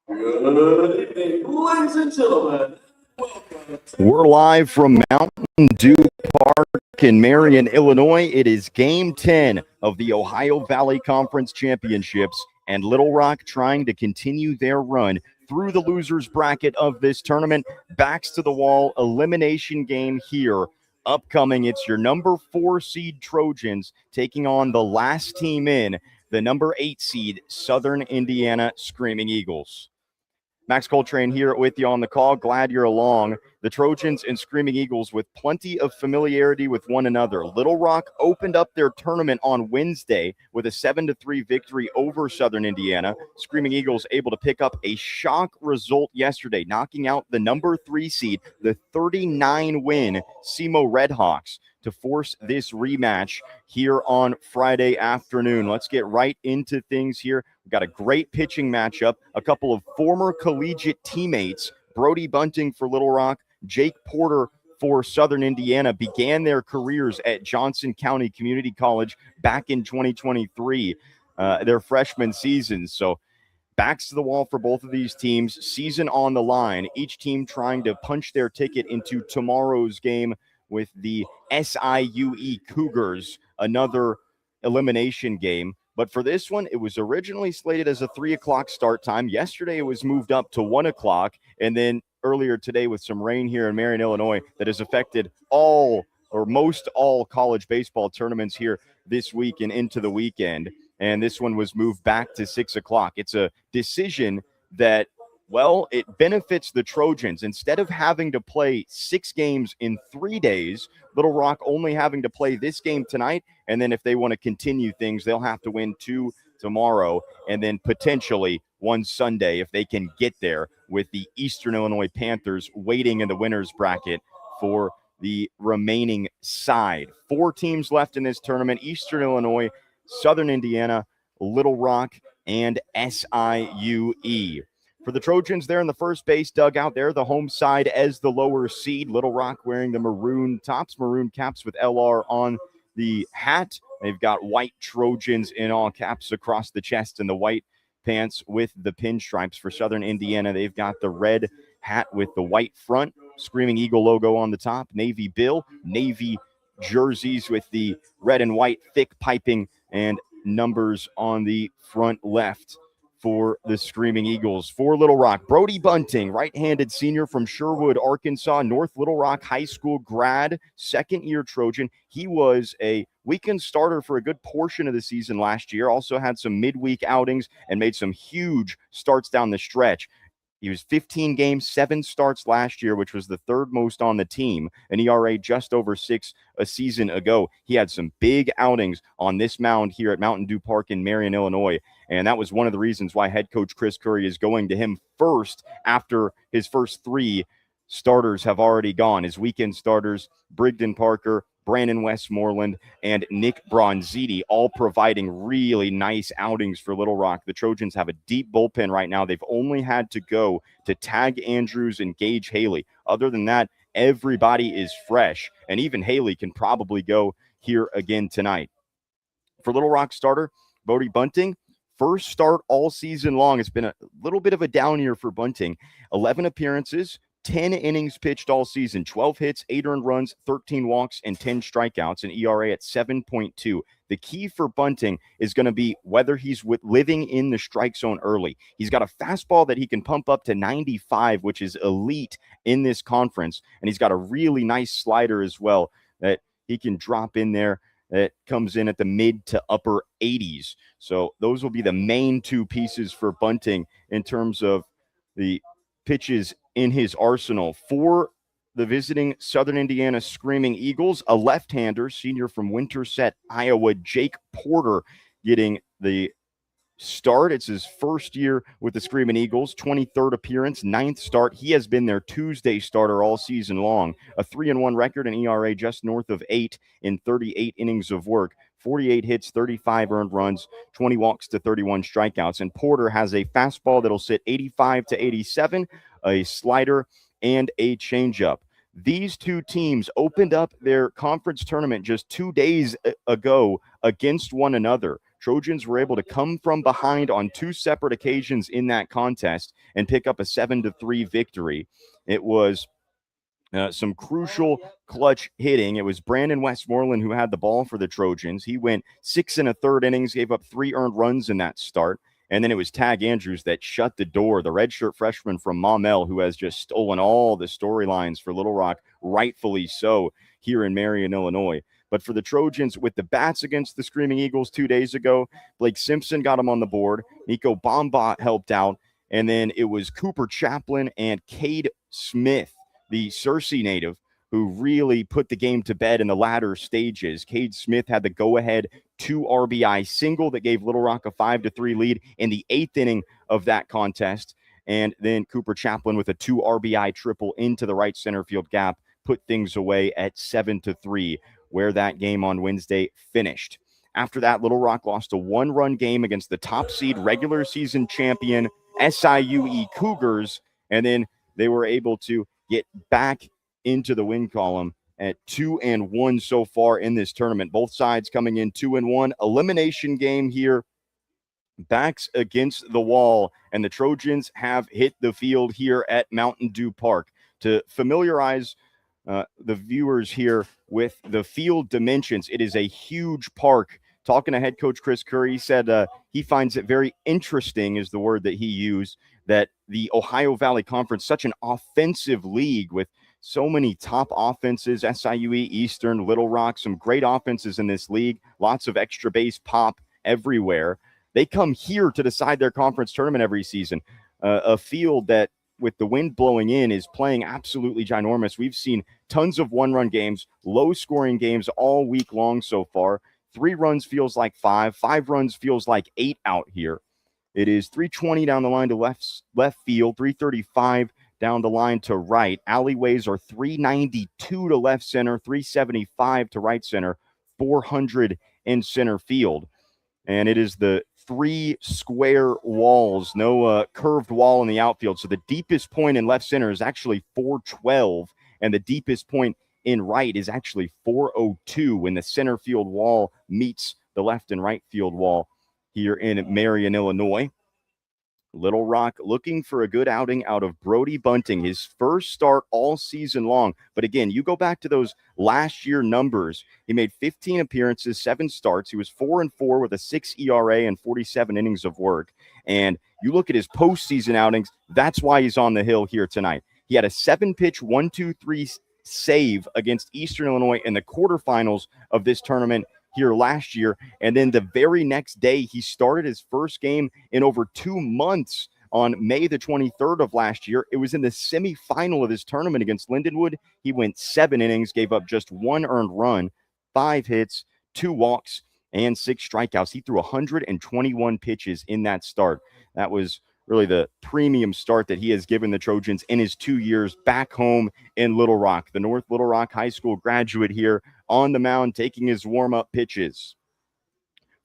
Good evening, ladies and gentlemen. Welcome. We're live from Mountain Dew Park in Marion, Illinois. It is Game 10 of the Ohio Valley Conference Championships, and Little Rock trying to continue their run through the losers bracket of this tournament. Backs to the wall, elimination game here. Upcoming, it's your number 4 seed Trojans taking on the last team in, the number 8 seed Southern Indiana Screaming Eagles. Max Coltrane here with you on the call. Glad you're along. The Trojans and Screaming Eagles with plenty of familiarity with one another. Little Rock opened up their tournament on Wednesday with a 7-3 victory over Southern Indiana. Screaming Eagles able to pick up a shock result yesterday, knocking out the number 3 seed, the 39-win SEMO Redhawks, to force this rematch here on Friday afternoon. Let's get right into things here. We've got a great pitching matchup, a couple of former collegiate teammates, Brody Bunting for Little Rock, Jake Porter for Southern Indiana, began their careers at Johnson County Community College back in 2023, their freshman season. So backs to the wall for both of these teams, season on the line, each team trying to punch their ticket into tomorrow's game with the SIUE Cougars, another elimination game. But for this one, it was originally slated as a 3 o'clock start time. Yesterday, it was moved up to 1 o'clock. And then earlier today, with some rain here in Marion, Illinois, that has affected all or most all college baseball tournaments here this week and into the weekend. And this one was moved back to 6 o'clock. It's a decision that, well, it benefits the Trojans. Instead of having to play 6 games in 3 days, Little Rock only having to play this game tonight, and then if they want to continue things, they'll have to win 2 tomorrow, and then potentially 1 Sunday if they can get there, with the Eastern Illinois Panthers waiting in the winner's bracket for the remaining side. 4 teams left in this tournament: Eastern Illinois, Southern Indiana, Little Rock, and SIUE. For the Trojans, they're in the first base dugout. They're the home side as the lower seed. Little Rock wearing the maroon tops, maroon caps with LR on the hat. They've got white Trojans in all caps across the chest and the white pants with the pinstripes. For Southern Indiana, they've got the red hat with the white front, Screaming Eagle logo on the top, navy bill, navy jerseys with the red and white thick piping and numbers on the front left. For the Screaming Eagles. For Little Rock, Brody Bunting, right-handed senior from Sherwood, Arkansas, North Little Rock High School grad, second-year Trojan. He was a weekend starter for a good portion of the season last year, also had some midweek outings and made some huge starts down the stretch. He was 15 games, 7 starts last year, which was the 3rd most on the team, an ERA just over 6 a season ago. He had some big outings on this mound here at Mountain Dew Park in Marion, Illinois, and that was one of the reasons why head coach Chris Curry is going to him first after his first 3 starters have already gone. His weekend starters, Brigden Parker, Brandon Westmoreland, and Nick Bronziti, all providing really nice outings for Little Rock. The Trojans have a deep bullpen right now. They've only had to go to Tag Andrews and Gage Haley. Other than that, everybody is fresh, and even Haley can probably go here again tonight. For Little Rock starter, Brody Bunting, first start all season long. It's been a little bit of a down year for Bunting. 11 appearances, 10 innings pitched all season, 12 hits, 8 earned runs, 13 walks, and 10 strikeouts, an ERA at 7.2. The key for Bunting is going to be whether he's living in the strike zone early. He's got a fastball that he can pump up to 95, which is elite in this conference, and he's got a really nice slider as well that he can drop in there that comes in at the mid to upper 80s. So those will be the main 2 pieces for Bunting in terms of the pitches in his arsenal. For the visiting Southern Indiana Screaming Eagles, a left-hander, senior from Winterset, Iowa, Jake Porter, getting the start. It's his first year with the Screaming Eagles, 23rd appearance, 9th start. He has been their Tuesday starter all season long. A 3-1 record, an ERA just north of 8 in 38 innings of work. 48 hits, 35 earned runs, 20 walks to 31 strikeouts. And Porter has a fastball that'll sit 85 to 87, a slider, and a changeup. These 2 teams opened up their conference tournament just 2 days ago against one another. Trojans were able to come from behind on 2 separate occasions in that contest and pick up a 7-3 victory. It was some crucial clutch hitting. It was Brandon Westmoreland who had the ball for the Trojans. He went 6 1/3 innings, gave up 3 earned runs in that start. And then it was Tag Andrews that shut the door, the redshirt freshman from Maumelle, who has just stolen all the storylines for Little Rock, rightfully so, here in Marion, Illinois. But for the Trojans, with the bats against the Screaming Eagles 2 days ago, Blake Simpson got him on the board. Nico Bombot helped out. And then it was Cooper Chaplin and Cade Smith, the Searcy native, who really put the game to bed in the latter stages. Cade Smith had the go-ahead 2 RBI single that gave Little Rock a 5-3 lead in the 8th inning of that contest. And then Cooper Chaplin with a 2 RBI triple into the right center field gap put things away at 7-3, where that game on Wednesday finished. After that, Little Rock lost a 1-run game against the top seed regular season champion SIUE Cougars, and then they were able to get back into the win column at 2-1 so far in this tournament. Both sides coming in 2-1. Elimination game here. Backs against the wall, and the Trojans have hit the field here at Mountain Dew Park. To familiarize the viewers here with the field dimensions, it is a huge park. Talking to head coach Chris Curry, he said he finds it very interesting, is the word that he used, that the Ohio Valley Conference, such an offensive league with so many top offenses, SIUE, Eastern, Little Rock, some great offenses in this league, lots of extra base pop everywhere. They come here to decide their conference tournament every season. A field that, with the wind blowing in, is playing absolutely ginormous. We've seen tons of 1-run games, low-scoring games all week long so far. 3 runs feels like 5. 5 runs feels like 8 out here. It is 320 down the line to left field, 335 down the line to right. Alleyways are 392 to left center, 375 to right center, 400 in center field. And it is the 3 square walls, no curved wall in the outfield. So the deepest point in left center is actually 412, and the deepest point in right is actually 402 when the center field wall meets the left and right field wall here in Marion, Illinois. Little Rock looking for a good outing out of Brody Bunting, his first start all season long. But again, you go back to those last year numbers. He made 15 appearances, 7 starts. He was 4-4 with a 6 ERA and 47 innings of work. And you look at his postseason outings, that's why he's on the hill here tonight. He had a 7-pitch 1-2-3 save against Eastern Illinois in the quarterfinals of this tournament here last year. And then the very next day, he started his first game in over 2 months on May the 23rd of last year. It was in the semifinal of his tournament against Lindenwood. He went 7 innings, gave up just 1 earned run, 5 hits, 2 walks, and 6 strikeouts. He threw 121 pitches in that start. That was really the premium start that he has given the Trojans in his 2 years back home in Little Rock. The North Little Rock High School graduate here on the mound taking his warm-up pitches.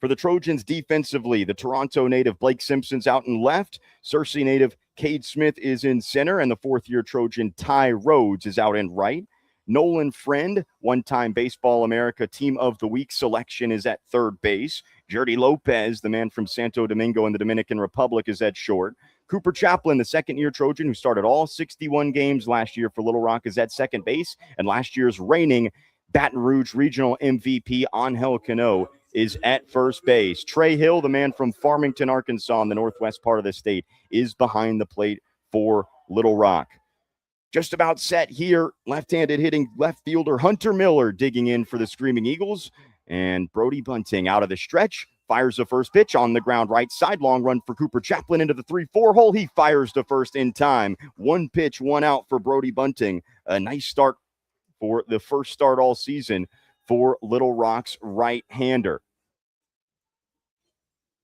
For the Trojans defensively, the Toronto native Blake Simpson's out in left. Searcy native Cade Smith is in center, and the 4th-year Trojan Ty Rhodes is out in right. Nolan Friend, one-time Baseball America Team of the Week selection, is at third base. Jerdy Lopez, the man from Santo Domingo in the Dominican Republic, is at short. Cooper Chaplin, the second-year Trojan who started all 61 games last year for Little Rock, is at second base. And last year's reigning Baton Rouge Regional MVP, Angel Cano, is at first base. Trey Hill, the man from Farmington, Arkansas, in the northwest part of the state, is behind the plate for Little Rock. Just about set here, left-handed hitting left fielder Hunter Miller digging in for the Screaming Eagles. And Brody Bunting out of the stretch, fires the first pitch on the ground right side. Long run for Cooper Chaplin into the 3-4 hole. He fires to first in time. 1 pitch, 1 out for Brody Bunting. A nice start for the first start all season for Little Rock's right-hander.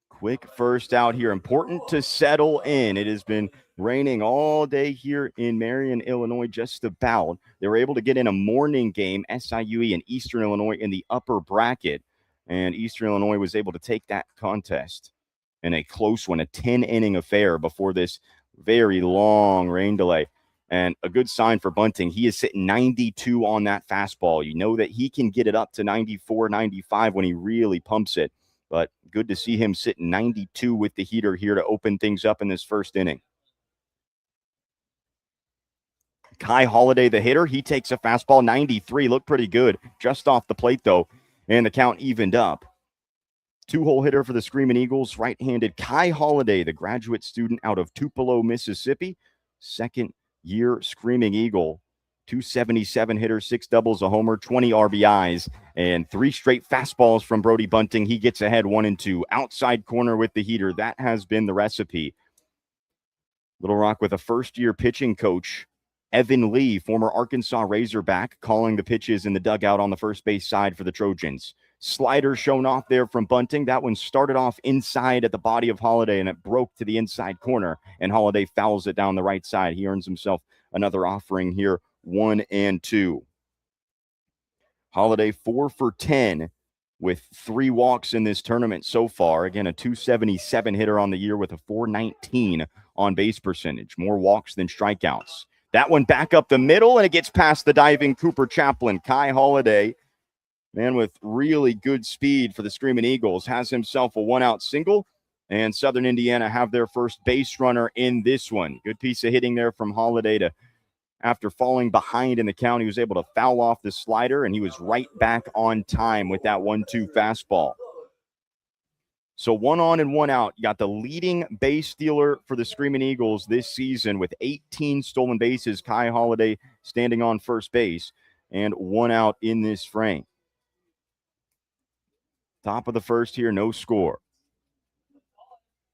Quick first out here. Important to settle in. It has been raining all day here in Marion, Illinois, just about. They were able to get in a morning game, SIUE and Eastern Illinois in the upper bracket. And Eastern Illinois was able to take that contest in a close one, a 10-inning affair before this very long rain delay. And a good sign for Bunting. He is sitting 92 on that fastball. You know that he can get it up to 94, 95 when he really pumps it. But good to see him sitting 92 with the heater here to open things up in this first inning. Kai Holiday, the hitter, he takes a fastball, 93, looked pretty good. Just off the plate, though, and the count evened up. Two-hole hitter for the Screaming Eagles, right-handed Kai Holiday, the graduate student out of Tupelo, Mississippi. Second-year Screaming Eagle. 277 hitter, 6 doubles, a homer, 20 RBIs, and 3 straight fastballs from Brody Bunting. He gets ahead 1-2. Outside corner with the heater. That has been the recipe. Little Rock with a first-year pitching coach, Evan Lee, former Arkansas Razorback, calling the pitches in the dugout on the first base side for the Trojans. Slider shown off there from Bunting. That one started off inside at the body of Holiday, and it broke to the inside corner, and Holiday fouls it down the right side. He earns himself another offering here, 1-2. Holiday 4 for 10 with 3 walks in this tournament so far. Again, a 277 hitter on the year with a 419 on base percentage. More walks than strikeouts. That one back up the middle, and it gets past the diving Cooper Chaplin. Kai Holiday, man with really good speed for the Screaming Eagles, has himself a 1-out single, and Southern Indiana have their first base runner in this one. Good piece of hitting there from Holiday to, after falling behind in the count, he was able to foul off the slider, and he was right back on time with that 1-2 fastball. So 1 on and 1 out. You got the leading base stealer for the Screaming Eagles this season with 18 stolen bases. Kai Holiday standing on first base, and 1 out in this frame. Top of the first here, no score.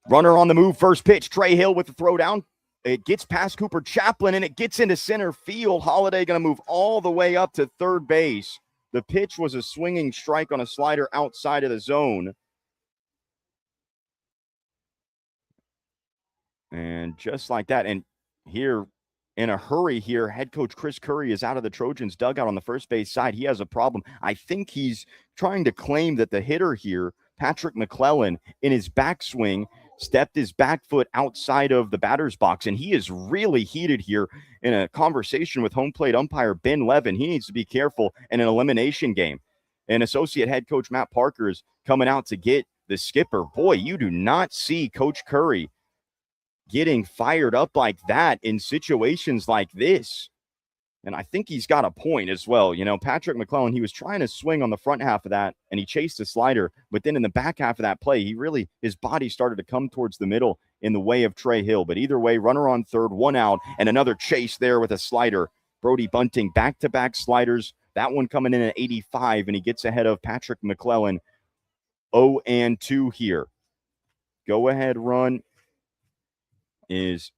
Runner on the move, first pitch. Trey Hill with the throw down. It gets past Cooper Chaplin, and it gets into center field. Holiday going to move all the way up to third base. The pitch was a swinging strike on a slider outside of the zone. And just like that, and here in a hurry here, head coach Chris Curry is out of the Trojans dugout on the first base side. He has a problem. I think he's trying to claim that the hitter here, Patrick McClellan, in his backswing, stepped his back foot outside of the batter's box, and he is really heated here in a conversation with home plate umpire Ben Levin. He needs to be careful in an elimination game. And associate head coach Matt Parker is coming out to get the skipper. Boy, you do not see Coach Curry getting fired up like that in situations like this. And I think he's got a point as well. You know, Patrick McClellan, he was trying to swing on the front half of that, and he chased the slider. But then in the back half of that play, his body started to come towards the middle in the way of Trey Hill. But either way, runner on third, 1 out, and another chase there with a slider. Brody Bunting, back-to-back sliders. That one coming in at 85, and he gets ahead of Patrick McClellan. 0-2 here. Go-ahead run is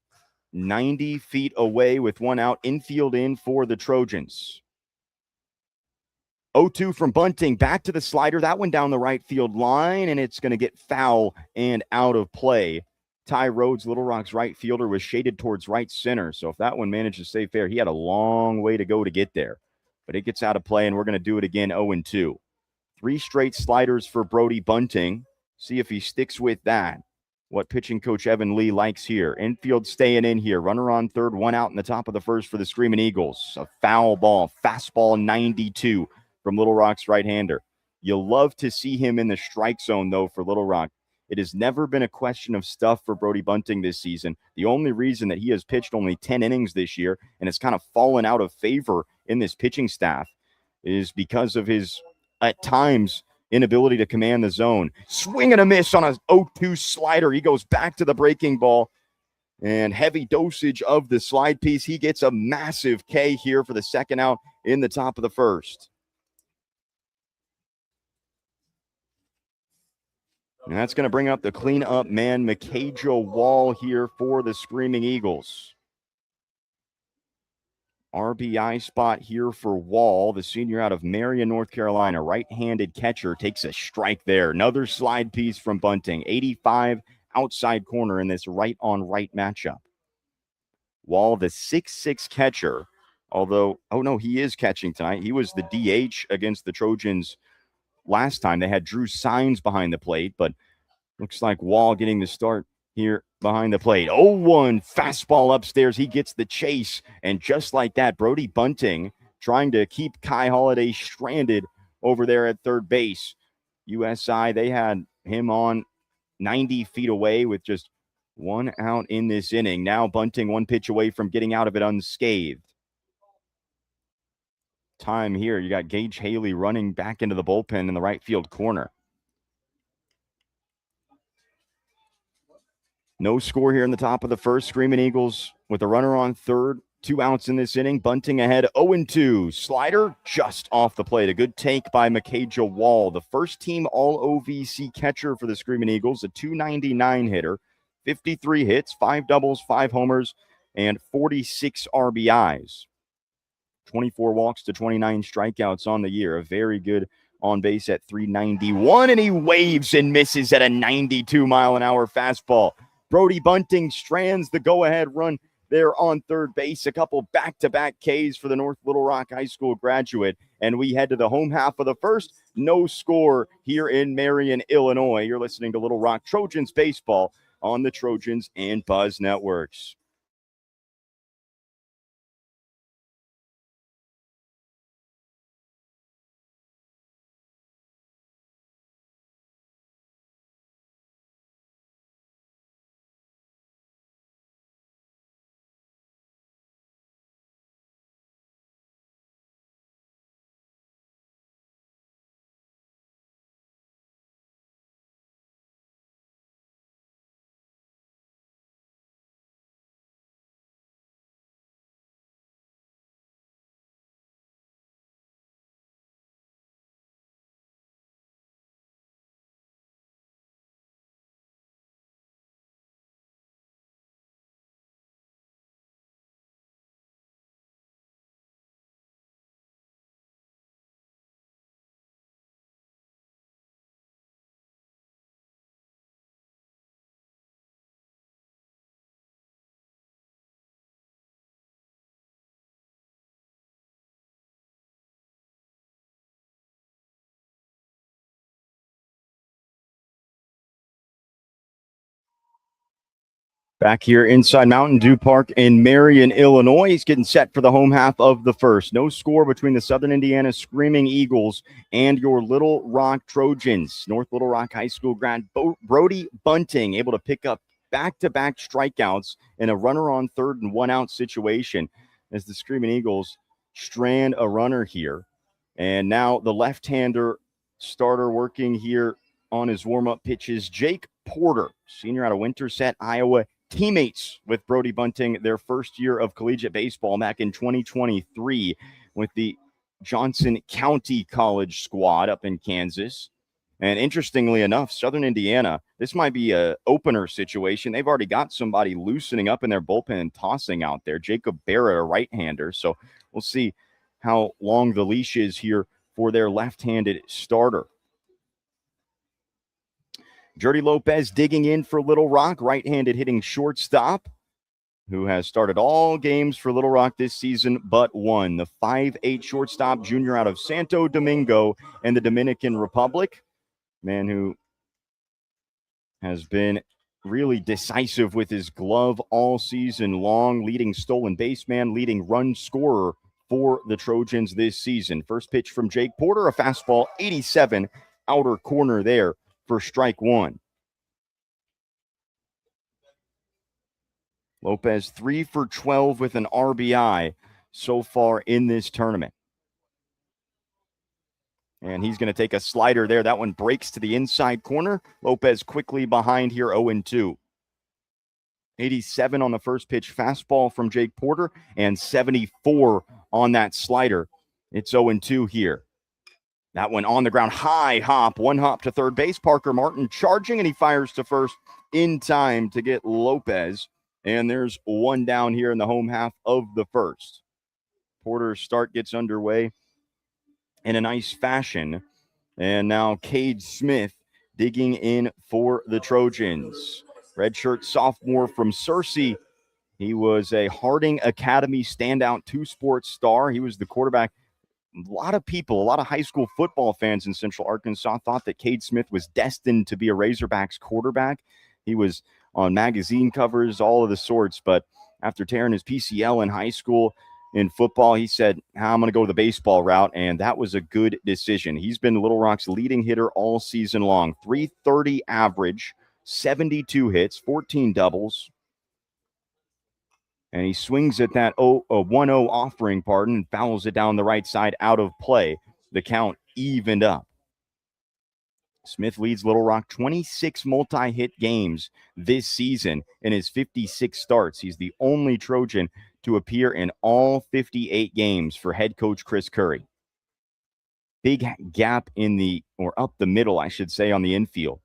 90 feet away with 1 out, infield in for the Trojans. 0-2 from Bunting, back to the slider. That one down the right field line, and it's going to get foul and out of play. Ty Rhodes, Little Rock's right fielder, was shaded towards right center. So if that one managed to stay fair, he had a long way to go to get there. But it gets out of play, and we're going to do it again, 0-2. 3 straight sliders for Brody Bunting. See if he sticks with that. What pitching coach Evan Lee likes here. Infield staying in here. Runner on third, 1 out in the top of the first for the Screaming Eagles. A foul ball, fastball 92 from Little Rock's right-hander. You'll love to see him in the strike zone, though, for Little Rock. It has never been a question of stuff for Brody Bunting this season. The only reason that he has pitched only 10 innings this year and has kind of fallen out of favor in this pitching staff is because of his, at times, inability to command the zone. Swing and a miss on a 0-2 slider. He goes back to the breaking ball, and heavy dosage of the slide piece. He gets a massive K here for the second out in the top of the first. And that's going to bring up the cleanup man, Mikajo Wall, here for the Screaming Eagles. RBI spot here for Wall, the senior out of Marion, North Carolina. Right-handed catcher takes a strike there. Another slide piece from Bunting. 85 outside corner in this right-on-right matchup. Wall, the 6'6 catcher, although, he is catching tonight. He was the DH against the Trojans last time. They had Drew Signs behind the plate, but looks like Wall getting the start here behind the plate. 0-1 fastball upstairs. He gets the chase. And just like that, Brody Bunting trying to keep Kai Holiday stranded over there at third base. USI, they had him on 90 feet away with just one out in this inning. Now Bunting one pitch away from getting out of it unscathed. Time here, you got Gage Haley running back into the bullpen in the right field corner. No score here in the top of the first. Screaming Eagles with a runner on third. 2 outs in this inning. Bunting ahead 0-2. Slider just off the plate. A good take by Makaja Wall, the first team All-OVC catcher for the Screaming Eagles, a .299 hitter, 53 hits, 5 doubles, 5 homers, and 46 RBIs. 24 walks to 29 strikeouts on the year. A very good on base at .391, and he waves and misses at a 92-mile-an-hour fastball. Brody Bunting strands the go-ahead run there on third base. A couple back-to-back Ks for the North Little Rock High School graduate, and we head to the home half of the first. No score here in Marion, Illinois. You're listening to Little Rock Trojans baseball on the Trojans and Buzz Networks. Back here inside Mountain Dew Park in Marion, Illinois. He's getting set for the home half of the first. No score between the Southern Indiana Screaming Eagles and your Little Rock Trojans. North Little Rock High School grad Brody Bunting able to pick up back-to-back strikeouts in a runner on third and 1 out situation as the Screaming Eagles strand a runner here. And now the left-hander starter working here on his warm-up pitches, Jake Porter, senior out of Winterset, Iowa. Teammates with Brody Bunting their first year of collegiate baseball back in 2023 with the Johnson County College squad up in Kansas. And interestingly enough, Southern Indiana, this might be a opener situation. They've already got somebody loosening up in their bullpen and tossing out there. Jacob Barrett, a right-hander. So we'll see how long the leash is here for their left-handed starter. Jordy Lopez digging in for Little Rock, right-handed hitting shortstop, who has started all games for Little Rock this season but one. The 5'8 shortstop junior out of Santo Domingo and the Dominican Republic. Man who has been really decisive with his glove all season long, leading stolen base man, leading run scorer for the Trojans this season. First pitch from Jake Porter, a fastball, 87, outer corner there for strike one. Lopez 3 for 12 with an RBI so far in this tournament. And he's going to take a slider there. That one breaks to the inside corner. Lopez quickly behind here, 0-2. 87 on the first pitch fastball from Jake Porter and 74 on that slider. It's 0-2 here. That one on the ground, high hop, one hop to third base. Parker Martin charging, and he fires to first in time to get Lopez. And there's one down here in the home half of the first. Porter's start gets underway in a nice fashion. And now Cade Smith digging in for the Trojans. Redshirt sophomore from Searcy. He was a Harding Academy standout two-sport star. He was the quarterback. A lot of people, a lot of high school football fans in Central Arkansas thought that Cade Smith was destined to be a Razorbacks quarterback. He was on magazine covers, all of the sorts, but after tearing his PCL in high school, in football. He said, I'm going to go the baseball route, and that was a good decision. He's been Little Rock's leading hitter all season long. 330 average, 72 hits, 14 doubles. And he swings at that 1-0 offering, and fouls it down the right side out of play. The count evened up. Smith leads Little Rock 26 multi-hit games this season in his 56 starts. He's the only Trojan to appear in all 58 games for head coach Chris Curry. Big gap up the middle, I should say, on the infield.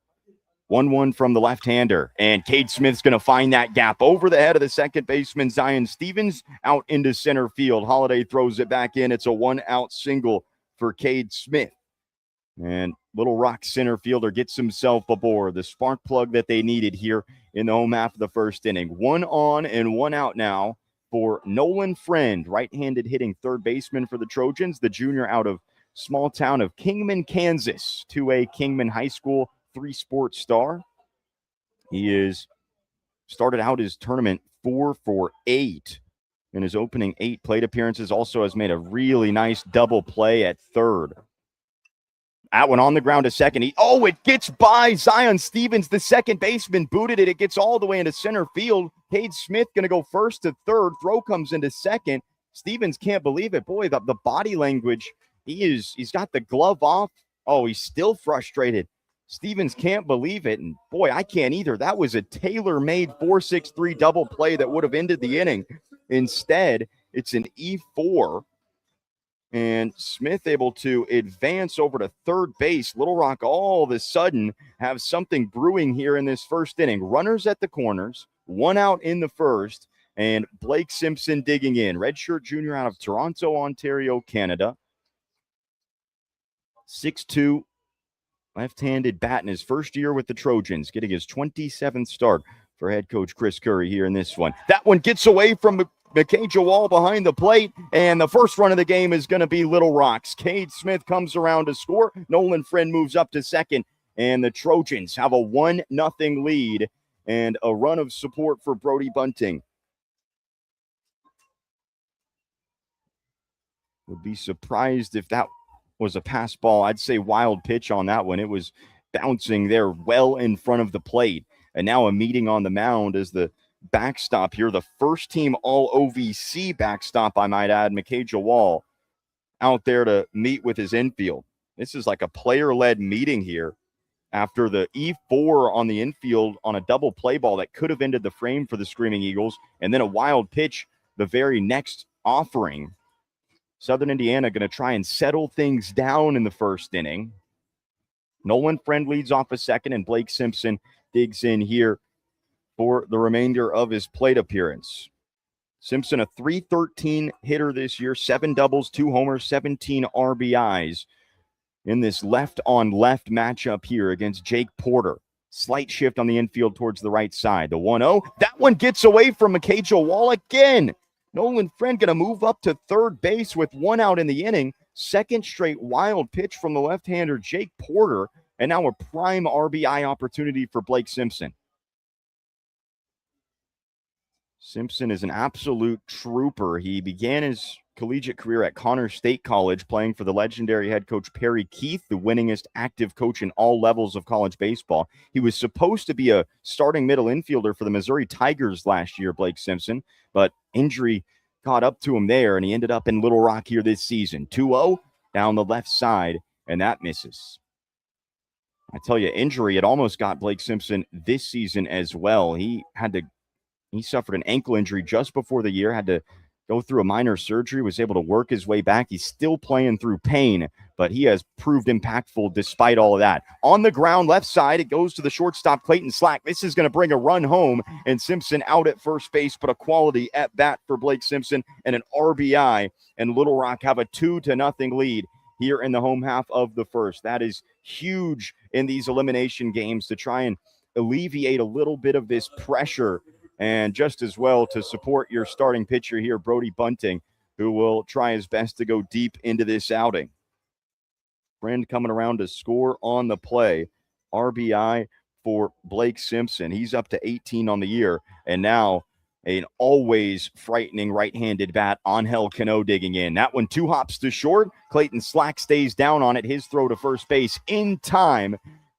1-1 from the left-hander, and Cade Smith's going to find that gap over the head of the second baseman, Zion Stevens, out into center field. Holiday throws it back in. It's a one-out single for Cade Smith. And Little Rock center fielder gets himself aboard, the spark plug that they needed here in the home half of the first inning. 1 on and 1 out now for Nolan Friend, right-handed hitting third baseman for the Trojans, the junior out of small town of Kingman, Kansas, 2A Kingman High School, 3-sport star. He is started out his tournament 4 for 8 in his opening 8 plate appearances. Also has made a really nice double play at third. That one on the ground to second. It gets by Zion Stevens, the second baseman, booted it. It gets all the way into center field. Cade Smith going to go first to third. Throw comes into second. Stevens can't believe it. Boy, the body language. He's got the glove off. Oh, he's still frustrated. Stevens can't believe it. And boy, I can't either. That was a tailor-made 4-6-3 double play that would have ended the inning. Instead, it's an E4. And Smith able to advance over to third base. Little Rock all of a sudden have something brewing here in this first inning. Runners at the corners, 1 out in the first, and Blake Simpson digging in. Redshirt junior out of Toronto, Ontario, Canada. 6'2", left-handed bat in his first year with the Trojans, getting his 27th start for head coach Chris Curry here in this one. That one gets away from McKay Jawal behind the plate, and the first run of the game is going to be Little Rock's. Cade Smith comes around to score. Nolan Friend moves up to second, and the Trojans have a 1-0 lead and a run of support for Brody Bunting. Would be surprised if that was a pass ball. I'd say wild pitch on that one. It was bouncing there well in front of the plate. And now a meeting on the mound as the backstop here. The first team all OVC backstop, I might add, McKay Jawal, out there to meet with his infield. This is like a player-led meeting here after the E4 on the infield on a double play ball that could have ended the frame for the Screaming Eagles, and then a wild pitch the very next offering. Southern Indiana going to try and settle things down in the first inning. Nolan Friend leads off a second, and Blake Simpson digs in here for the remainder of his plate appearance. Simpson, a .313 hitter this year, 7 doubles, 2 homers, 17 RBIs in this left-on-left matchup here against Jake Porter. Slight shift on the infield towards the right side. The 1-0, that one gets away from McKay Jawal again. Nolan Friend going to move up to third base with 1 out in the inning. Second straight wild pitch from the left-hander Jake Porter, and now a prime RBI opportunity for Blake Simpson. Simpson is an absolute trooper. He began his collegiate career at Connors State College, playing for the legendary head coach Perry Keith, the winningest active coach in all levels of college baseball. He was supposed to be a starting middle infielder for the Missouri Tigers last year, Blake Simpson, but injury caught up to him there, and he ended up in Little Rock here this season. 2-0 down the left side, and that misses. I tell you, injury, it almost got Blake Simpson this season as well. He suffered an ankle injury just before the year, had to go through a minor surgery, was able to work his way back. He's still playing through pain, but he has proved impactful despite all of that. On the ground, left side, it goes to the shortstop, Clayton Slack. This is going to bring a run home, and Simpson out at first base, but a quality at bat for Blake Simpson and an RBI, and Little Rock have a 2-0 lead here in the home half of the first. That is huge in these elimination games to try and alleviate a little bit of this pressure, and just as well to support your starting pitcher here, Brody Bunting, who will try his best to go deep into this outing. Friend coming around to score on the play. RBI for Blake Simpson. He's up to 18 on the year, and now An always frightening right-handed bat, Angel Cano digging in. That one 2 hops to short. Clayton Slack stays down on it. His throw to first base in time.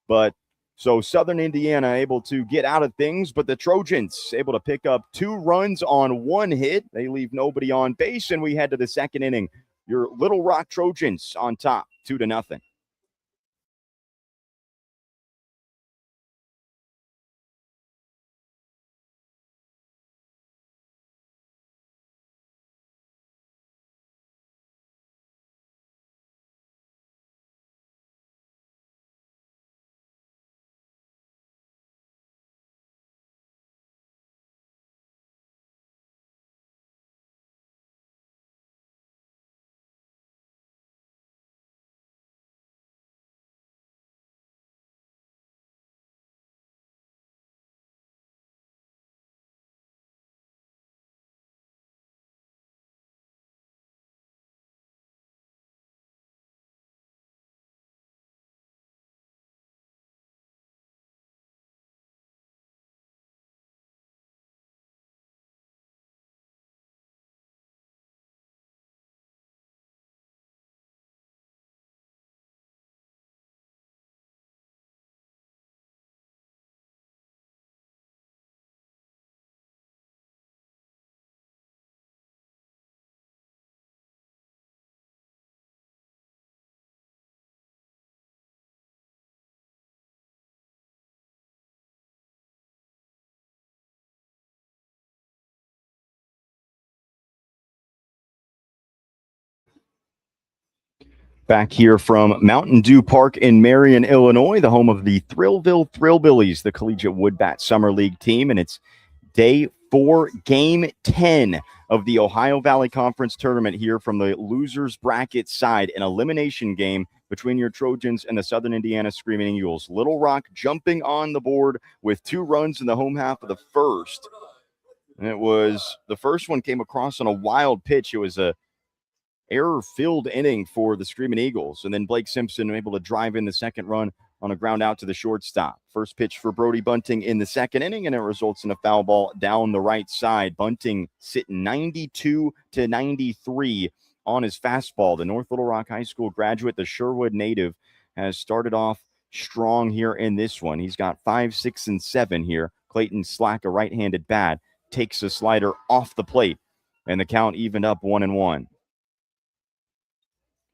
But so Southern Indiana able to get out of things, but the Trojans able to pick up 2 runs on 1 hit. They leave nobody on base, and we head to the second inning. Your Little Rock Trojans on top, 2-0. Back here from Mountain Dew Park in Marion, Illinois, the home of the Thrillville Thrillbillies, the Collegiate Woodbat Summer League team, and it's Day 4, Game 10 of the Ohio Valley Conference Tournament here from the losers bracket side, an elimination game between your Trojans and the Southern Indiana Screaming Eagles. Little Rock jumping on the board with 2 runs in the home half of the first. And the first one came across on a wild pitch. It was a error-filled inning for the Screaming Eagles. And then Blake Simpson able to drive in the second run on a ground out to the shortstop. First pitch for Brody Bunting in the second inning, and it results in a foul ball down the right side. Bunting sitting 92-93 on his fastball. The North Little Rock High School graduate, the Sherwood native, has started off strong here in this one. He's got 5, 6, and 7 here. Clayton Slack, a right-handed bat, takes a slider off the plate, and the count evened up 1-1.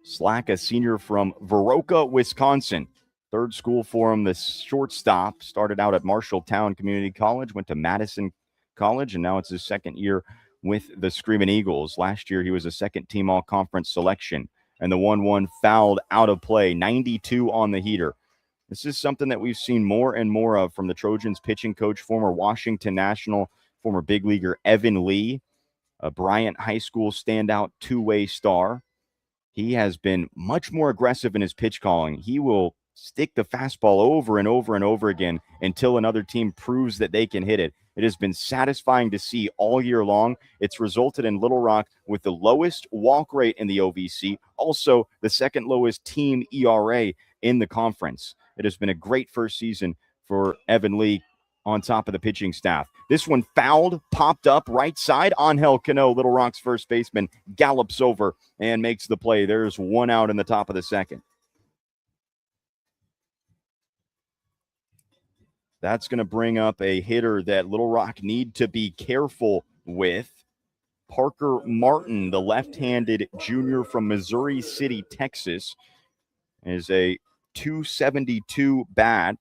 Slack, a senior from Viroqua, Wisconsin. Third school for him, the shortstop. Started out at Marshalltown Community College, went to Madison College, and now it's his second year with the Screaming Eagles. Last year, he was a second-team all-conference selection, and the 1-1 fouled out of play, 92 on the heater. This is something that we've seen more and more of from the Trojans pitching coach, former Washington National, former big leaguer Evan Lee, a Bryant High School standout two-way star. He has been much more aggressive in his pitch calling. He will stick the fastball over and over and over again until another team proves that they can hit it. It has been satisfying to see all year long. It's resulted in Little Rock with the lowest walk rate in the OVC, also the second lowest team ERA in the conference. It has been a great first season for Evan Lee on top of the pitching staff. This one fouled, popped up right side. Angel Cano, Little Rock's first baseman, gallops over and makes the play. There's 1 out in the top of the second. That's going to bring up a hitter that Little Rock need to be careful with. Parker Martin, the left-handed junior from Missouri City, Texas, is a .272 bat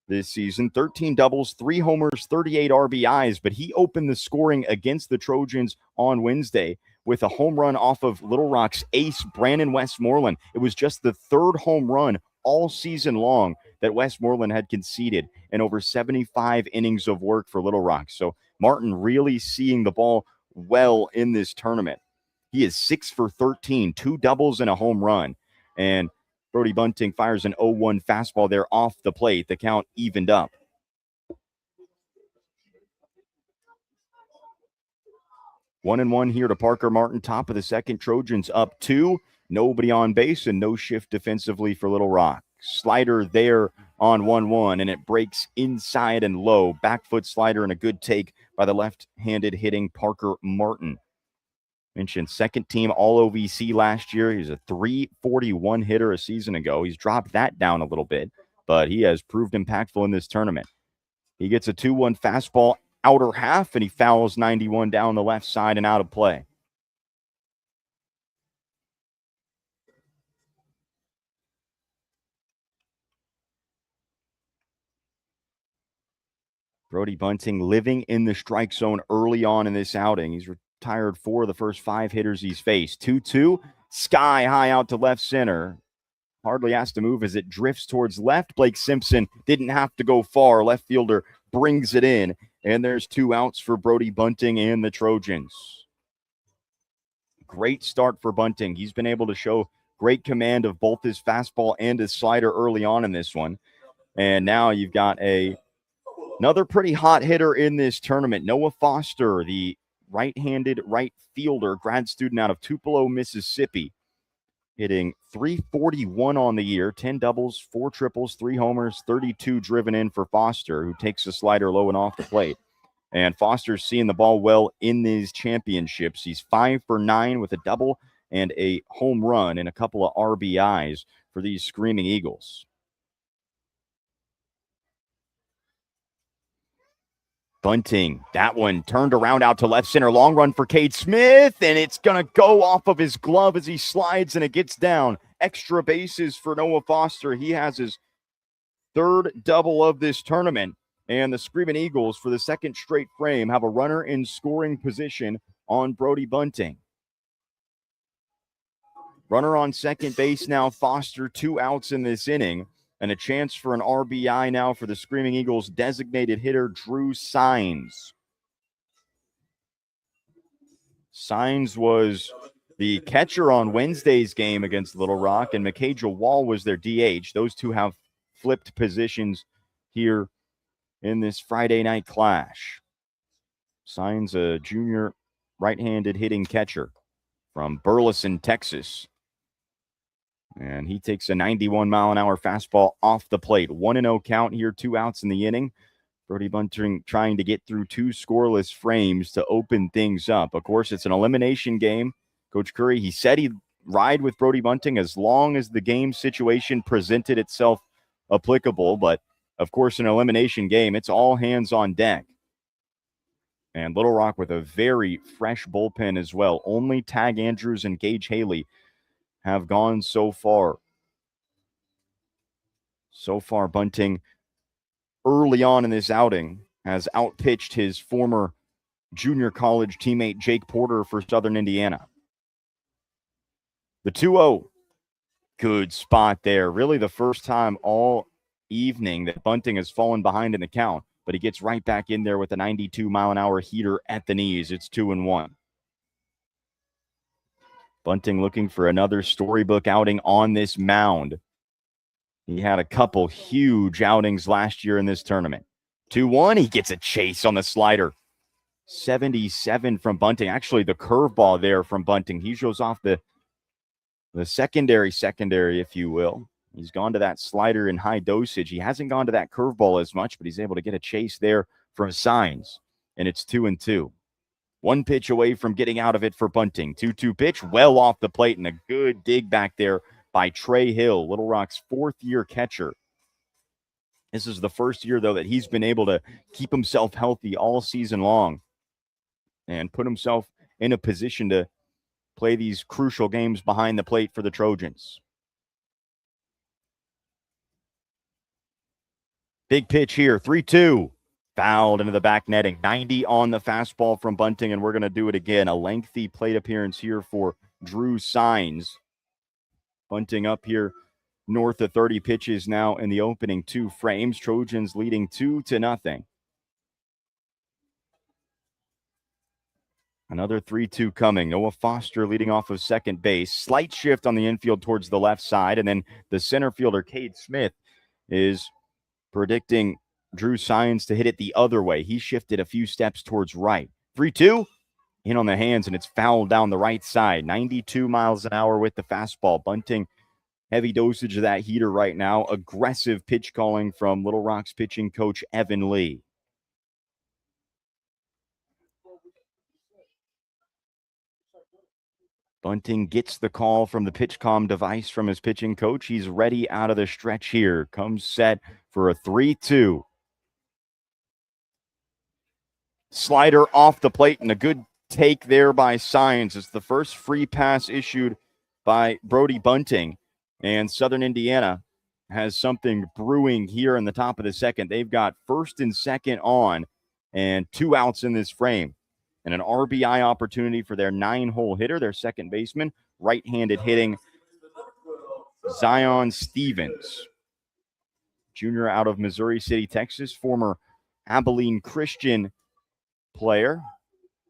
this season. 13 doubles, 3 homers, 38 RBIs, but he opened the scoring against the Trojans on Wednesday with a home run off of Little Rock's ace, Brandon Westmoreland. It was just the 3rd home run all season long that Westmoreland had conceded in over 75 innings of work for Little Rock. So Martin really seeing the ball well in this tournament. He is 6 for 13, 2 doubles and a home run. And Brody Bunting fires an 0-1 fastball there off the plate. The count evened up. 1-1 here to Parker Martin. Top of the second. Trojans up 2. Nobody on base and no shift defensively for Little Rock. Slider there on 1-1, and it breaks inside and low. Back foot slider and a good take by the left-handed hitting Parker Martin. Mentioned second team All-OVC last year. He was a .341 hitter a season ago. He's dropped that down a little bit, but he has proved impactful in this tournament. He gets a 2-1 fastball outer half, and he fouls 91 down the left side and out of play. Brody Bunting living in the strike zone early on in this outing. He's retired 4 of the first 5 hitters he's faced. 2-2, sky high out to left center. Hardly has to move as it drifts towards left. Blake Simpson didn't have to go far. Left fielder brings it in, and there's 2 outs for Brody Bunting and the Trojans. Great start for Bunting. He's been able to show great command of both his fastball and his slider early on in this one. And now you've got another pretty hot hitter in this tournament, Noah Foster, the right-handed right fielder, grad student out of Tupelo, Mississippi, hitting .341 on the year, 10 doubles, 4 triples, 3 homers, 32 driven in for Foster, who takes the slider low and off the plate. And Foster's seeing the ball well in these championships. He's 5 for 9 with a double and a home run and a couple of RBIs for these Screaming Eagles. Bunting, that one turned around out to left center. Long run for Cade Smith, and it's going to go off of his glove as he slides, and it gets down. Extra bases for Noah Foster. He has his 3rd double of this tournament, and the Screaming Eagles, for the 2nd straight frame, have a runner in scoring position on Brody Bunting. Runner on second base now. Foster, 2 outs in this inning. And a chance for an RBI now for the Screaming Eagles designated hitter, Drew Sines. Sines was the catcher on Wednesday's game against Little Rock, and Mikaja Wall was their DH. Those two have flipped positions here in this Friday night clash. Sines, a junior right-handed hitting catcher from Burleson, Texas. And he takes a 91-mile-an-hour fastball off the plate. 1-0 count here, 2 outs in the inning. Brody Bunting trying to get through 2 scoreless frames to open things up. Of course, it's an elimination game. Coach Curry, he said he'd ride with Brody Bunting as long as the game situation presented itself applicable. But, of course, an elimination game, it's all hands on deck. And Little Rock with a very fresh bullpen as well. Only Tag Andrews and Gage Haley have gone so far. So far, Bunting, early on in this outing, has outpitched his former junior college teammate Jake Porter for Southern Indiana. The 2-0. Good spot there. Really the first time all evening that Bunting has fallen behind in the count, but he gets right back in there with a 92-mile-an-hour heater at the knees. It's 2-1. Bunting looking for another storybook outing on this mound. He had a couple huge outings last year in this tournament. 2-1, he gets a chase on the slider. 77 from Bunting. Actually, the curveball there from Bunting. He shows off the secondary, if you will. He's gone to that slider in high dosage. He hasn't gone to that curveball as much, but he's able to get a chase there from Sines. And it's 2-2. 1 pitch away from getting out of it for Bunting. 2-2 pitch, well off the plate, and a good dig back there by Trey Hill, Little Rock's 4th-year catcher. This is the first year, though, that he's been able to keep himself healthy all season long and put himself in a position to play these crucial games behind the plate for the Trojans. Big pitch here, 3-2. Fouled into the back netting. 90 on the fastball from Bunting, and we're going to do it again. A lengthy plate appearance here for Drew Sines. Bunting up here north of 30 pitches now in the opening 2 frames. Trojans leading 2-0. Another 3-2 coming. Noah Foster leading off of second base. Slight shift on the infield towards the left side, and then the center fielder, Cade Smith, is predicting Drew Sines to hit it the other way. He shifted a few steps towards right. 3-2, in on the hands, and it's fouled down the right side. 92 miles an hour with the fastball. Bunting, heavy dosage of that heater right now. Aggressive pitch calling from Little Rock's pitching coach, Evan Lee. Bunting gets the call from the PitchCom device from his pitching coach. He's ready out of the stretch here. Comes set for a 3-2. Slider off the plate and a good take there by Science. It's the first free pass issued by Brody Bunting. And Southern Indiana has something brewing here in the top of the second. They've got first and second on and 2 outs in this frame. And an RBI opportunity for their 9-hole hitter, their second baseman, right-handed hitting Zion Stevens. Junior out of Missouri City, Texas, former Abilene Christian player.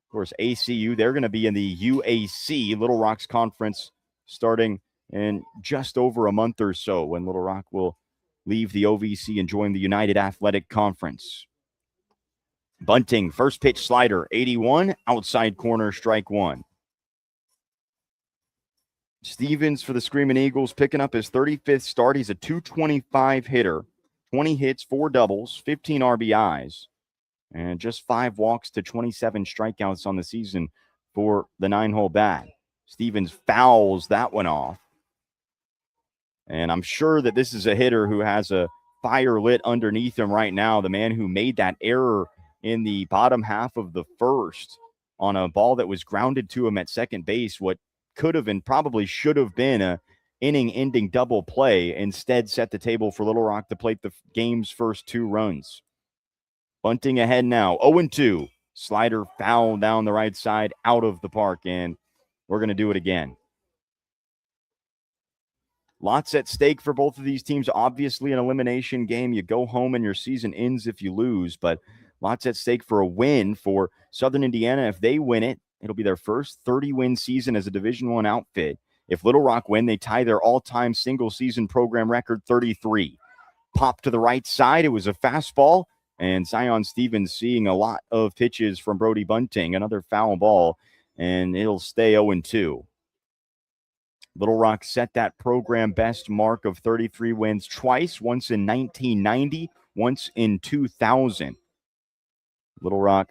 Of course, ACU, they're going to be in the UAC, Little Rock's conference, starting in just over a month or so when Little Rock will leave the OVC and join the United Athletic Conference. Bunting, first pitch slider, 81, outside corner, strike 1. Stevens for the Screaming Eagles picking up his 35th start. He's a .225 hitter, 20 hits, 4 doubles, 15 RBIs, and just 5 walks to 27 strikeouts on the season for the 9-hole bat. Stevens fouls that one off. And I'm sure that this is a hitter who has a fire lit underneath him right now. The man who made that error in the bottom half of the first on a ball that was grounded to him at second base, what could have and probably should have been a inning-ending double play, instead set the table for Little Rock to plate the game's first 2 runs. Bunting ahead now, 0-2. Slider foul down the right side, out of the park, and we're going to do it again. Lots at stake for both of these teams. Obviously, an elimination game. You go home and your season ends if you lose, but lots at stake for a win for Southern Indiana. If they win it, it'll be their first 30-win season as a Division I outfit. If Little Rock win, they tie their all-time single-season program record, 33. Pop to the right side. It was a fastball, and Zion Stevens seeing a lot of pitches from Brody Bunting. Another foul ball, and it'll stay 0-2. Little Rock set that program best mark of 33 wins twice, once in 1990, once in 2000. Little Rock,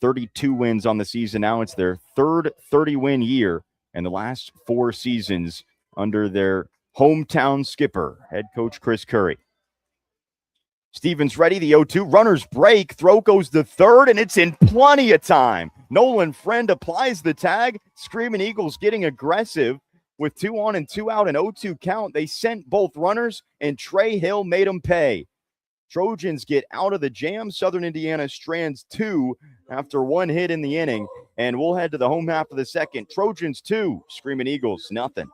32 wins on the season now. It's their third 30-win year, and the last 4 seasons under their hometown skipper, head coach Chris Curry. Stevens ready, the 0-2. Runners break. Throw goes to third, and it's in plenty of time. Nolan Friend applies the tag. Screaming Eagles getting aggressive with 2 on and 2 out, an 0-2 count. They sent both runners, and Trey Hill made them pay. Trojans get out of the jam. Southern Indiana strands 2 after 1 hit in the inning, and we'll head to the home half of the second. Trojans 2, Screaming Eagles nothing.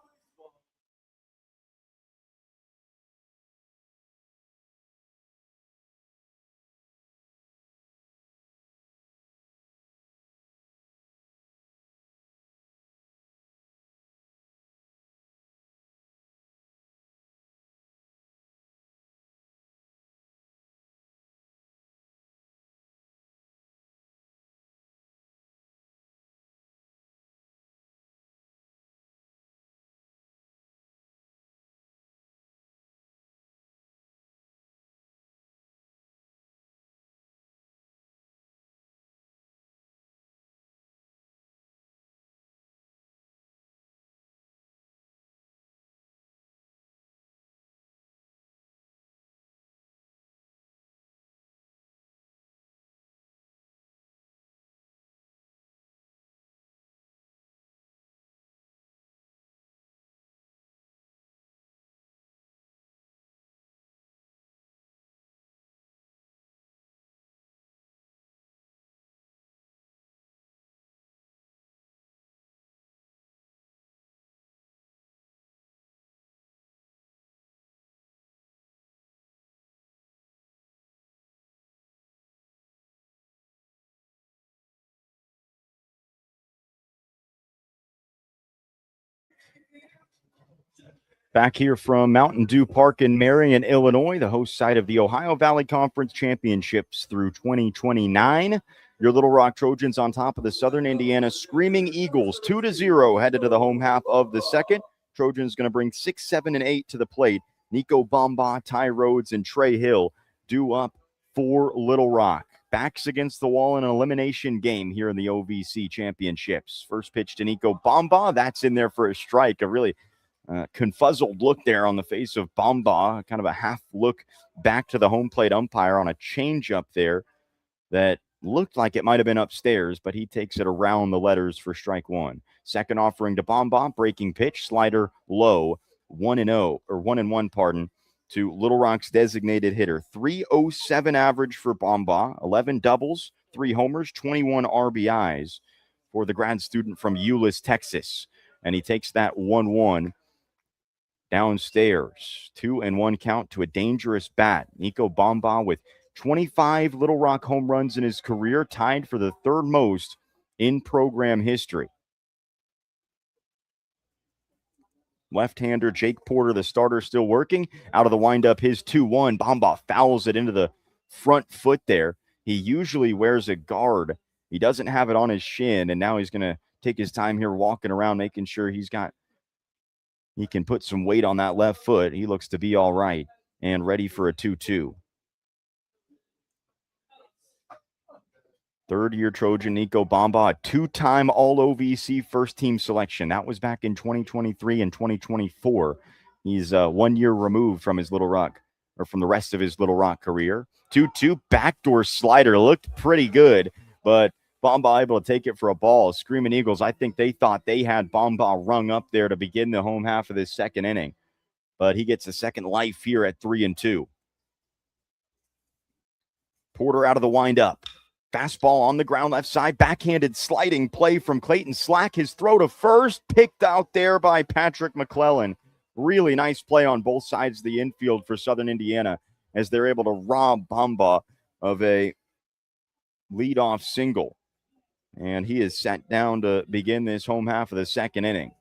Back here from Mountain Dew Park in Marion, Illinois, the host site of the Ohio Valley Conference Championships through 2029. Your Little Rock Trojans on top of the Southern Indiana Screaming Eagles, 2-0, headed to the home half of the second. Trojans going to bring 6, 7, and 8 to the plate. Nico Bamba, Ty Rhodes, and Trey Hill due up for Little Rock. backs against the wall in an elimination game here in the OVC championships. First pitch to Nico Bamba. That's in there for a strike. A really confuzzled look there on the face of Bamba. Kind of a half look back to the home plate umpire on a changeup there that looked like it might have been upstairs, but he takes it around the letters for strike one. Second offering to Bamba. Breaking pitch. Slider low. 1-1, pardon, to Little Rock's designated hitter. 307 average for Bamba, 11 doubles, 3 homers, 21 RBIs for the grad student from Euless, Texas. And he takes that 1-1 downstairs. 2-1 count to a dangerous bat. Nico Bamba with 25 Little Rock home runs in his career, tied for the third most in program history. Left-hander Jake Porter, the starter, still working. Out of the windup, his 2-1. Bamba fouls it into the front foot there. He usually wears a guard. He doesn't have it on his shin, and now he's going to take his time here walking around, making sure he can put some weight on that left foot. He looks to be all right and ready for a 2-2. Third-year Trojan Nico Bamba, a 2-time All-OVC first-team selection. That was back in 2023 and 2024. He's 1 year removed from his Little Rock, or from the rest of his Little Rock career. 2-2, backdoor slider. Looked pretty good, but Bamba able to take it for a ball. Screaming Eagles, I think they thought they had Bamba rung up there to begin the home half of this second inning. But he gets a second life here at 3-2. Porter out of the windup. Fastball on the ground left side, backhanded sliding play from Clayton Slack. His throw to first, picked out there by Patrick McClellan. Really nice play on both sides of the infield for Southern Indiana as they're able to rob Bamba of a leadoff single. And he is sat down to begin this home half of the second inning.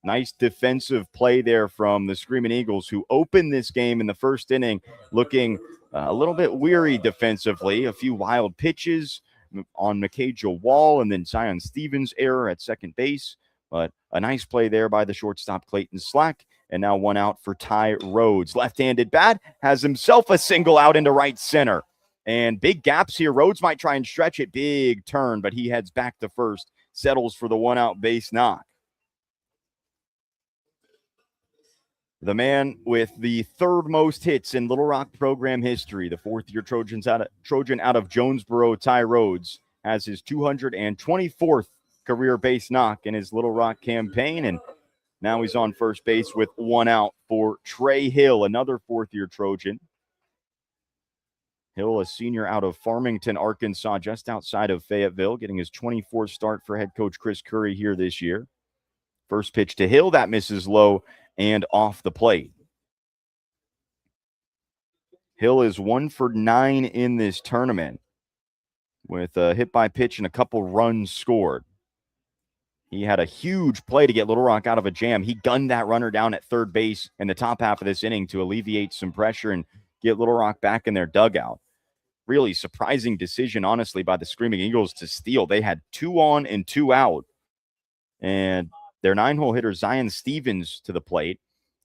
Nice defensive play there from the Screaming Eagles, who opened this game in the first inning looking a little bit weary defensively. A few wild pitches on Mikaja Wall and then Zion Stevens' error at second base. But a nice play there by the shortstop Clayton Slack. And now one out for Ty Rhodes. Left-handed bat has himself a single out into right center. And big gaps here. Rhodes might try and stretch it. Big turn, but he heads back to first. Settles for the one-out base knock. The man with the third most hits in Little Rock program history, the fourth-year Trojan out of Jonesboro, Ty Rhodes, has his 224th career base knock in his Little Rock campaign, and now he's on first base with one out for Trey Hill, another fourth-year Trojan. Hill, a senior out of Farmington, Arkansas, just outside of Fayetteville, getting his 24th start for head coach Chris Curry here this year. First pitch to Hill, that misses low and off the plate. Hill is 1 for 9 in this tournament with a hit by pitch and a couple runs scored. He had a huge play to get Little Rock out of a jam. He gunned that runner down at third base in the top half of this inning to alleviate some pressure and get Little Rock back in their dugout. Really surprising decision, honestly, by the Screaming Eagles to steal. They had 2 on and 2 out. And their 9-hole hitter, Zion Stevens, to the plate.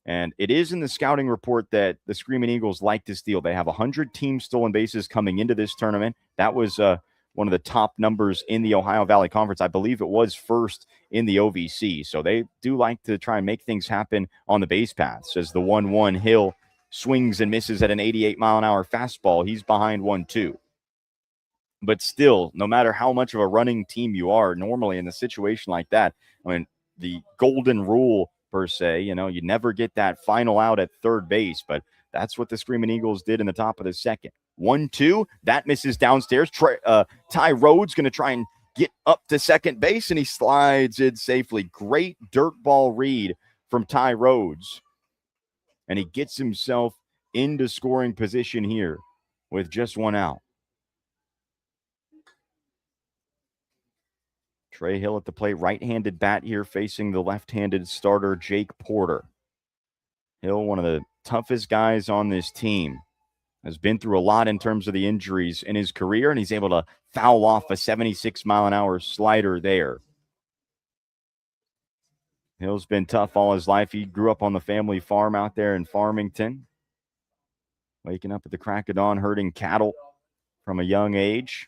And it is in the scouting report that the Screaming Eagles like to steal. They have 100 team stolen bases coming into this tournament. That was one of the top numbers in the Ohio Valley Conference. I believe it was first in the OVC. So they do like to try and make things happen on the base paths. As the 1-1 Hill swings and misses at an 88-mile-an-hour fastball, he's behind 1-2. But still, no matter how much of a running team you are, normally in a situation like that, I mean, the golden rule per se, you never get that final out at third base, but that's what the Screaming Eagles did in the top of the second. 1-2, that misses downstairs. Ty Rhodes going to try and get up to second base, and he slides in safely. Great dirt ball read from Ty Rhodes. And he gets himself into scoring position here with just one out. Trey Hill at the plate, right-handed bat here facing the left-handed starter, Jake Porter. Hill, one of the toughest guys on this team, has been through a lot in terms of the injuries in his career, and he's able to foul off a 76-mile-an-hour slider there. Hill's been tough all his life. He grew up on the family farm out there in Farmington, waking up at the crack of dawn, herding cattle from a young age.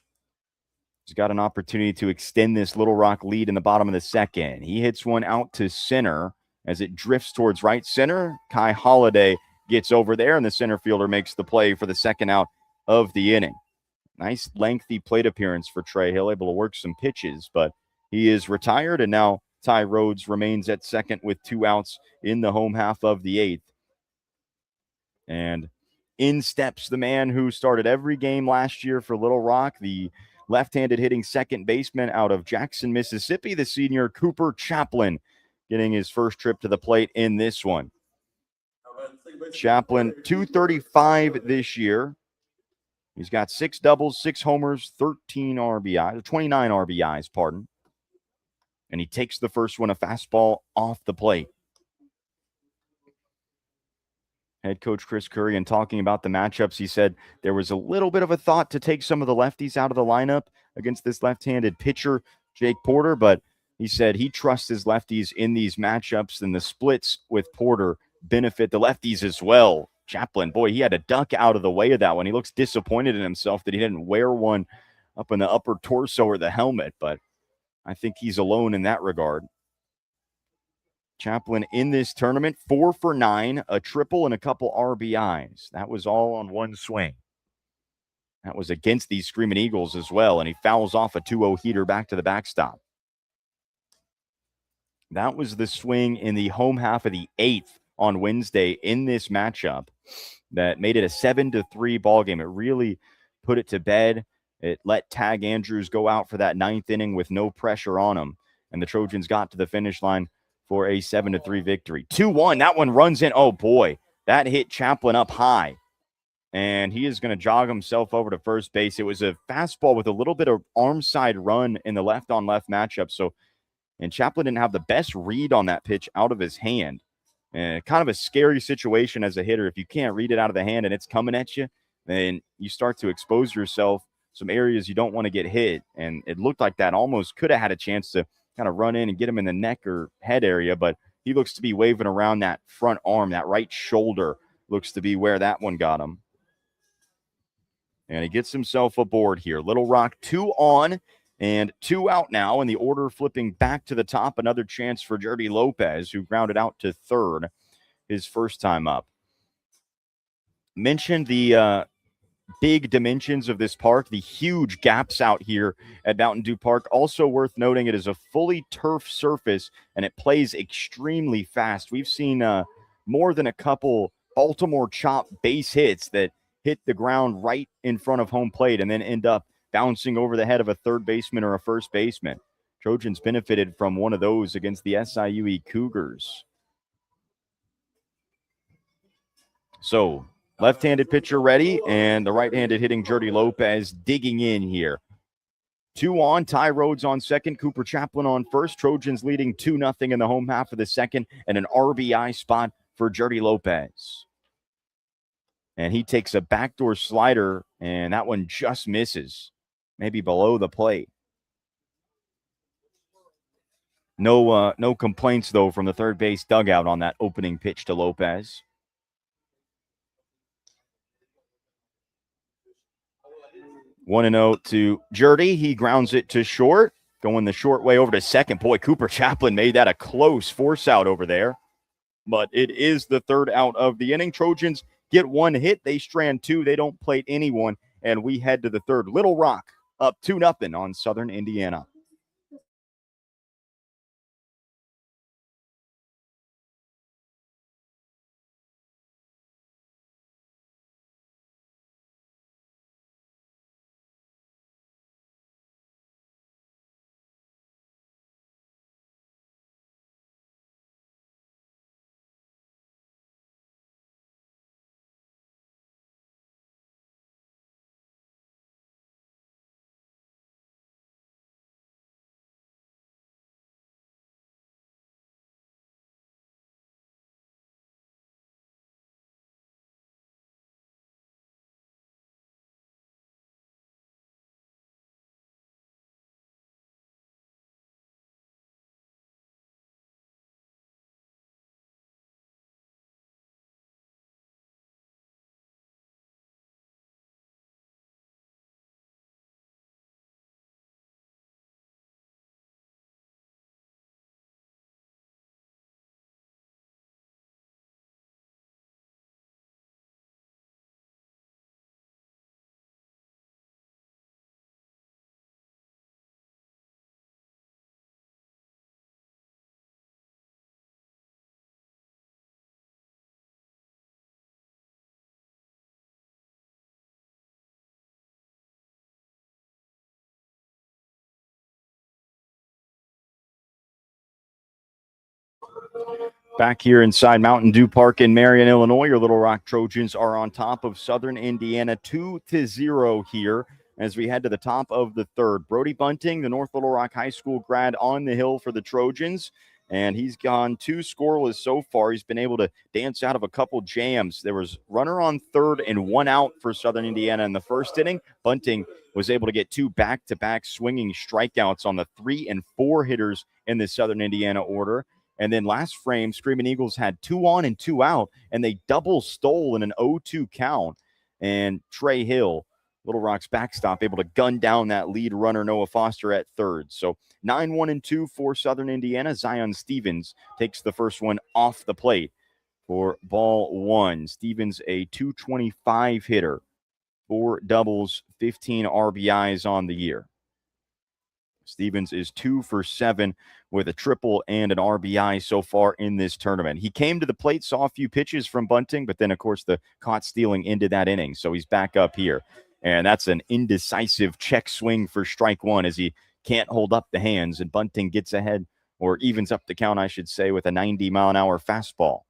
He's got an opportunity to extend this Little Rock lead in the bottom of the second. He hits one out to center as it drifts towards right center. Kai Holiday gets over there, and the center fielder makes the play for the second out of the inning. Nice lengthy plate appearance for Trey Hill, able to work some pitches, but he is retired, and now Ty Rhodes remains at second with 2 outs in the home half of the 8th. And in steps the man who started every game last year for Little Rock, the left-handed hitting second baseman out of Jackson, Mississippi, the senior Cooper Chaplin, getting his first trip to the plate in this one. Chaplin, 235 this year. He's got 6 doubles, 6 homers, 13 RBIs, 29 RBIs, pardon. And he takes the first one, a fastball off the plate. Head coach Chris Curry, in talking about the matchups, he said there was a little bit of a thought to take some of the lefties out of the lineup against this left-handed pitcher, Jake Porter, but he said he trusts his lefties in these matchups, and the splits with Porter benefit the lefties as well. Chaplin, boy, he had to duck out of the way of that one. He looks disappointed in himself that he didn't wear one up in the upper torso or the helmet, but I think he's alone in that regard. Chaplin in this tournament, 4 for 9, a triple and a couple RBIs. That was all on one swing. That was against these Screaming Eagles as well, and he fouls off a 2-0 heater back to the backstop. That was the swing in the home half of the 8th on Wednesday in this matchup that made it a 7-3 ball game. It really put it to bed. It let Tag Andrews go out for that 9th inning with no pressure on him, and the Trojans got to the finish line for a 7-3 victory. 2-1, that one runs in. Oh, boy, that hit Chaplin up high, and he is going to jog himself over to first base. It was a fastball with a little bit of arm side run in the left-on-left matchup, and Chaplin didn't have the best read on that pitch out of his hand. And kind of a scary situation as a hitter. If you can't read it out of the hand and it's coming at you, then you start to expose yourself some areas you don't want to get hit. And it looked like that almost could have had a chance to kind of run in and get him in the neck or head area, but he looks to be waving around that front arm. That right shoulder looks to be where that one got him. And he gets himself aboard here. Little Rock 2 on and 2 out now, and the order flipping back to the top. Another chance for Jordy Lopez, who grounded out to third his first time up. Mentioned the big dimensions of this park, the huge gaps out here at Mountain Dew Park. Also worth noting, it is a fully turf surface, and it plays extremely fast. We've seen more than a couple Baltimore chop base hits that hit the ground right in front of home plate and then end up bouncing over the head of a third baseman or a first baseman. Trojans benefited from one of those against the SIUE Cougars. So, left-handed pitcher ready, and the right-handed hitting Jordy Lopez digging in here. 2 on, Ty Rhodes on second, Cooper Chaplin on first. Trojans leading 2-0 in the home half of the second, and an RBI spot for Jordy Lopez. And he takes a backdoor slider, and that one just misses, maybe below the plate. No complaints, though, from the third base dugout on that opening pitch to Lopez. 1-0 to Jordy. He grounds it to short, going the short way over to second. Boy, Cooper Chaplin made that a close force out over there. But it is the third out of the inning. Trojans get 1 hit. They strand 2. They don't plate anyone. And we head to the third. Little Rock up 2-0 on Southern Indiana. Back here inside Mountain Dew Park in Marion, Illinois, your Little Rock Trojans are on top of Southern Indiana 2-0 here as we head to the top of the third. Brody Bunting, the North Little Rock High School grad, on the hill for the Trojans, and he's gone 2 scoreless so far. He's been able to dance out of a couple jams. There was runner on third and 1 out for Southern Indiana in the first inning. Bunting was able to get 2 back-to-back swinging strikeouts on the 3 and 4 hitters in the Southern Indiana order. And then last frame, Screaming Eagles had 2 on and 2 out, and they double stole in an 0-2 count. And Trey Hill, Little Rock's backstop, able to gun down that lead runner, Noah Foster, at third. So 9-1-2 for Southern Indiana. Zion Stevens takes the first one off the plate for ball 1. Stevens, a .225 hitter, 4 doubles, 15 RBIs on the year. Stevens is 2 for 7 with a triple and an RBI so far in this tournament. He came to the plate, saw a few pitches from Bunting, but then, of course, the caught stealing ended that inning. So he's back up here. And that's an indecisive check swing for strike 1 as he can't hold up the hands. And Bunting gets ahead, or evens up the count, I should say, with a 90-mile-an-hour fastball.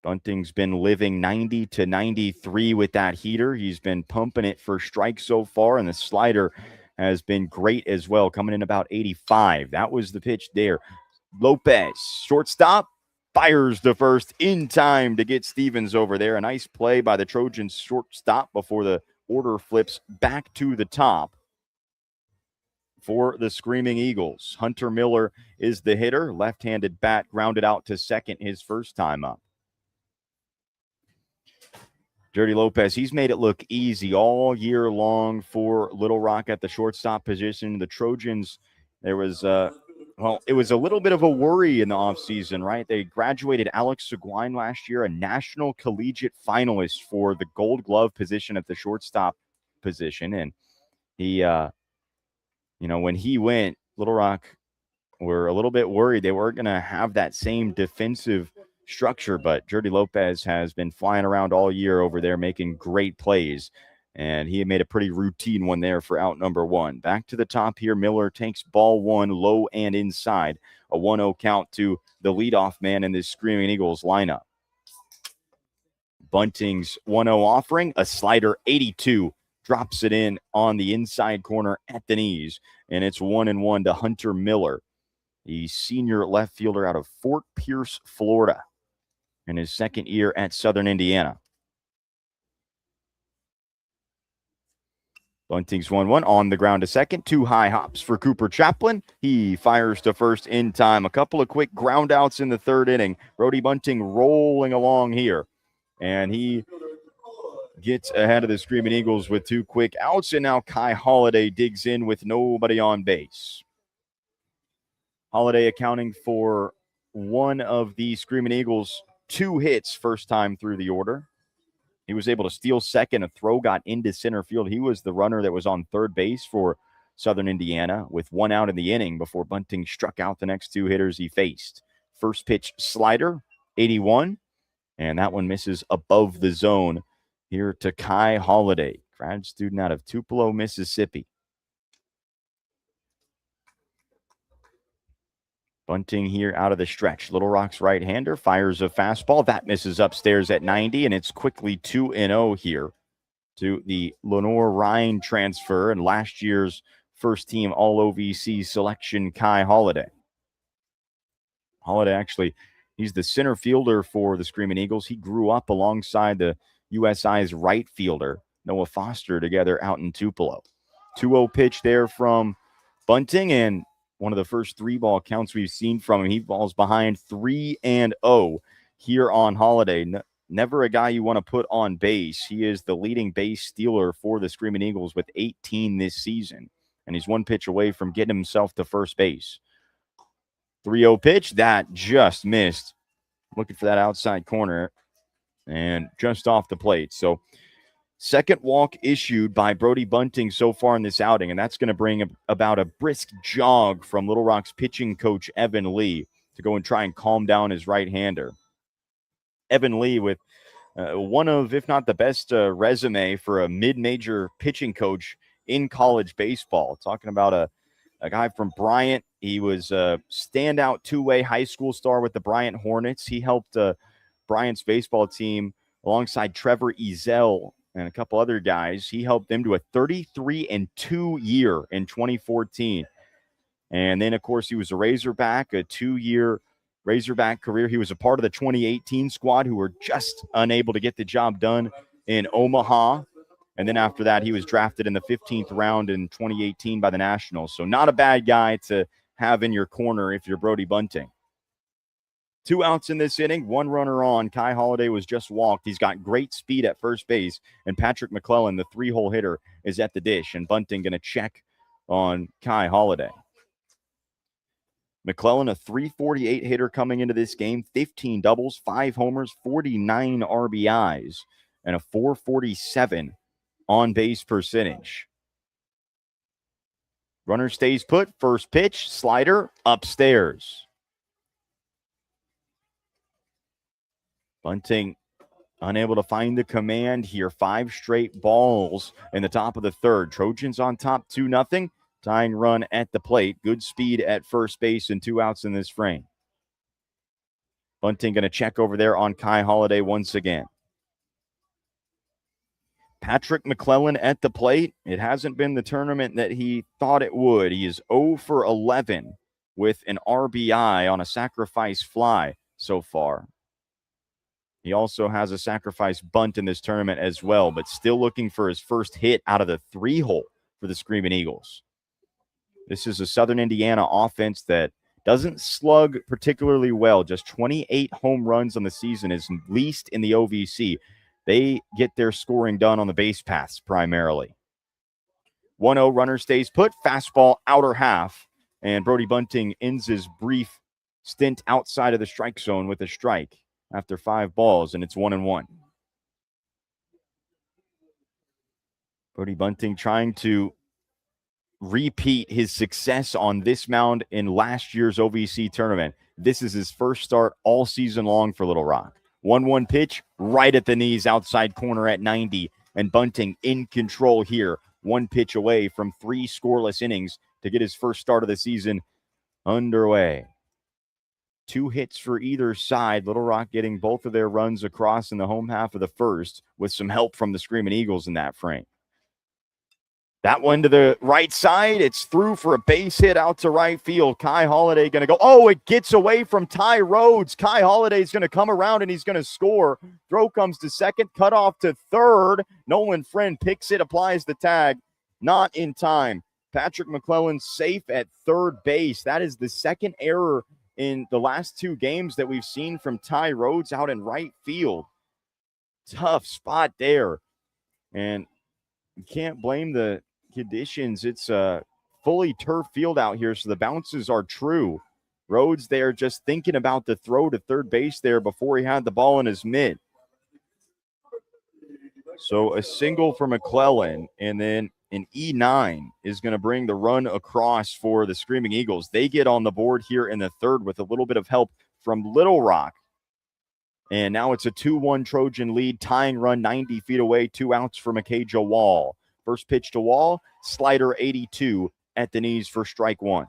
Bunting's been living 90 to 93 with that heater. He's been pumping it for strikes so far, and the slider has been great as well, coming in about 85. That was the pitch there. Lopez, shortstop, fires the first in time to get Stevens over there. A nice play by the Trojans shortstop before the order flips back to the top for the Screaming Eagles. Hunter Miller is the hitter. Left-handed bat grounded out to second his first time up. Jordy Lopez, he's made it look easy all year long for Little Rock at the shortstop position. The Trojans, there was, it was a little bit of a worry in the offseason, right? They graduated Alex Seguin last year, a national collegiate finalist for the Gold Glove position at the shortstop position. And he, when he went, Little Rock were a little bit worried they weren't going to have that same defensive structure, but Jordy Lopez has been flying around all year over there making great plays, and he made a pretty routine one there for out number 1. Back to the top here, Miller takes ball 1 low and inside, a 1-0 count to the leadoff man in this Screaming Eagles lineup. Bunting's 1-0 offering, a slider 82, drops it in on the inside corner at the knees, and it's 1-1 to Hunter Miller, the senior left fielder out of Fort Pierce, Florida, in his second year at Southern Indiana. Bunting's 1-1 on the ground to second. 2 high hops for Cooper Chaplin. He fires to first in time. A couple of quick ground outs in the third inning. Brody Bunting rolling along here. And he gets ahead of the Screaming Eagles with 2 quick outs. And now Kai Holiday digs in with nobody on base. Holiday accounting for one of the Screaming Eagles' 2 hits first time through the order. He was able to steal second. A throw got into center field. He was the runner that was on third base for Southern Indiana with 1 out in the inning before Bunting struck out the next 2 hitters he faced. First pitch slider, 81, and that one misses above the zone here to Kai Holiday, grad student out of Tupelo, Mississippi. Bunting here out of the stretch. Little Rock's right-hander fires a fastball. That misses upstairs at 90, and it's quickly 2-0 here to the Lenore Ryan transfer and last year's first-team All-OVC selection, Kai Holiday. Holiday, actually, he's the center fielder for the Screaming Eagles. He grew up alongside the USI's right fielder, Noah Foster, together out in Tupelo. 2-0 pitch there from Bunting, and one of the first 3-ball counts we've seen from him. He falls behind 3-0 here on Holiday. Never a guy you want to put on base. He is the leading base stealer for the Screaming Eagles with 18 this season. And he's 1 pitch away from getting himself to first base. 3-0 pitch, that just missed. Looking for that outside corner and just off the plate. So second walk issued by Brody Bunting so far in this outing, and that's going to bring about a brisk jog from Little Rock's pitching coach, Evan Lee, to go and try and calm down his right-hander. Evan Lee with one of, if not the best resume for a mid-major pitching coach in college baseball. Talking about a guy from Bryant, He was a standout two-way high school star with the Bryant Hornets. He helped Bryant's baseball team alongside Trevor Ezell and a couple other guys. He helped them to a 33-2 year in 2014. And then, of course, he was a Razorback, a 2-year Razorback career. He was a part of the 2018 squad who were just unable to get the job done in Omaha. And then after that, he was drafted in the 15th round in 2018 by the Nationals. So not a bad guy to have in your corner if you're Brody Bunting. 2 outs in this inning, 1 runner on. Kai Holiday was just walked. He's got great speed at first base. And Patrick McClellan, the 3-hole hitter, is at the dish. And Bunting going to check on Kai Holiday. McClellan, a 348 hitter coming into this game, 15 doubles, 5 homers, 49 RBIs, and a 447 on-base percentage. Runner stays put. First pitch, slider, upstairs. Bunting unable to find the command here. 5 straight balls in the top of the third. Trojans on top 2-0. Tying run at the plate. Good speed at first base and 2 outs in this frame. Bunting going to check over there on Kai Holiday once again. Patrick McClellan at the plate. It hasn't been the tournament that he thought it would. He is 0 for 11 with an RBI on a sacrifice fly so far. He also has a sacrifice bunt in this tournament as well, but still looking for his first hit out of the 3-hole for the Screaming Eagles. This is a Southern Indiana offense that doesn't slug particularly well. Just 28 home runs on the season is least in the OVC. They get their scoring done on the base paths primarily. 1-0 runner stays put. Fastball outer half. And Brody Bunting ends his brief stint outside of the strike zone with a strike after 5 balls, and it's 1-1. Brody Bunting trying to repeat his success on this mound in last year's OVC tournament. This is his first start all season long for Little Rock. 1-1 pitch right at the knees, outside corner at 90, and Bunting in control here. 1 pitch away from 3 scoreless innings to get his first start of the season underway. 2 hits for either side. Little Rock getting both of their runs across in the home half of the first with some help from the Screaming Eagles in that frame. That one to the right side. It's through for a base hit out to right field. Kai Holiday going to go. Oh, it gets away from Ty Rhodes. Kai Holiday is going to come around and he's going to score. Throw comes to second. Cut off to third. Nolan Friend picks it, applies the tag. Not in time. Patrick McClellan safe at third base. That is the second error in the last 2 games that we've seen from Ty Rhodes out in right field. Tough spot there. And you can't blame the conditions. It's a fully turf field out here, so the bounces are true. Rhodes there just thinking about the throw to third base there before he had the ball in his mitt. So a single for McClellan, and then an E9 is going to bring the run across for the Screaming Eagles. They get on the board here in the third with a little bit of help from Little Rock. And now it's a 2-1 Trojan lead, tying run 90 feet away, 2 outs for Makaja Wall. First pitch to Wall, slider 82 at the knees for strike 1.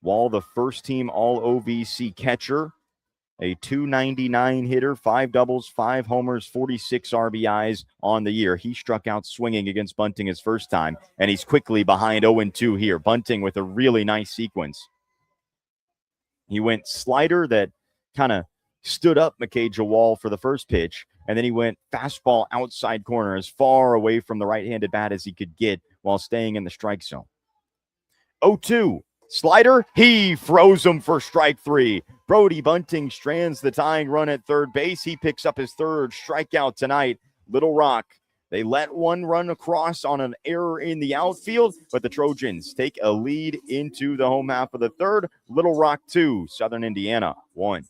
Wall, the first team all OVC catcher, a 299 hitter, 5 doubles, 5 homers, 46 RBIs on the year. He struck out swinging against Bunting his first time, and he's quickly behind 0-2 here. Bunting with a really nice sequence. He went slider that kind of stood up Makaja Wall for the first pitch, and then he went fastball outside corner as far away from the right-handed bat as he could get while staying in the strike zone. 0-2. Slider, he froze him for strike 3. Brody Bunting strands the tying run at third base. He picks up his 3rd strikeout tonight. Little Rock, they let 1 run across on an error in the outfield, but the Trojans take a lead into the home half of the third. Little Rock 2, Southern Indiana 1.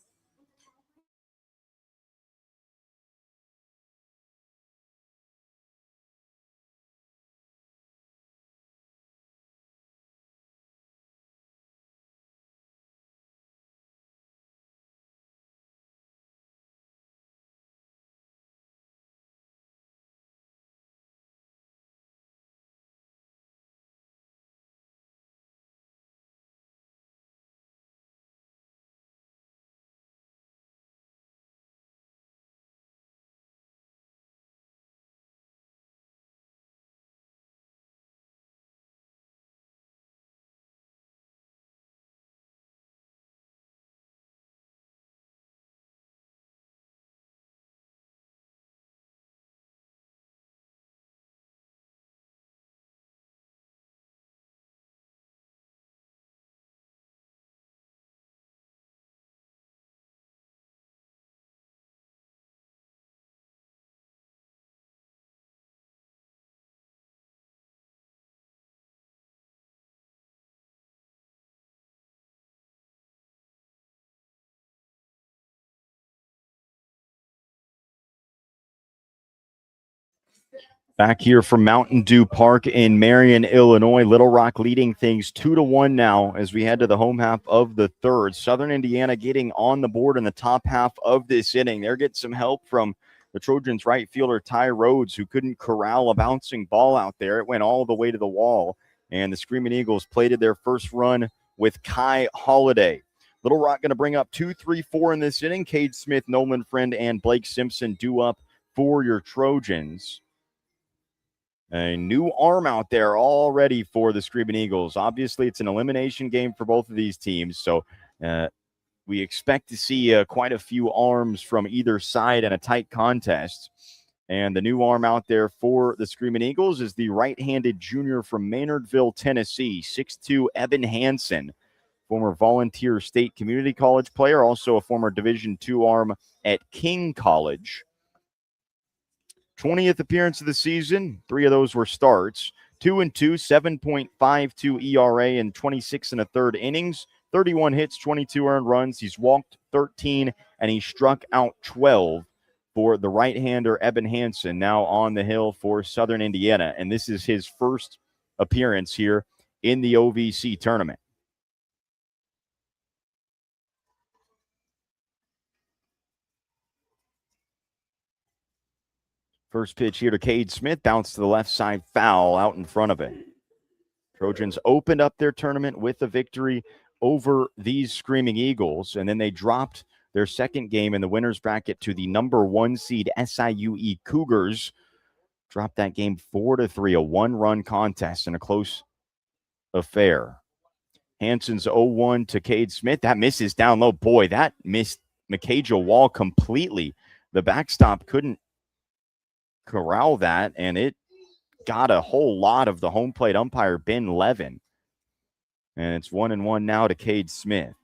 Back here from Mountain Dew Park in Marion, Illinois. Little Rock leading things 2-1 now as we head to the home half of the third. Southern Indiana getting on the board in the top half of this inning. They're getting some help from the Trojans' right fielder, Ty Rhodes, who couldn't corral a bouncing ball out there. It went all the way to the wall, and the Screaming Eagles plated their first run with Kai Holiday. Little Rock going to bring up 2, 3, 4 in this inning. Cade Smith, Nolan Friend, and Blake Simpson due up for your Trojans. A new arm out there already for the Screaming Eagles. Obviously, it's an elimination game for both of these teams, so we expect to see quite a few arms from either side in a tight contest. And the new arm out there for the Screaming Eagles is the right-handed junior from Maynardville, Tennessee, 6'2", Evan Hansen, former Volunteer State Community College player, also a former Division II arm at King College. 20th appearance of the season. 3 of those were starts. 2-2, 7.52 ERA in 26 1/3 innings. 31 hits, 22 earned runs. He's walked 13, and he struck out 12 for the right-hander Evan Hansen, now on the hill for Southern Indiana. And this is his first appearance here in the OVC tournament. First pitch here to Cade Smith, bounce to the left side, foul out in front of it. Trojans opened up their tournament with a victory over these Screaming Eagles, and then they dropped their second game in the winner's bracket to the number 1 seed SIUE Cougars. Dropped that game 4-3, a one-run contest and a close affair. Hansen's 0-1 to Cade Smith. That misses down low. Boy, that missed Mikaja Wall completely. The backstop couldn't corral that, and it got a whole lot of the home plate umpire, Ben Levin. And it's 1-1 now to Cade Smith.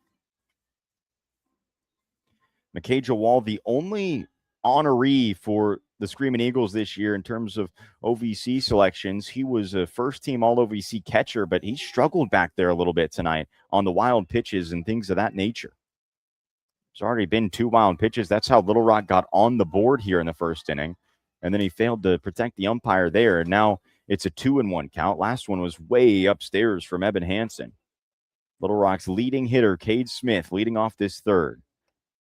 Mikaja Wall, the only honoree for the Screaming Eagles this year in terms of OVC selections. He was a first-team All-OVC catcher, but he struggled back there a little bit tonight on the wild pitches and things of that nature. There's already been 2 wild pitches. That's how Little Rock got on the board here in the first inning. And then he failed to protect the umpire there. And now it's a 2-1 count. Last one was way upstairs from Evan Hansen. Little Rock's leading hitter, Cade Smith, leading off this third.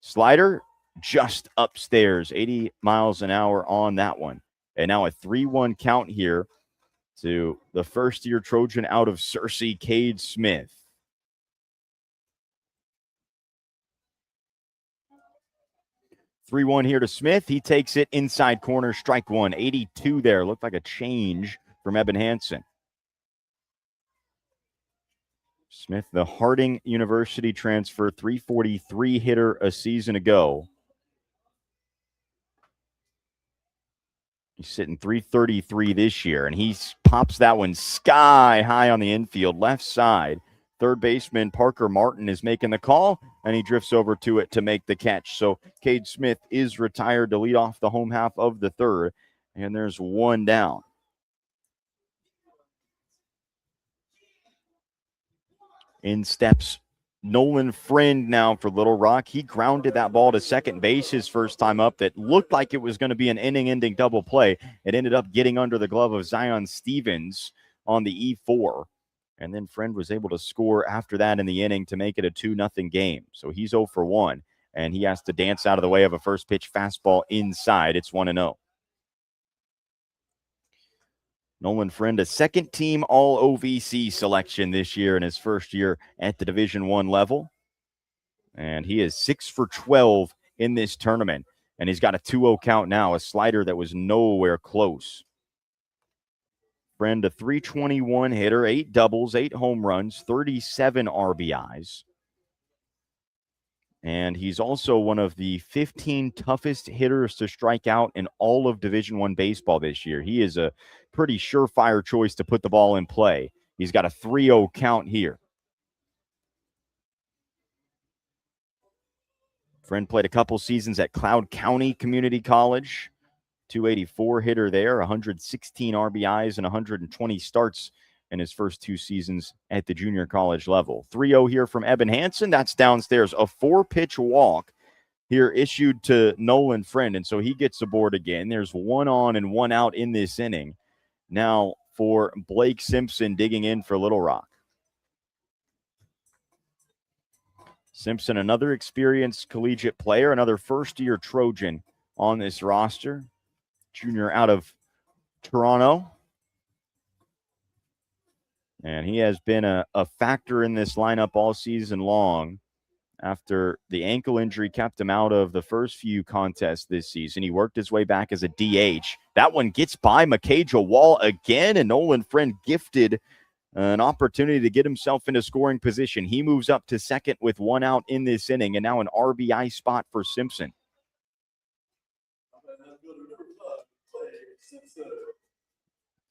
Slider just upstairs, 80 miles an hour on that one. And now a 3-1 count here to the first-year Trojan out of Searcy, Cade Smith. Three-one here to Smith. He takes it inside corner, strike one. 82 there. Looked like a change from Evan Hansen. Smith, the Harding University transfer, 343 hitter a season ago. He's sitting 333 this year, and he pops that one sky high on the infield, left side. Third baseman Parker Martin is making the call, and he drifts over to it to make the catch. So Cade Smith is retired to lead off the home half of the third, and there's one down. In steps Nolan Friend now for Little Rock. He grounded that ball to second base his first time up. That looked like it was going to be an inning-ending double play. It ended up getting under the glove of Zion Stevens on the E4. And then Friend was able to score after that in the inning to make it a 2-0 game. So he's 0 for 1, and he has to dance out of the way of a first pitch fastball inside. It's 1-0. Nolan Friend, a second-team All-OVC selection this year in his first year at the Division I level. And he is 6 for 12 in this tournament. And he's got a 2-0 count now, a slider that was nowhere close. Friend, a 321 hitter, 8 doubles, 8 home runs, 37 RBIs. And he's also one of the 15 toughest hitters to strike out in all of Division I baseball this year. He is a pretty surefire choice to put the ball in play. He's got a 3-0 count here. Friend played a couple seasons at Cloud County Community College. 284 hitter there, 116 RBIs and 120 starts in his first 2 seasons at the junior college level. 3-0 here from Evan Hansen. That's downstairs. A 4-pitch walk here issued to Nolan Friend, and so he gets aboard again. There's 1 on and 1 out in this inning. now for Blake Simpson digging in for Little Rock. Simpson, another experienced collegiate player, another first-year Trojan on this roster. Junior out of Toronto. And he has been a factor in this lineup all season long. After the ankle injury kept him out of the first few contests this season, he worked his way back as a DH. That one gets by Makaja Wall again, and Nolan Friend gifted an opportunity to get himself into scoring position. He moves up to second with one out in this inning, and now an RBI spot for Simpson.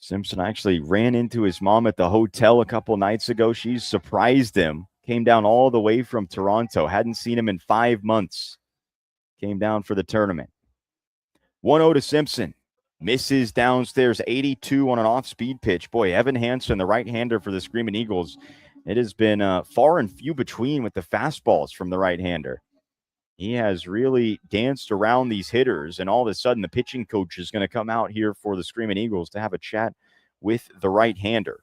Simpson actually ran into his mom at the hotel a couple nights ago. She surprised him. Came down all the way from Toronto. Hadn't seen him in 5 months. Came down for the tournament. 1-0 to Simpson. Misses downstairs, 82 on an off-speed pitch. Boy, Evan Hansen, the right-hander for the Screaming Eagles. It has been far and few between with the fastballs from the right-hander. He has really danced around these hitters, and all of a sudden the pitching coach is going to come out here for the Screaming Eagles to have a chat with the right-hander.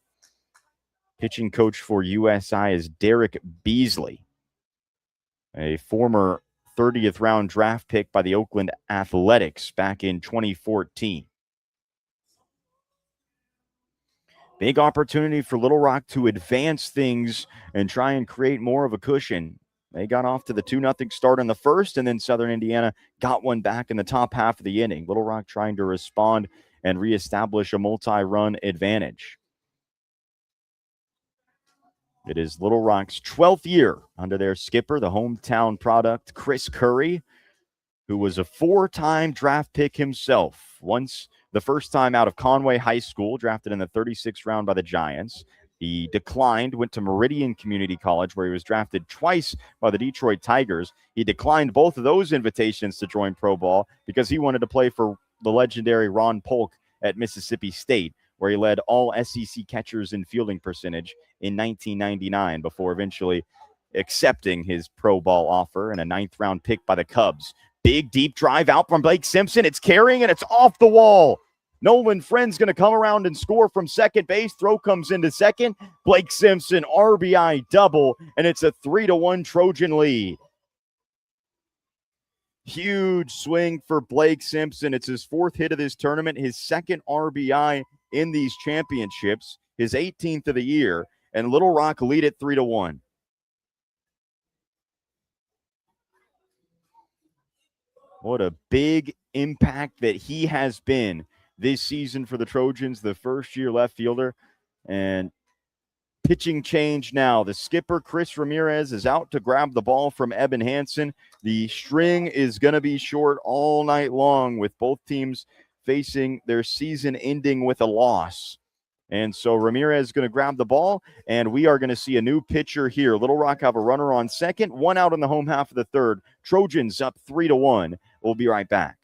Pitching coach for USI is Derek Beasley, a former 30th round draft pick by the Oakland Athletics back in 2014. Big opportunity for Little Rock to advance things and try and create more of a cushion. They got off to the 2-0 start in the first, and then Southern Indiana got one back in the top half of the inning. Little Rock trying to respond and reestablish a multi-run advantage. It is Little Rock's 12th year under their skipper, the hometown product, Chris Curry, who was a 4-time draft pick himself. Once the first time out of Conway High School, drafted in the 36th round by the Giants. He declined, went to Meridian Community College, where he was drafted twice by the Detroit Tigers. He declined both of those invitations to join pro ball because he wanted to play for the legendary Ron Polk at Mississippi State, where he led all SEC catchers in fielding percentage in 1999 before eventually accepting his pro ball offer and a 9th-round pick by the Cubs. Big, deep drive out from Blake Simpson. It's carrying, and it's off the wall. Nolan Friend's going to come around and score from second base. Throw comes into second. Blake Simpson, RBI double, and it's a 3-1 Trojan lead. Huge swing for Blake Simpson. It's his 4th hit of this tournament, his 2nd RBI in these championships, his 18th of the year, and Little Rock lead it 3-1. What a big impact that he has been this season for the Trojans, the first-year left fielder. And pitching change now. The skipper, Chris Ramirez, is out to grab the ball from Evan Hansen. The string is going to be short all night long with both teams facing their season ending with a loss. And so Ramirez is going to grab the ball, and we are going to see a new pitcher here. Little Rock have a runner on second, one out in the home half of the third. Trojans up 3-1. We'll be right back.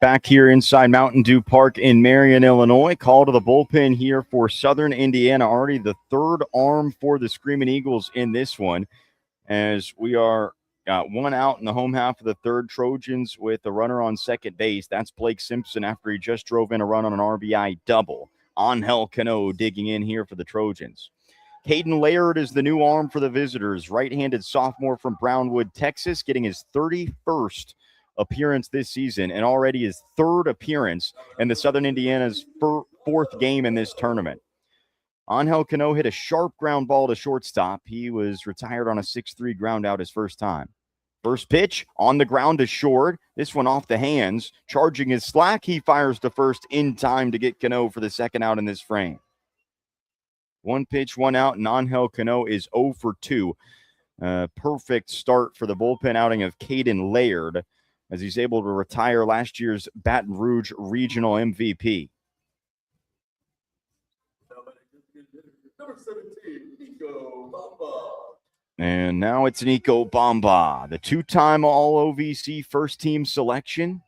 Back here inside Mountain Dew Park in Marion, Illinois. Call to the bullpen here for Southern Indiana. Already the third arm for the Screaming Eagles in this one, as we are got one out in the home half of the third. Trojans with a runner on second base. That's Blake Simpson after he just drove in a run on an RBI double. Angel Cano digging in here for the Trojans. Caden Laird is the new arm for the visitors. Right-handed sophomore from Brownwood, Texas, getting his 31st appearance this season and already his third appearance in the Southern Indiana's fourth game in this tournament. Angel Cano hit a sharp ground ball to shortstop. He was retired on a 6-3 ground out his first time. First pitch on the ground to short. This one off the hands. Charging his slack, he fires to first in time to get Cano for the second out in this frame. One pitch, one out, and Angel Cano is 0 for 2. Perfect start for the bullpen outing of Caden Laird, as he's able to retire last year's Baton Rouge Regional MVP. Number 17, Nico Bamba. And now it's Nico Bamba, the two-time All-OVC first-team selection,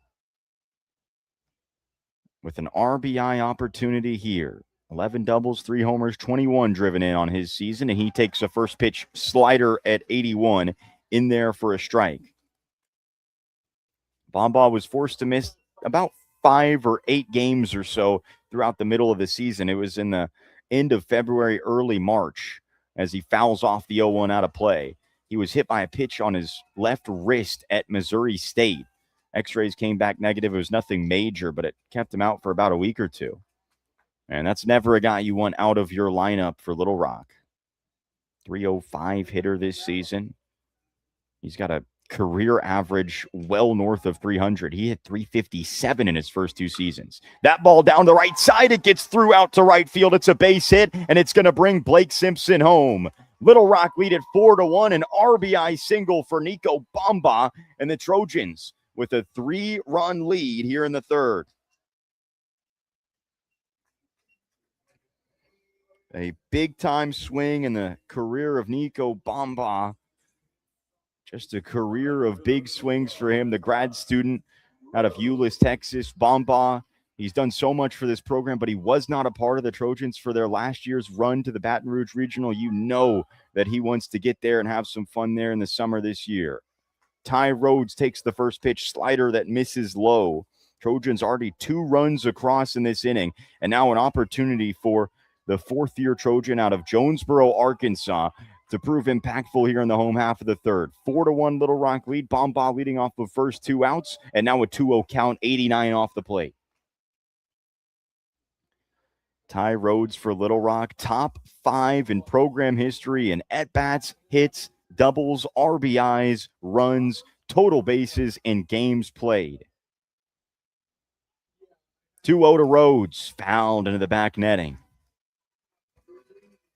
with an RBI opportunity here. 11 doubles, 3 homers, 21 driven in on his season, and he takes a first pitch slider at 81 in there for a strike. Bamba was forced to miss about 5 or 8 games or so throughout the middle of the season. It was in the end of February, early March, as he fouls off the 0-1 out of play. He was hit by a pitch on his left wrist at Missouri State. X-rays came back negative. It was nothing major, but it kept him out for about a week or two. And that's never a guy you want out of your lineup for Little Rock. 305 hitter this season. He's got a career average well north of 300. He hit 357 in his first 2 seasons. That ball down the right side. It gets through out to right field. It's a base hit, and it's going to bring Blake Simpson home. Little Rock lead at 4-1, an RBI single for Nico Bamba, and the Trojans with a 3-run lead here in the third. A big-time swing in the career of Nico Bamba. Just a career of big swings for him. The grad student out of Euless, Texas, Bamba. He's done so much for this program, but he was not a part of the Trojans for their last year's run to the Baton Rouge Regional. You know that he wants to get there and have some fun there in the summer this year. Ty Rhodes takes the first pitch slider that misses low. Trojans already 2 runs across in this inning, and now an opportunity for the fourth-year Trojan out of Jonesboro, Arkansas, to prove impactful here in the home half of the third. 4-1 Little Rock lead. Bamba leading off the first 2 outs, and now a 2-0 count, 89 off the plate. Ty Rhodes for Little Rock, top 5 in program history in at-bats, hits, doubles, RBIs, runs, total bases, and games played. 2-0 to Rhodes, fouled into the back netting.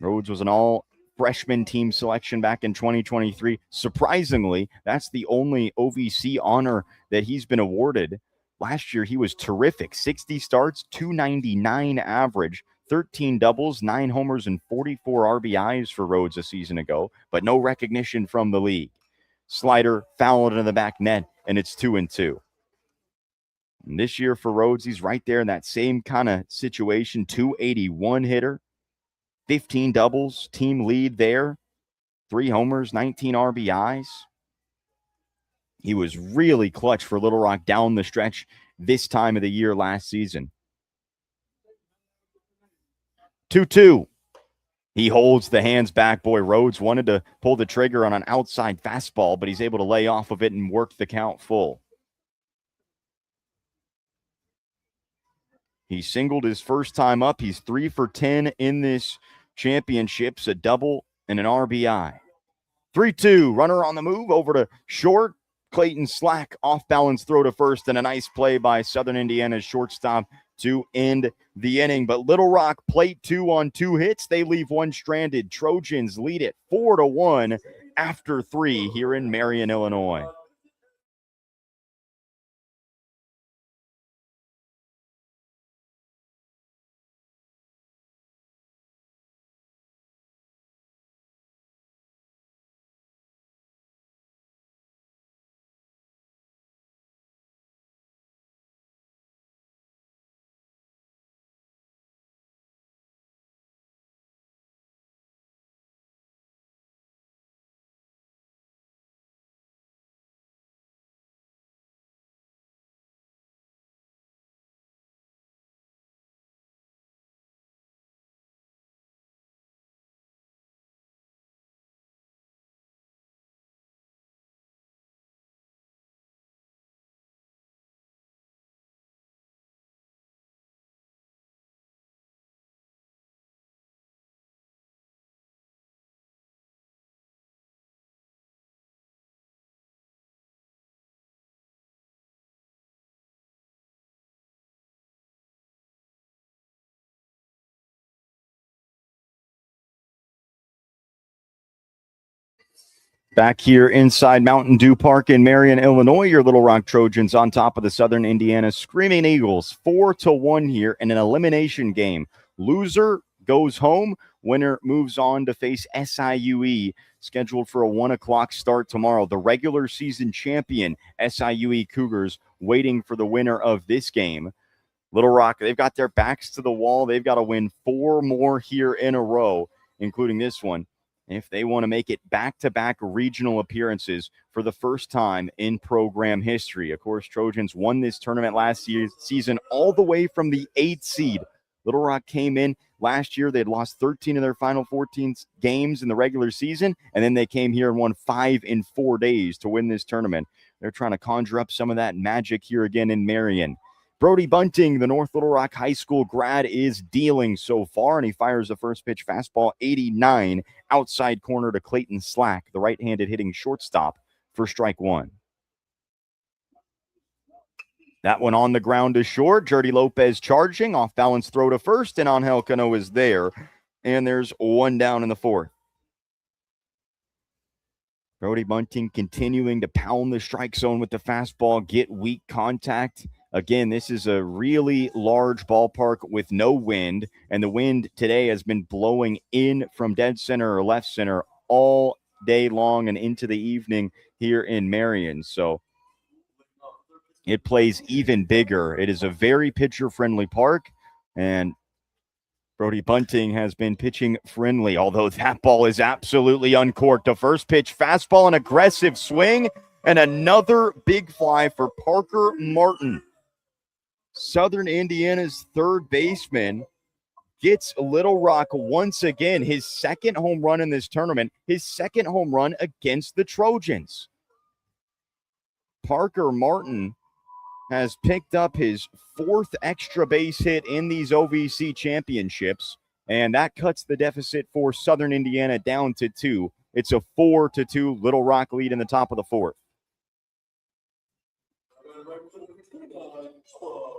Rhodes was an all-freshman team selection back in 2023. Surprisingly, that's the only OVC honor that he's been awarded. Last year, he was terrific. 60 starts, 299 average, 13 doubles, 9 homers, and 44 RBIs for Rhodes a season ago, but no recognition from the league. Slider fouled into the back net, and it's 2-2. And this year for Rhodes, he's right there in that same kind of situation, 281 hitter. 15 doubles, team lead there, 3 homers, 19 RBIs. He was really clutch for Little Rock down the stretch this time of the year last season. 2-2. He holds the hands back. Boy, Rhodes wanted to pull the trigger on an outside fastball, but he's able to lay off of it and work the count full. He singled his first time up. He's 3 for 10 in this championships, a double and an RBI. 3-2, runner on the move over to short. Clayton Slack, off-balance throw to first, and a nice play by Southern Indiana's shortstop to end the inning. But Little Rock plate 2 on 2 hits. They leave 1 stranded. Trojans lead it 4-1 after 3 here in Marion, Illinois. Back here inside Mountain Dew Park in Marion, Illinois, your Little Rock Trojans on top of the Southern Indiana Screaming Eagles, 4-1 here in an elimination game. Loser goes home. Winner moves on to face SIUE, scheduled for a 1 o'clock start tomorrow. The regular season champion SIUE Cougars waiting for the winner of this game. Little Rock, they've got their backs to the wall. They've got to win 4 more here in a row, including this one, if they want to make it back-to-back regional appearances for the first time in program history. Of course, Trojans won this tournament last season all the way from the 8th seed. Little Rock came in last year. They had lost 13 of their final 14 games in the regular season, and then they came here and won 5 in 4 days to win this tournament. They're trying to conjure up some of that magic here again in Marion. Brody Bunting, the North Little Rock High School grad, is dealing so far, and he fires the first pitch fastball 89 outside corner to Clayton Slack, the right-handed hitting shortstop, for strike 1. That one on the ground is short. Jordy Lopez charging, off-balance throw to first, and Angel Cano is there, and there's 1 down in the 4th. Brody Bunting continuing to pound the strike zone with the fastball, get weak contact. Again, this is a really large ballpark with no wind, and the wind today has been blowing in from dead center or left center all day long and into the evening here in Marion. So it plays even bigger. It is a very pitcher-friendly park, and Brody Bunting has been pitching friendly, although that ball is absolutely uncorked. A first pitch fastball, an aggressive swing, and another big fly for Parker Martin. Southern Indiana's third baseman gets Little Rock once again his second home run in this tournament, his second home run against the Trojans. Parker Martin has picked up his 4th extra base hit in these OVC championships, and that cuts the deficit for Southern Indiana down to 2. It's a 4-2 Little Rock lead in the top of the 4th.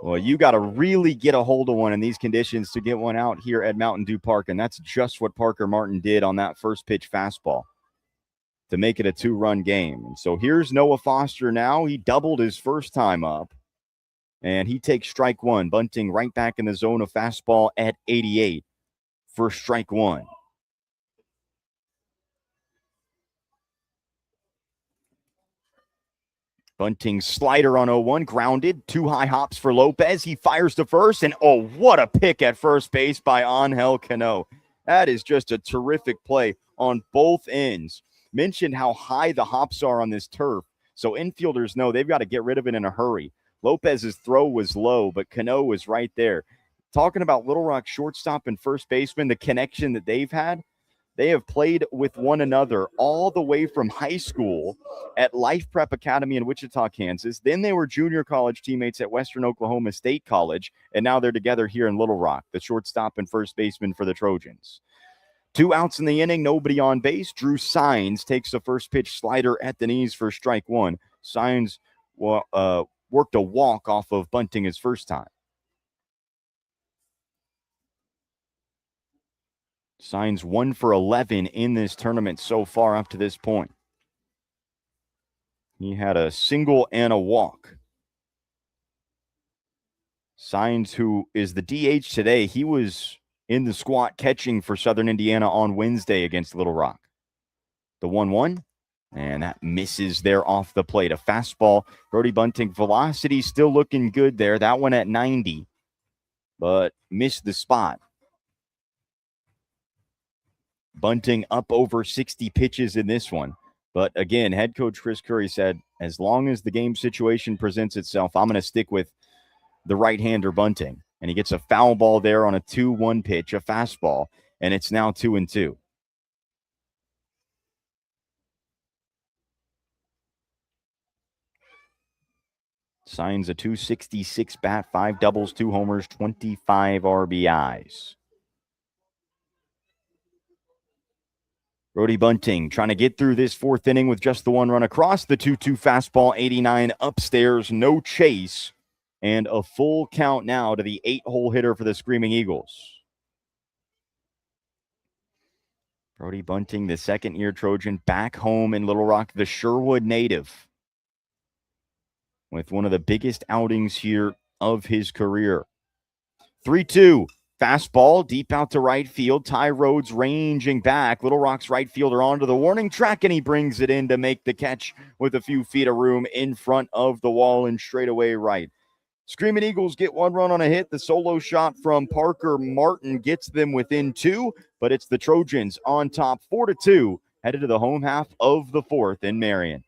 Well, you got to really get a hold of one in these conditions to get one out here at Mountain Dew Park, and that's just what Parker Martin did on that first pitch fastball to make it a 2-run game. And so here's Noah Foster now. He doubled his first time up, and he takes strike 1. Bunting right back in the zone of fastball at 88 for strike 1. Bunting slider on 0-1, grounded, 2 high hops for Lopez. He fires to first, and oh, what a pick at first base by Angel Cano. That is just a terrific play on both ends. Mentioned how high the hops are on this turf, so infielders know they've got to get rid of it in a hurry. Lopez's throw was low, but Cano was right there. Talking about Little Rock shortstop and first baseman, the connection that they've had, they have played with one another all the way from high school at Life Prep Academy in Wichita, Kansas. Then they were junior college teammates at Western Oklahoma State College, and now they're together here in Little Rock, the shortstop and first baseman for the Trojans. 2 outs in the inning, nobody on base. Drew Sines takes the first pitch slider at the knees for strike 1. Sines worked a walk off of Bunting his first time. Sines 1 for 11 in this tournament so far up to this point. He had a single and a walk. Sines, who is the DH today, he was in the squat catching for Southern Indiana on Wednesday against Little Rock. The 1-1, and that misses there off the plate. A fastball. Brody Bunting, velocity still looking good there. That one at 90, but missed the spot. Bunting up over 60 pitches in this one. But again, head coach Chris Curry said, as long as the game situation presents itself, I'm going to stick with the right-hander Bunting. And he gets a foul ball there on a 2-1 pitch, a fastball, and it's now 2-2. Signs a .266 bat, 5 doubles, 2 homers, 25 RBIs. Brody Bunting trying to get through this 4th inning with just the 1 run across. The 2-2 fastball, 89 upstairs, no chase. And a full count now to the 8-hole hitter for the Screaming Eagles. Brody Bunting, the second-year Trojan, back home in Little Rock, the Sherwood native, with one of the biggest outings here of his career. 3-2. Fastball deep out to right field. Ty Rhodes ranging back. Little Rock's right fielder onto the warning track, and he brings it in to make the catch with a few feet of room in front of the wall and straightaway right. Screaming Eagles get one run on a hit. The solo shot from Parker Martin gets them within two, but it's the Trojans on top 4-2, headed to the home half of the fourth in Marion.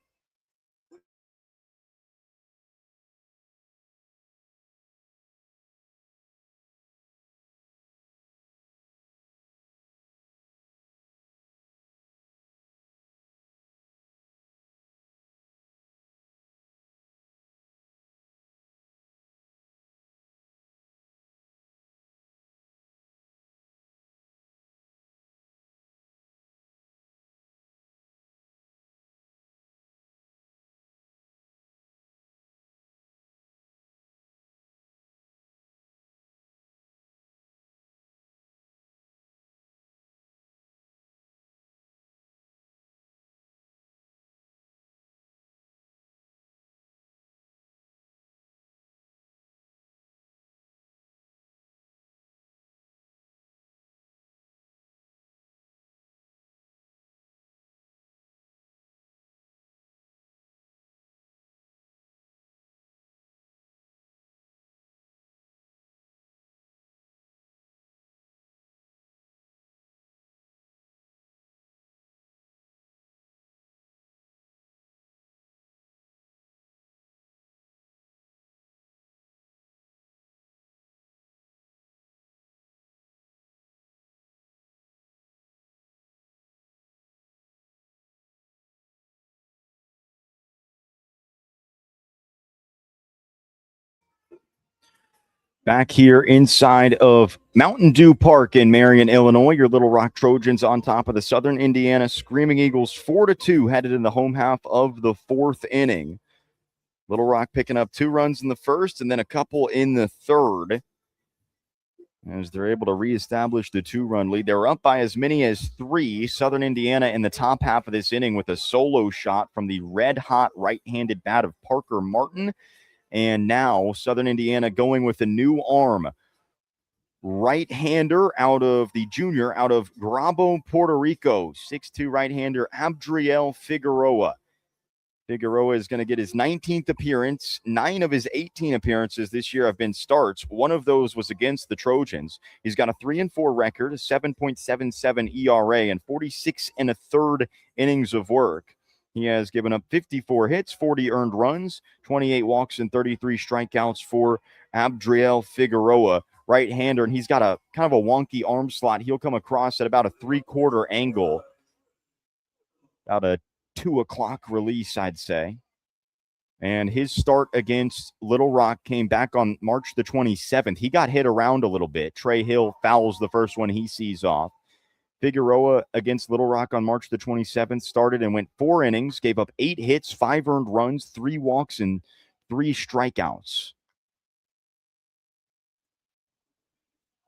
Back here inside of Mountain Dew Park in Marion, Illinois, your Little Rock Trojans on top of the Southern Indiana Screaming Eagles 4-2, headed in the home half of the fourth inning. Little Rock picking up 2 runs in the first and then a couple in the third, as they're able to reestablish the 2-run lead. They're up by as many as 3. Southern Indiana in the top half of this inning with a solo shot from the red-hot right-handed bat of Parker Martin. And now Southern Indiana going with a new arm. Right-hander out of the junior, out of Grabo, Puerto Rico. 6'2 right-hander Abdriel Figueroa. Figueroa is going to get his 19th appearance. 9 of his 18 appearances this year have been starts. One of those was against the Trojans. He's got a 3-4 record, a 7.77 ERA, and 46 1/3 innings of work. He has given up 54 hits, 40 earned runs, 28 walks, and 33 strikeouts for Abdriel Figueroa, right-hander, and he's got a kind of a wonky arm slot. He'll come across at about a 3/4 angle, about a 2 o'clock release, I'd say. And his start against Little Rock came back on March the 27th. He got hit around a little bit. Trey Hill fouls the first one he sees off. Figueroa against Little Rock on March the 27th started and went 4 innings, gave up 8 hits, 5 earned runs, 3 walks, and 3 strikeouts.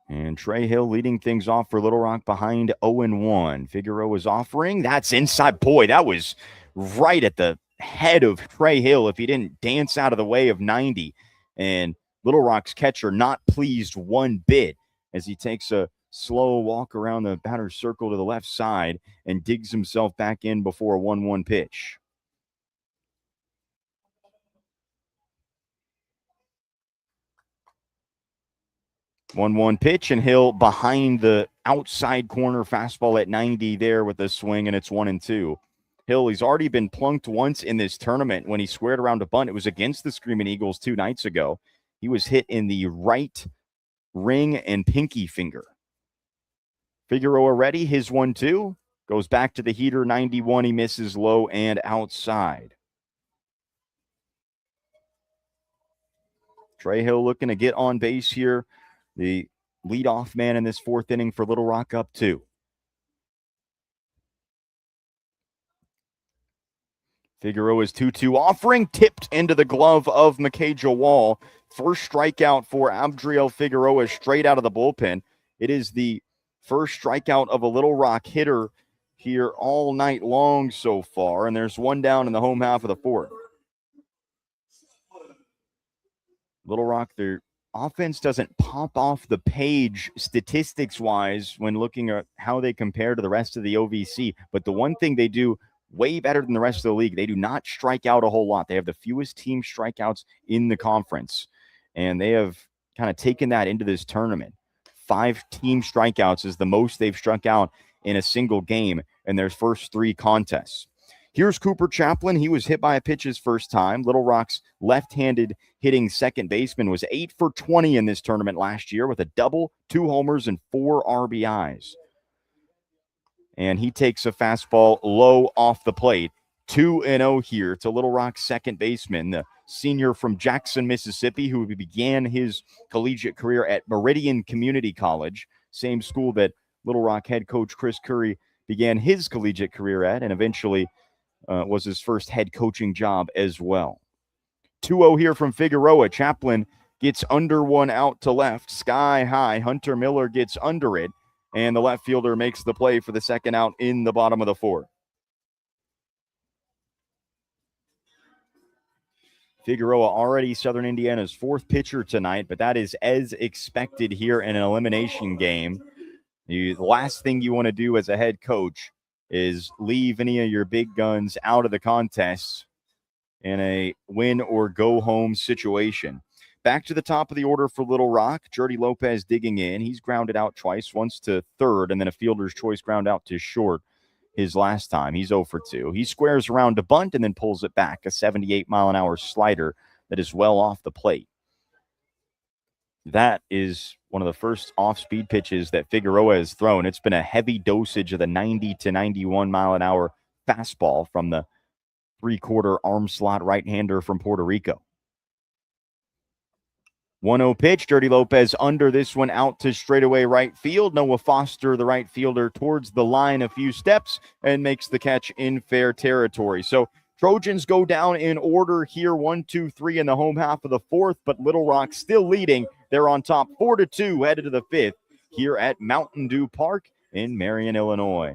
And Trey Hill leading things off for Little Rock behind 0-1. Figueroa's offering. That's inside. Boy, that was right at the head of Trey Hill if he didn't dance out of the way of 90. And Little Rock's catcher not pleased one bit as he takes a slow walk around the batter's circle to the left side and digs himself back in before a 1-1 pitch. 1-1 pitch, and Hill behind the outside corner fastball at 90 there with a swing, and it's 1-2. Hill, he's already been plunked once in this tournament when he squared around a bunt. It was against the Screaming Eagles 2 nights ago. He was hit in the right ring and pinky finger. Figueroa ready, his 1-2. Goes back to the heater, 91. He misses low and outside. Trey Hill looking to get on base here. The leadoff man in this fourth inning for Little Rock up 2. Figueroa's 2-2 offering, tipped into the glove of Mikaja Wall. First strikeout for Abdriel Figueroa straight out of the bullpen. It is the first strikeout of a Little Rock hitter here all night long so far, and there's one down in the home half of the fourth. Little Rock, their offense doesn't pop off the page statistics-wise when looking at how they compare to the rest of the OVC, but the one thing they do way better than the rest of the league, they do not strike out a whole lot. They have the fewest team strikeouts in the conference, and they have kind of taken that into this tournament. 5 team strikeouts is the most they've struck out in a single game in their first 3 contests. Here's Cooper Chaplin. He was hit by a pitch his first time. Little Rock's left-handed hitting second baseman was 8 for 20 in this tournament last year with a double, 2 homers, and 4 RBIs. And he takes a fastball low off the plate. 2-0 here to Little Rock's second baseman, the senior from Jackson, Mississippi, who began his collegiate career at Meridian Community College, same school that Little Rock head coach Chris Curry began his collegiate career at, and eventually was his first head coaching job as well. 2-0 here from Figueroa. Chaplin gets under one out to left, sky high. Hunter Miller gets under it, and the left fielder makes the play for the second out in the bottom of the fourth. Figueroa already Southern Indiana's 4th pitcher tonight, but that is as expected here in an elimination game. The last thing you want to do as a head coach is leave any of your big guns out of the contest in a win or go home situation. Back to the top of the order for Little Rock. Jordy Lopez digging in. He's grounded out twice, once to third, and then a fielder's choice ground out to short his last time. He's 0 for 2. He squares around to bunt and then pulls it back, a 78-mile-an-hour slider that is well off the plate. That is one of the first off-speed pitches that Figueroa has thrown. It's been a heavy dosage of the 90 to 91-mile-an-hour fastball from the 3/4 arm slot right-hander from Puerto Rico. 1-0 pitch. Jordy Lopez under this one out to straightaway right field. Noah Foster, the right fielder, towards the line a few steps and makes the catch in fair territory. So Trojans go down in order here, 1, 2, 3 in the home half of the fourth, but Little Rock still leading. They're on top 4-2 headed to the fifth here at Mountain Dew Park in Marion, Illinois.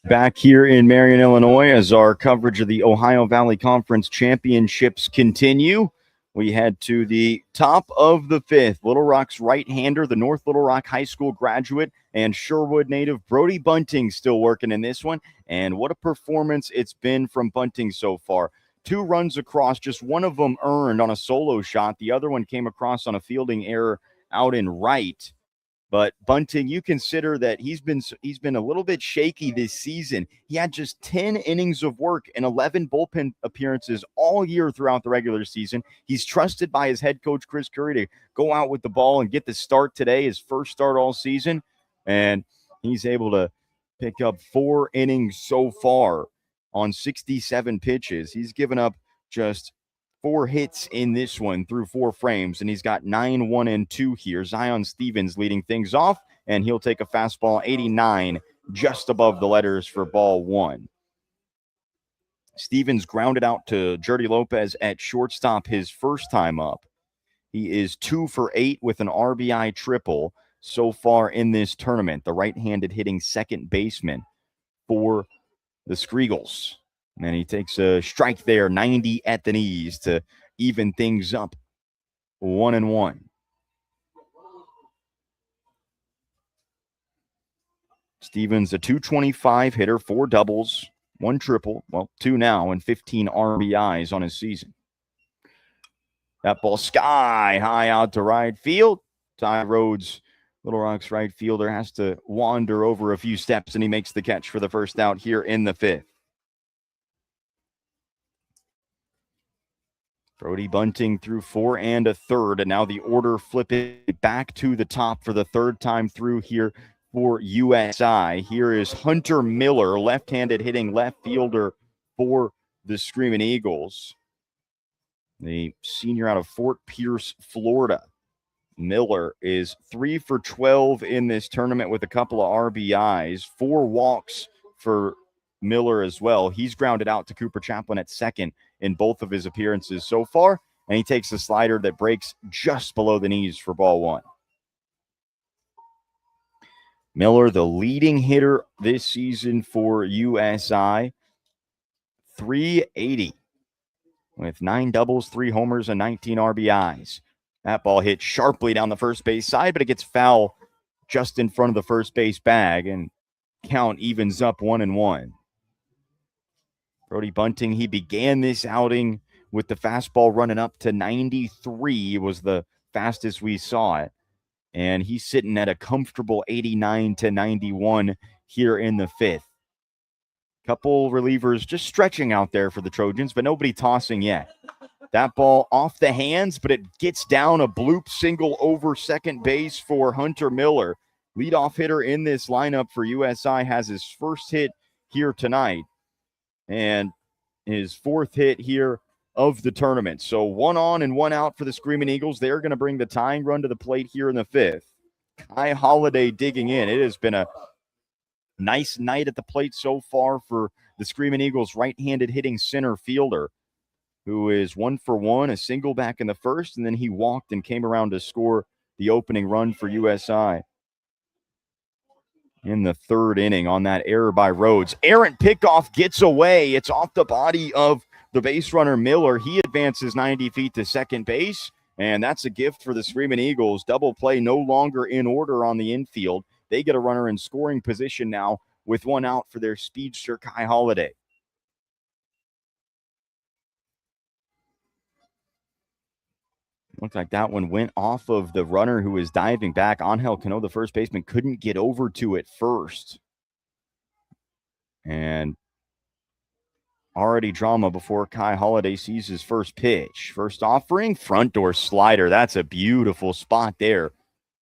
Back here in Marion, Illinois, as our coverage of the Ohio Valley Conference Championships continue, we head to the top of the fifth. Little Rock's right-hander, the North Little Rock High School graduate and Sherwood native Brody Bunting still working in this one. And what a performance it's been from Bunting so far. 2 runs across, just one of them earned on a solo shot. The other one came across on a fielding error out in right. But Bunting, you consider that he's been a little bit shaky this season. He had just 10 innings of work and 11 bullpen appearances all year throughout the regular season. He's trusted by his head coach, Chris Curry, to go out with the ball and get the start today, his first start all season. And he's able to pick up 4 innings so far on 67 pitches. He's given up just 4 hits in this one through 4 frames, and he's got 9, 1, and 2 here. Zion Stevens leading things off, and he'll take a fastball 89 just above the letters for ball 1. Stevens grounded out to Jordy Lopez at shortstop his first time up. He is 2 for 8 with an RBI triple. so far in this tournament, the right-handed hitting second baseman for the Screagles. And he takes a strike there, 90 at the knees to even things up 1-1. Stevens, a .225 hitter, 4 doubles, 1 triple, well, 2 now, and 15 RBIs on his season. That ball sky high out to right field. Ty Rhodes, Little Rock's right fielder, has to wander over a few steps, and he makes the catch for the first out here in the 5th. Brody Bunting threw 4 1/3, and now the order flipping back to the top for the 3rd time through here for USI. Here is Hunter Miller, left-handed hitting left fielder for the Screaming Eagles. The senior out of Fort Pierce, Florida. Miller is 3 for 12 in this tournament with a couple of RBIs, 4 walks for Miller as well. He's grounded out to Cooper Chaplin at second in both of his appearances so far, and he takes a slider that breaks just below the knees for ball 1. Miller, the leading hitter this season for USI, 380 with 9 doubles, 3 homers, and 19 RBIs. That ball hit sharply down the first base side, but it gets foul just in front of the first base bag, and count evens up 1-1. Brody Bunting, he began this outing with the fastball running up to 93, was the fastest we saw it. And he's sitting at a comfortable 89 to 91 here in the 5th. Couple relievers just stretching out there for the Trojans, but nobody tossing yet. That ball off the hands, but it gets down a bloop single over second base for Hunter Miller. Leadoff hitter in this lineup for USI has his first hit here tonight and his 4th hit here of the tournament. So 1 on and 1 out for the Screaming Eagles. They're going to bring the tying run to the plate here in the 5th. Kai Holiday digging in. It has been a nice night at the plate so far for the Screaming Eagles right-handed hitting center fielder, who is 1 for 1, a single back in the 1st, and then he walked and came around to score the opening run for USI in the 3rd inning on that error by Rhodes. Errant pickoff gets away. It's off the body of the base runner Miller. He advances 90 feet to second base, and that's a gift for the Screaming Eagles. Double play no longer in order on the infield. They get a runner in scoring position now with 1 out for their speedster Kai Holiday. Looked like that one went off of the runner who was diving back. Angel Cano, the first baseman, couldn't get over to it first. And already drama before Kai Holiday sees his first pitch. First offering, front door slider. That's a beautiful spot there.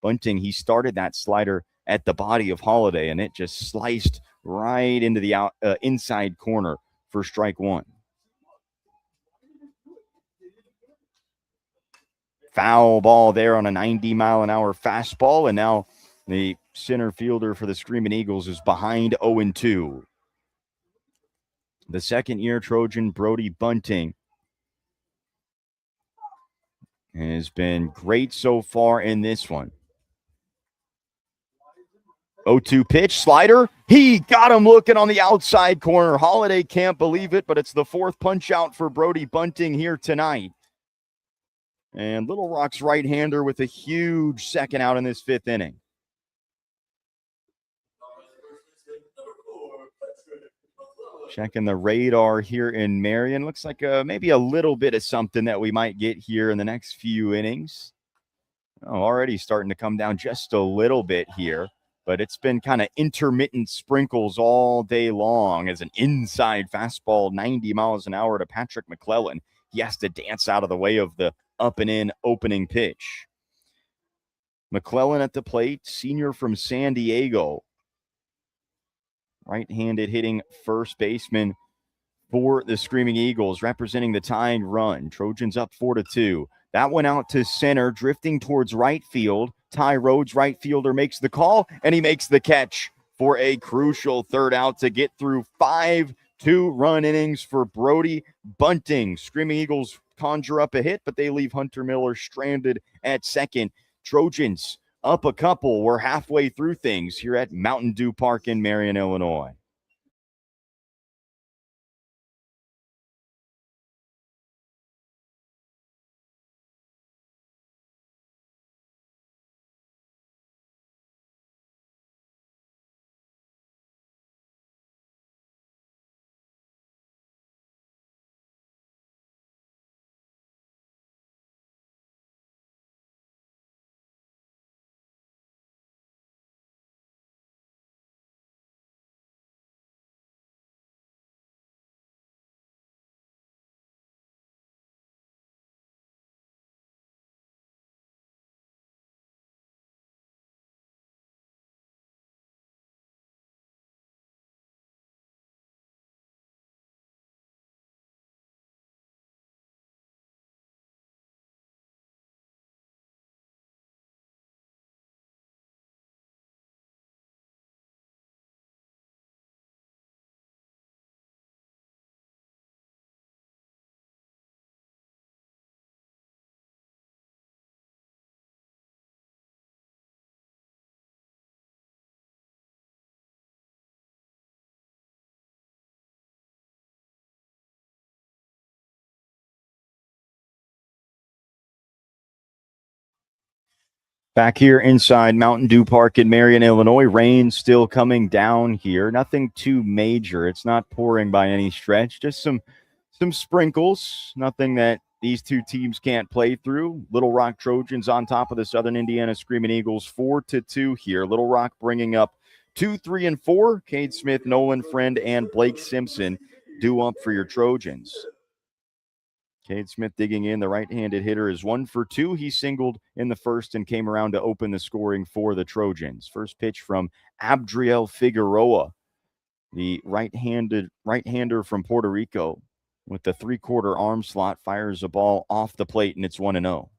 Bunting, he started that slider at the body of Holiday, and it just sliced right into the inside corner for strike 1. Foul ball there on a 90-mile-an-hour fastball, and now the center fielder for the Screaming Eagles is behind 0-2. The second-year Trojan, Brody Bunting, has been great so far in this one. 0-2 pitch, slider. He got him looking on the outside corner. Holiday can't believe it, but it's the 4th punch out for Brody Bunting here tonight. And Little Rock's right-hander with a huge second out in this 5th inning. Checking the radar here in Marion. Looks like maybe a little bit of something that we might get here in the next few innings. Already starting to come down just a little bit here, but it's been kind of intermittent sprinkles all day long as an inside fastball, 90 miles an hour to Patrick McClellan. He has to dance out of the way of the up and in opening pitch. McClellan at the plate, senior from San Diego. Right-handed hitting first baseman for the Screaming Eagles, representing the tying run. Trojans up 4-2. That went out to center, drifting towards right field. Ty Rhodes, right fielder, makes the call, and he makes the catch for a crucial 3rd out to get through 5 2-run innings for Brody Bunting. Screaming Eagles conjure up a hit, but they leave Hunter Miller stranded at second. Trojans up a couple. We're halfway through things here at Mountain Dew Park in Marion, Illinois. Back here inside Mountain Dew Park in Marion, Illinois, rain still coming down here. Nothing too major. It's not pouring by any stretch. Just some sprinkles. Nothing that these two teams can't play through. Little Rock Trojans on top of the Southern Indiana Screaming Eagles, 4-2 here. Little Rock bringing up 2, 3, and 4. Cade Smith, Nolan Friend, and Blake Simpson due up for your Trojans. Cade Smith digging in. The right-handed hitter is 1 for 2. He singled in the first and came around to open the scoring for the Trojans. First pitch from Abdriel Figueroa, the right-hander from Puerto Rico, with the 3/4 arm slot, fires a ball off the plate, and it's 1-0.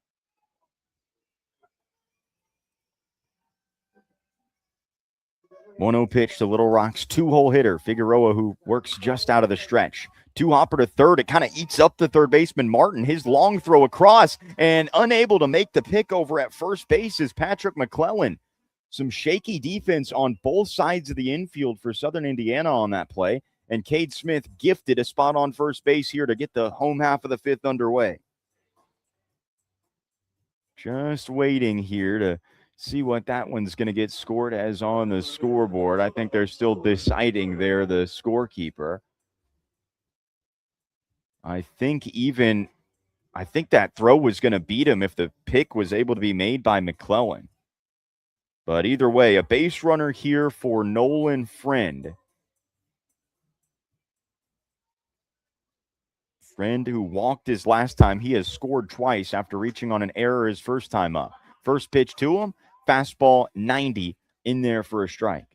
One-0 pitch to Little Rock's 2-hole hitter, Figueroa, who works just out of the stretch. 2-hopper to third. It kind of eats up the third baseman, Martin. His long throw across, and unable to make the pick over at first base is Patrick McClellan. Some shaky defense on both sides of the infield for Southern Indiana on that play, and Cade Smith gifted a spot on first base here to get the home half of the fifth underway. Just waiting here to see what that one's going to get scored as on the scoreboard. I think they're still deciding there, the scorekeeper. I think that throw was going to beat him if the pick was able to be made by McClellan. But either way, a base runner here for Nolan Friend. Friend, who walked his last time, he has scored twice after reaching on an error his first time up. First pitch to him, fastball 90 in there for a strike.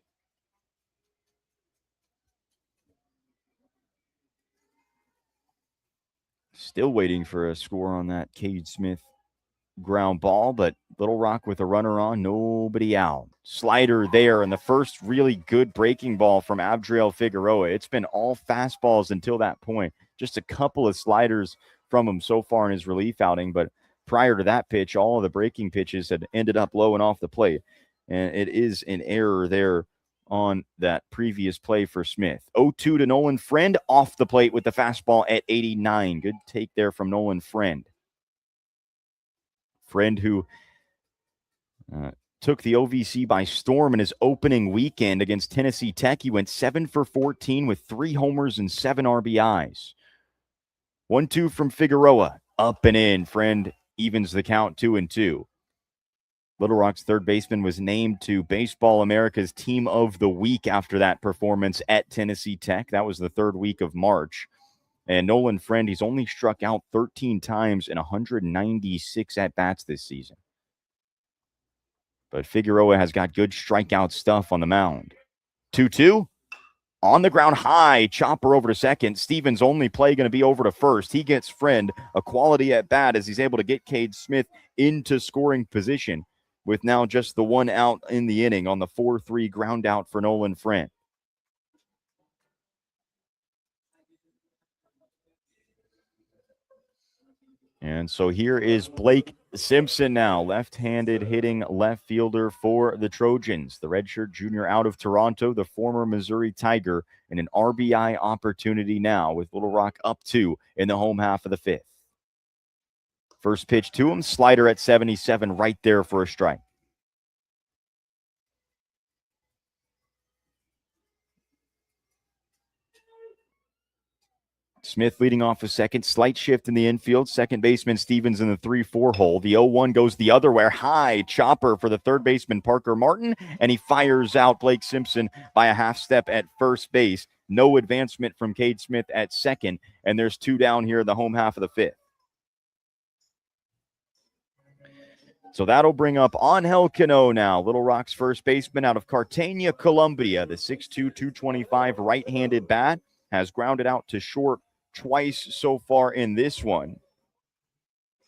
Still waiting for a score on that Cade Smith ground ball, but Little Rock with a runner on, nobody out. Slider there, and the first really good breaking ball from Abdriel Figueroa. It's been all fastballs until that point. Just a couple of sliders from him so far in his relief outing, but prior to that pitch, all of the breaking pitches had ended up low and off the plate. And it is an error there on that previous play for Smith. 0-2 to Nolan Friend, off the plate with the fastball at 89. Good take there from Nolan Friend. Friend, who took the OVC by storm in his opening weekend against Tennessee Tech. He went 7 for 14 with 3 homers and 7 RBIs. 1-2 from Figueroa, up and in. Friend evens the count, 2-2. Little Rock's third baseman was named to Baseball America's Team of the Week after that performance at Tennessee Tech. That was the third week of March. And Nolan Friend, he's only struck out 13 times in 196 at-bats this season. But Figueroa has got good strikeout stuff on the mound. 2-2. On the ground high, chopper over to second. Stevens' only play going to be over to first. He gets Friend a quality at-bat as he's able to get Cade Smith into scoring position with now just the one out in the inning on the 4-3 ground out for Nolan Friend. And so here is Blake Simpson now, left-handed hitting left fielder for the Trojans. The redshirt junior out of Toronto, the former Missouri Tiger, and an RBI opportunity now with Little Rock up 2 in the home half of the 5th. First pitch to him, slider at 77 right there for a strike. Smith leading off a second. Slight shift in the infield. Second baseman Stevens in the 3-4 hole. The 0-1 goes the other way. High chopper for the third baseman Parker Martin, and he fires out Blake Simpson by a half step at first base. No advancement from Cade Smith at second, and there's 2 down here in the home half of the 5th. So that'll bring up Angel Cano now, Little Rock's first baseman out of Cartagena, Colombia. The 6'2", 225 right-handed bat has grounded out to short twice so far in this one.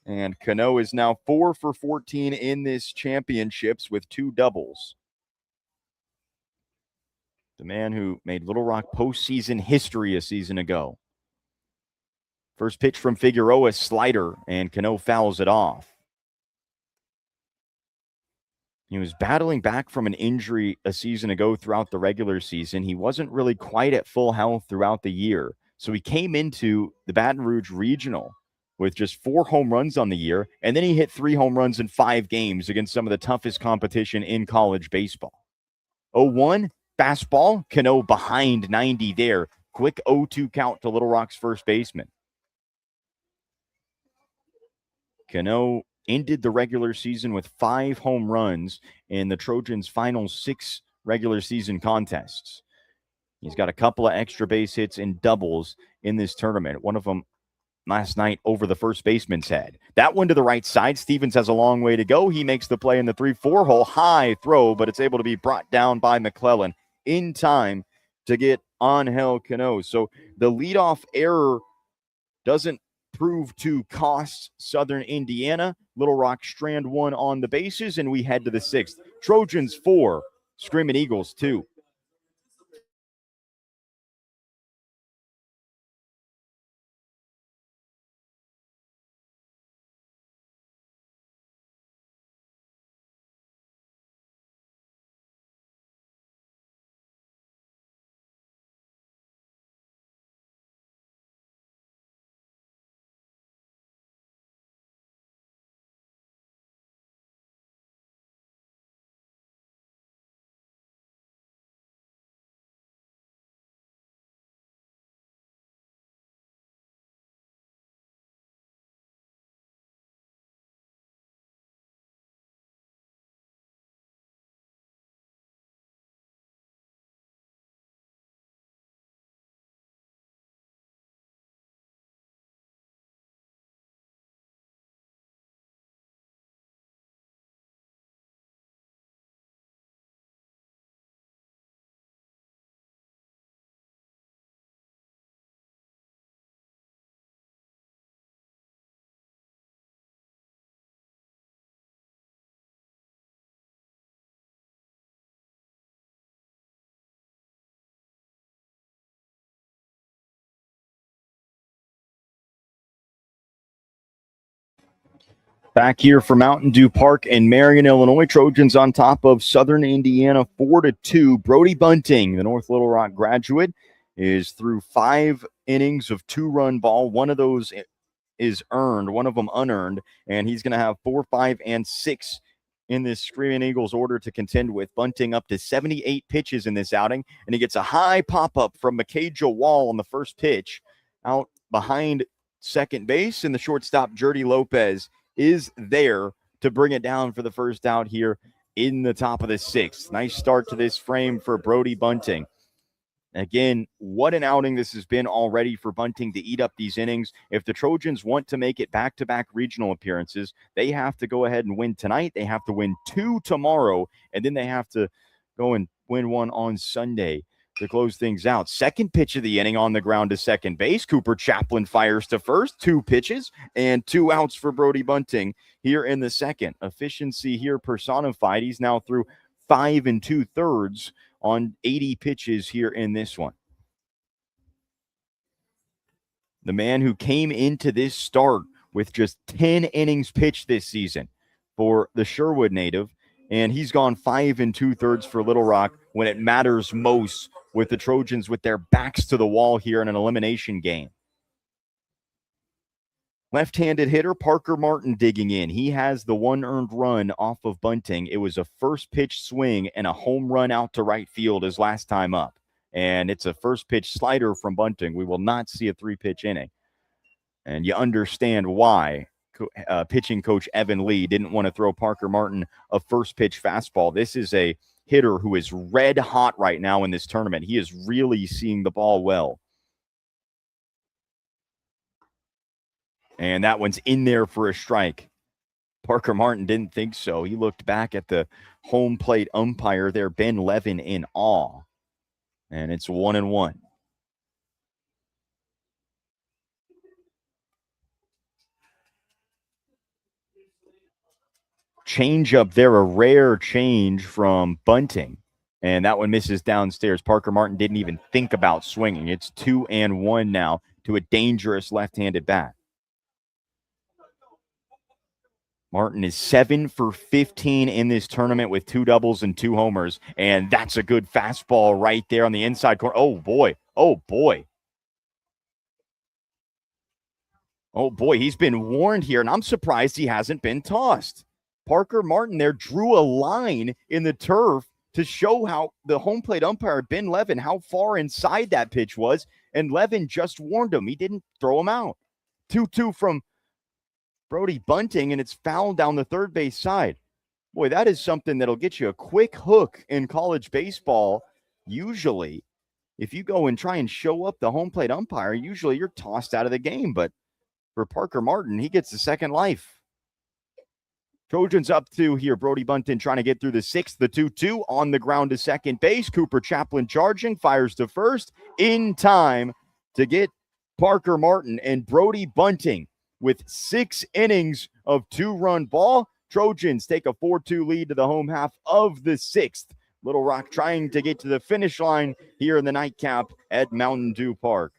And Cano is now 4 for 14 in this championships with 2 doubles. The man who made Little Rock postseason history a season ago. First pitch from Figueroa, slider, and Cano fouls it off. He was battling back from an injury a season ago throughout the regular season. He wasn't really quite at full health throughout the year. So he came into the Baton Rouge Regional with just 4 home runs on the year, and then he hit 3 home runs in 5 games against some of the toughest competition in college baseball. 0-1, fastball, Cano behind 90 there. Quick 0-2 count to Little Rock's first baseman. Cano ended the regular season with 5 home runs in the Trojans' final 6 regular season contests. He's got a couple of extra base hits and doubles in this tournament. One of them last night over the first baseman's head. That one to the right side. Stevens has a long way to go. He makes the play in the 3-4 hole. High throw, but it's able to be brought down by McClellan in time to get Angel Cano. So the leadoff error doesn't prove to cost Southern Indiana. Little Rock strand 1 on the bases, and we head to the 6th. Trojans 4, Screaming Eagles 2. Back here for Mountain Dew Park in Marion, Illinois. Trojans on top of Southern Indiana 4-2. Brody Bunting, the North Little Rock graduate, is through 5 innings of 2-run ball. One of those is earned, one of them unearned, and he's going to have 4, 5, and 6 in this Screaming Eagles order to contend with. Bunting up to 78 pitches in this outing, and he gets a high pop-up from Makaja Wall on the first pitch out behind second base, and the shortstop, Jerdy Lopez, is there to bring it down for the first out here in the top of the 6th. Nice start to this frame for Brody Bunting. Again, what an outing this has been already for Bunting to eat up these innings. If the Trojans want to make it back-to-back regional appearances, they have to go ahead and win tonight. They have to win 2 tomorrow, and then they have to go and win 1 on Sunday to close things out. Second pitch of the inning on the ground to second base. Cooper Chaplin fires to first. 2 pitches and 2 outs for Brody Bunting here in the second. Efficiency here personified. He's now through 5 2/3 on 80 pitches here in this one. The man who came into this start with just 10 innings pitched this season for the Sherwood native. And he's gone 5 2/3 for Little Rock when it matters most, with the Trojans with their backs to the wall here in an elimination game. Left-handed hitter Parker Martin digging in. He has the 1 earned run off of bunting. It was a first pitch swing and a home run out to right field his last time up. And it's a first pitch slider from bunting. We will not see a 3-pitch inning. And you understand why pitching coach Evan Lee didn't want to throw Parker Martin a first pitch fastball. This is a hitter who is red hot right now in this tournament. He is really seeing the ball well. And that one's in there for a strike. Parker Martin didn't think so. He looked back at the home plate umpire there, Ben Levin, in awe. And it's 1-1. Change up there, a rare change from bunting. And that one misses downstairs. Parker Martin didn't even think about swinging. It's 2-1 now to a dangerous left-handed bat. Martin is 7 for 15 in this tournament with 2 doubles and 2 homers. And that's a good fastball right there on the inside corner. Oh, boy. Oh, boy. Oh, boy. He's been warned here, and I'm surprised he hasn't been tossed. Parker Martin there drew a line in the turf to show how the home plate umpire, Ben Levin, how far inside that pitch was. And Levin just warned him. He didn't throw him out. 2-2 from Brody Bunting, and it's fouled down the third base side. Boy, that is something that'll get you a quick hook in college baseball. Usually, if you go and try and show up the home plate umpire, usually you're tossed out of the game. But for Parker Martin, he gets the second life. Trojans up 2 here. Brody Bunting trying to get through the 6th. The 2-2 on the ground to second base. Cooper Chaplin charging, fires to first in time to get Parker Martin. And Brody Bunting, with 6 innings of 2-run ball, Trojans take a 4-2 lead to the home half of the 6th. Little Rock trying to get to the finish line here in the nightcap at Mountain Dew Park.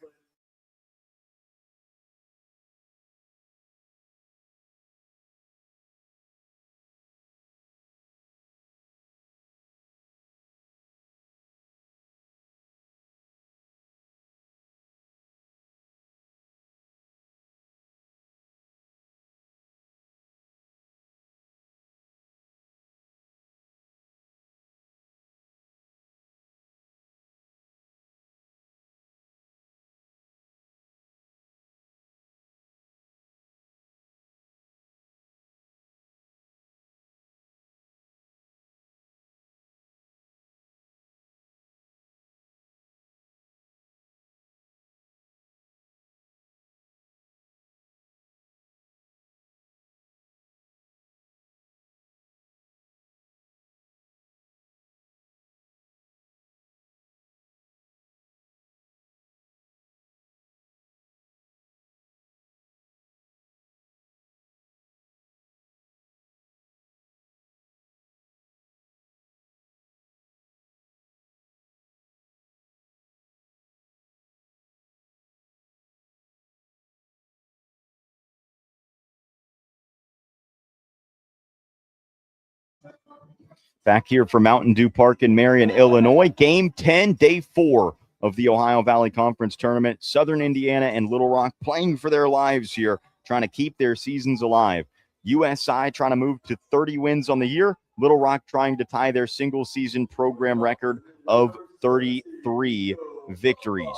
Back here from Mountain Dew Park in Marion, Illinois. Game 10, day 4 of the Ohio Valley Conference Tournament. Southern Indiana and Little Rock playing for their lives here, trying to keep their seasons alive. USI trying to move to 30 wins on the year. Little Rock trying to tie their single-season program record of 33 victories.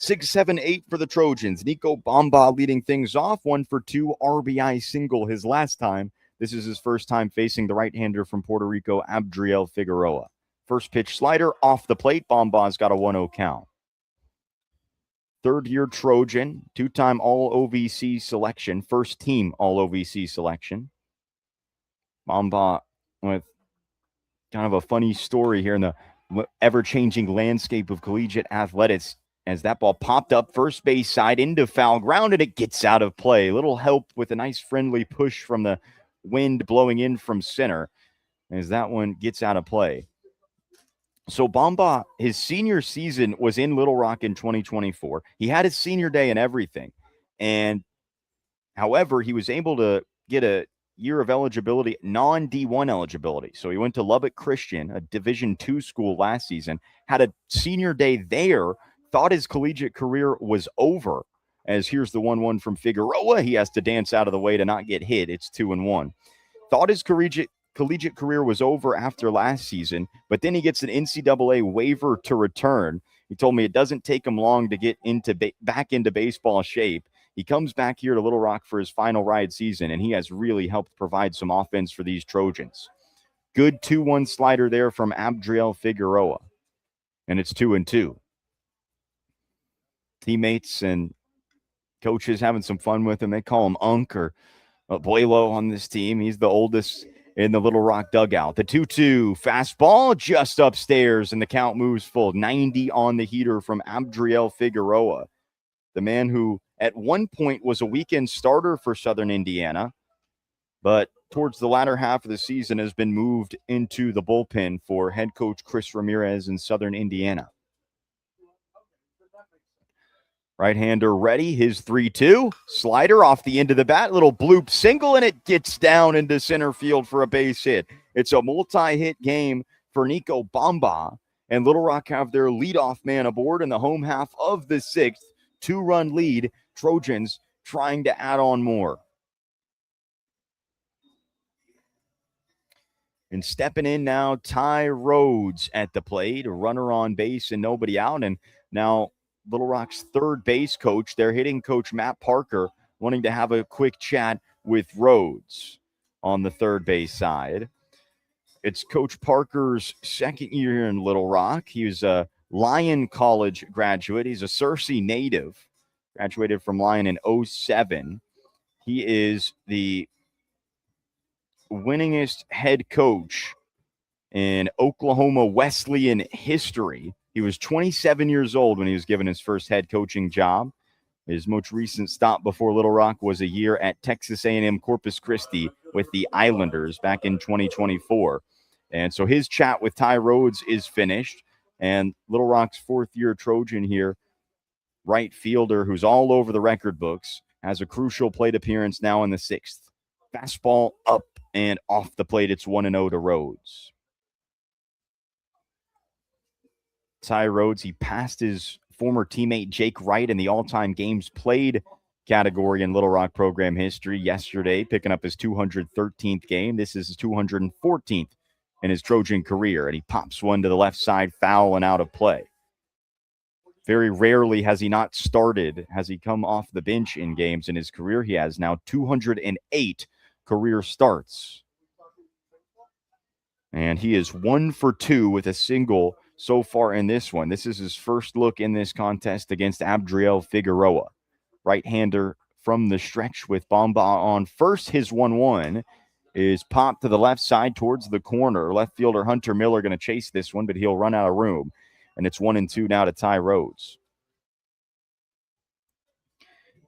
6-7-8 for the Trojans. Nico Bamba leading things off. 1 for 2 RBI single his last time. This is his first time facing the right-hander from Puerto Rico, Abdriel Figueroa. First pitch slider off the plate. Bomba's got a 1-0 count. Third-year Trojan, 2-time All-OVC selection, first-team All-OVC selection. Bamba with kind of a funny story here in the ever-changing landscape of collegiate athletics, as that ball popped up first base side into foul ground, and it gets out of play. A little help with a nice friendly push from the wind blowing in from center as that one gets out of play. So Bamba, his senior season was in Little Rock in 2024. He had his senior day and everything. And However, he was able to get a year of eligibility, non-D1 eligibility. So he went to Lubbock Christian, a Division II school last season, had a senior day there, thought his collegiate career was over. As here's the 1-1 from Figueroa. He has to dance out of the way to not get hit. It's 2-1. Thought his collegiate career was over after last season, but then he gets an NCAA waiver to return. He told me it doesn't take him long to get back into baseball shape. He comes back here to Little Rock for his final ride season, and he has really helped provide some offense for these Trojans. Good 2-1 slider there from Abdriel Figueroa, and it's 2-2. Teammates and coaches having some fun with him. They call him Unk or Abuelo on this team. He's the oldest in the Little Rock dugout. The 2-2 fastball just upstairs, and the count moves full. 90 on the heater from Abdriel Figueroa, the man who at one point was a weekend starter for Southern Indiana, but towards the latter half of the season has been moved into the bullpen for head coach Chris Ramirez in Southern Indiana. Right-hander ready, his 3-2. Slider off the end of the bat, little bloop single, and it gets down into center field for a base hit. It's a multi-hit game for Nico Bamba, and Little Rock have their leadoff man aboard in the home half of the sixth. 2-run lead, Trojans trying to add on more. And stepping in now, Ty Rhodes at the plate, a runner on base and nobody out. And now Little Rock's third base coach, their hitting coach, Matt Parker, wanting to have a quick chat with Rhodes on the third base side. It's Coach Parker's second year in Little Rock. He was a Lyon College graduate. He's a Searcy native, graduated from Lyon in 2007. He is the winningest head coach in Oklahoma Wesleyan history. He was 27 years old when he was given his first head coaching job. His most recent stop before Little Rock was a year at Texas A&M Corpus Christi with the Islanders back in 2024. And so his chat with Ty Rhodes is finished. And Little Rock's fourth-year Trojan here, right fielder who's all over the record books, has a crucial plate appearance now in the sixth. Fastball up and off the plate. It's 1-0 to Rhodes. Ty Rhodes, he passed his former teammate Jake Wright in the all-time games played category in Little Rock program history yesterday, picking up his 213th game. This is his 214th in his Trojan career, and he pops one to the left side, foul and out of play. Very rarely has he not started, has he come off the bench in games in his career. He has now 208 career starts. And he is 1 for 2 with a single so far in this one. This is his first look in this contest against Abdriel Figueroa. Right-hander from the stretch with Bamba on first. His 1-1 is popped to the left side towards the corner. Left fielder Hunter Miller going to chase this one, but he'll run out of room. And it's 1-2 now to Ty Rhodes.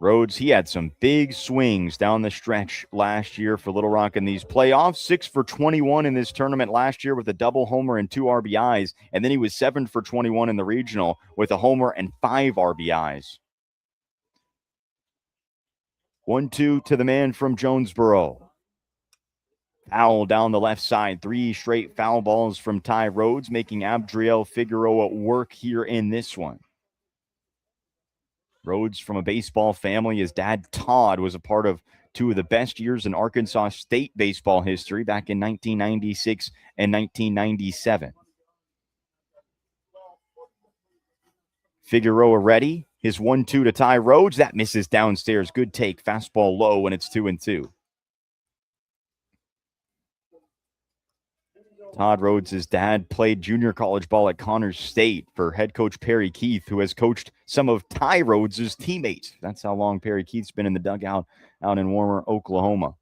Rhodes, he had some big swings down the stretch last year for Little Rock in these playoffs. 6 for 21 in this tournament last year with a double homer and 2 RBIs. And then he was 7 for 21 in the regional with a homer and 5 RBIs. 1-2 to the man from Jonesboro. Foul down the left side. 3 straight foul balls from Ty Rhodes, making Abdriel Figueroa work here in this one. Rhodes from a baseball family. His dad, Todd, was a part of 2 of the best years in Arkansas State baseball history back in 1996 and 1997. Figueroa ready. His 1-2 to Ty Rhodes. That misses downstairs. Good take. Fastball low, and it's 2-2. Todd Rhodes' dad played junior college ball at Connors State for head coach Perry Keith, who has coached some of Ty Rhodes' teammates. That's how long Perry Keith's been in the dugout out in warmer Oklahoma.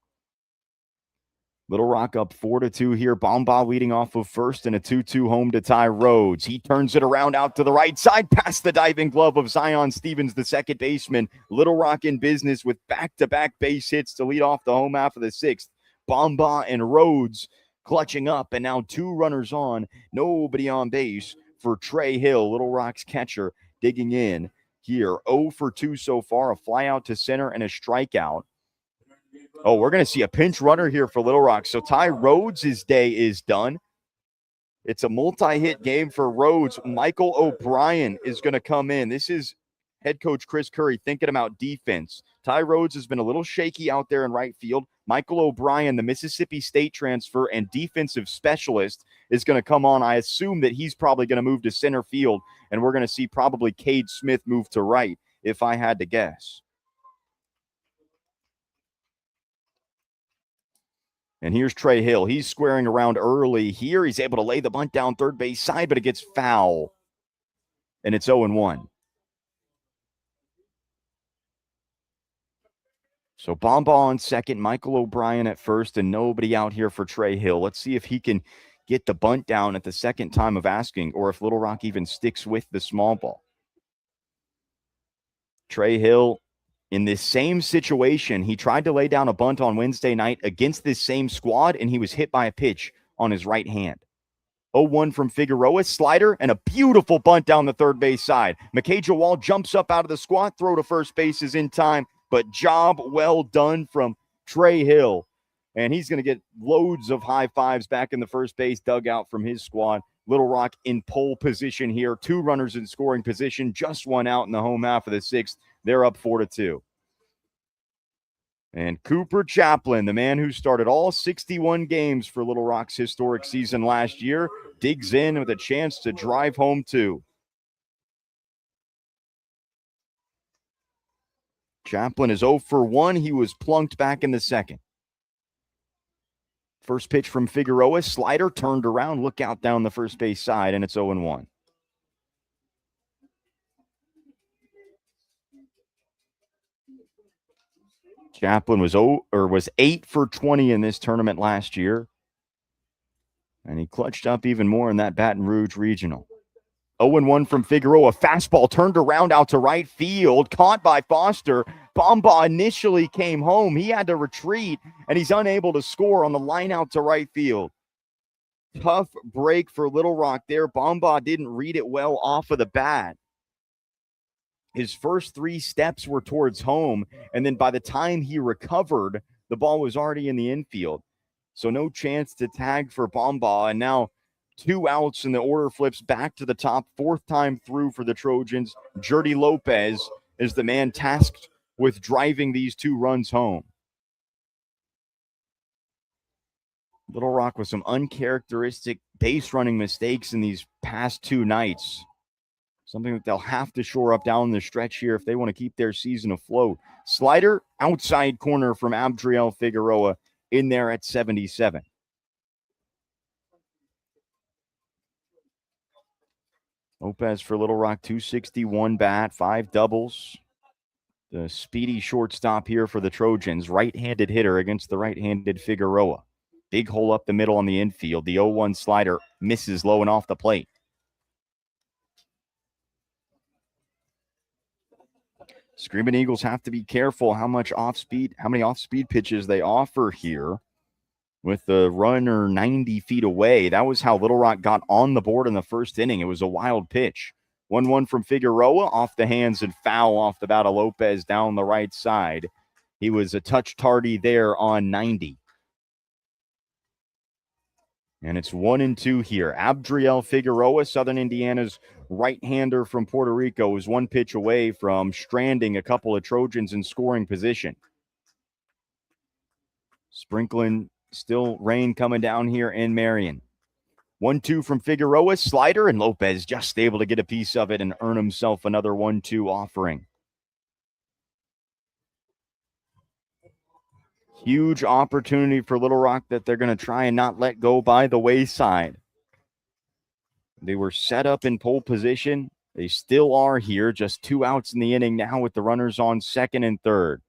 Little Rock up 4-2 here. Bamba leading off of first, and a 2-2 home to Ty Rhodes. He turns it around out to the right side, past the diving glove of Zion Stevens, the second baseman. Little Rock in business with back-to-back base hits to lead off the home half of the sixth. Bamba and Rhodes clutching up, and now 2 runners on, nobody on base for Trey Hill, Little Rock's catcher, digging in here. 0 for 2 so far, a fly out to center and a strikeout. Oh, we're going to see a pinch runner here for Little Rock. So Ty Rhodes' day is done. It's a multi-hit game for Rhodes. Michael O'Brien is going to come in. This is head coach Chris Curry thinking about defense. Ty Rhodes has been a little shaky out there in right field. Michael O'Brien, the Mississippi State transfer and defensive specialist, is going to come on. I assume that he's probably going to move to center field, and we're going to see probably Cade Smith move to right, if I had to guess. And here's Trey Hill. He's squaring around early here. He's able to lay the bunt down third base side, but it gets foul. And it's 0-1. So Bomba on second, Michael O'Brien at first, and nobody out here for Trey Hill. Let's see if he can get the bunt down at the second time of asking, or if Little Rock even sticks with the small ball. Trey Hill, in this same situation, he tried to lay down a bunt on Wednesday night against this same squad, and he was hit by a pitch on his right hand. 0-1 from Figueroa, slider, and a beautiful bunt down the third base side. McKay Jawal jumps up out of the squat, throw to first base is in time, but job well done from Trey Hill. And he's going to get loads of high fives back in the first base dugout from his squad. Little Rock in pole position here. 2 runners in scoring position, just 1 out in the home half of the 6th. They're up 4-2. And Cooper Chaplin, the man who started all 61 games for Little Rock's historic season last year, digs in with a chance to drive home 2. Chaplin is 0 for 1. He was plunked back in the second. First pitch from Figueroa, slider turned around, look out down the first base side, and it's 0-1. Chaplin was 8 for 20 in this tournament last year. And he clutched up even more in that Baton Rouge regional. 0-1 from Figueroa. Fastball turned around out to right field. Caught by Foster. Bomba initially came home. He had to retreat, and he's unable to score on the line out to right field. Tough break for Little Rock there. Bomba didn't read it well off of the bat. His first 3 steps were towards home, and then by the time he recovered, the ball was already in the infield. So no chance to tag for Bomba, and now 2 outs, and the order flips back to the top. 4th time through for the Trojans. Jerdy Lopez is the man tasked with driving these 2 runs home. Little Rock with some uncharacteristic base running mistakes in these past 2 nights. Something that they'll have to shore up down the stretch here if they want to keep their season afloat. Slider, outside corner from Abdriel Figueroa, in there at 77. Lopez for Little Rock, 261 bat, 5 doubles. The speedy shortstop here for the Trojans, right-handed hitter against the right-handed Figueroa. Big hole up the middle on the infield. The 0-1 slider misses low and off the plate. Screaming Eagles have to be careful how many off-speed pitches they offer here. With the runner 90 feet away, that was how Little Rock got on the board in the first inning. It was a wild pitch. 1-1 from Figueroa, off the hands and foul off the bat of Lopez down the right side. He was a touch tardy there on 90. And it's 1-2 here. Abdriel Figueroa, Southern Indiana's right-hander from Puerto Rico, is 1 pitch away from stranding a couple of Trojans in scoring position. Sprinkling still rain coming down here in Marion. 1-2 from Figueroa, slider, and Lopez just able to get a piece of it and earn himself another 1-2 offering. Huge opportunity for Little Rock that they're going to try and not let go by the wayside. They were set up in pole position. They still are here, just 2 outs in the inning now with the runners on second and third.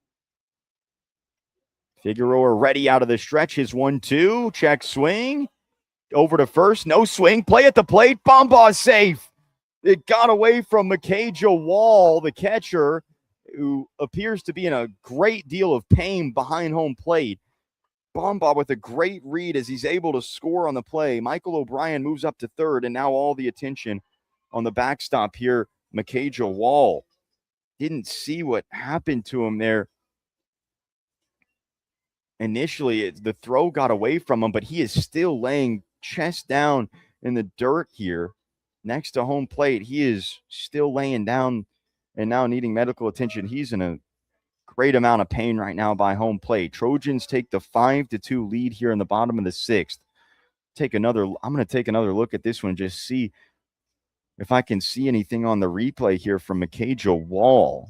Figueroa ready out of the stretch. His 1-2, check swing. Over to first, no swing. Play at the plate. Bomba safe. It got away from McKay Jawal, the catcher, who appears to be in a great deal of pain behind home plate. Bomba with a great read as he's able to score on the play. Michael O'Brien moves up to third, and now all the attention on the backstop here. McKay Jawal didn't see what happened to him there. initially the throw got away from him, but he is still laying chest down in the dirt here next to home plate. He is still laying down and now needing medical attention. He's in a great amount of pain right now by home plate. Trojans take the 5-2 lead here in the bottom of the sixth. I'm going to take another look at this one, just see if I can see anything on the replay here from Mikaja Wall.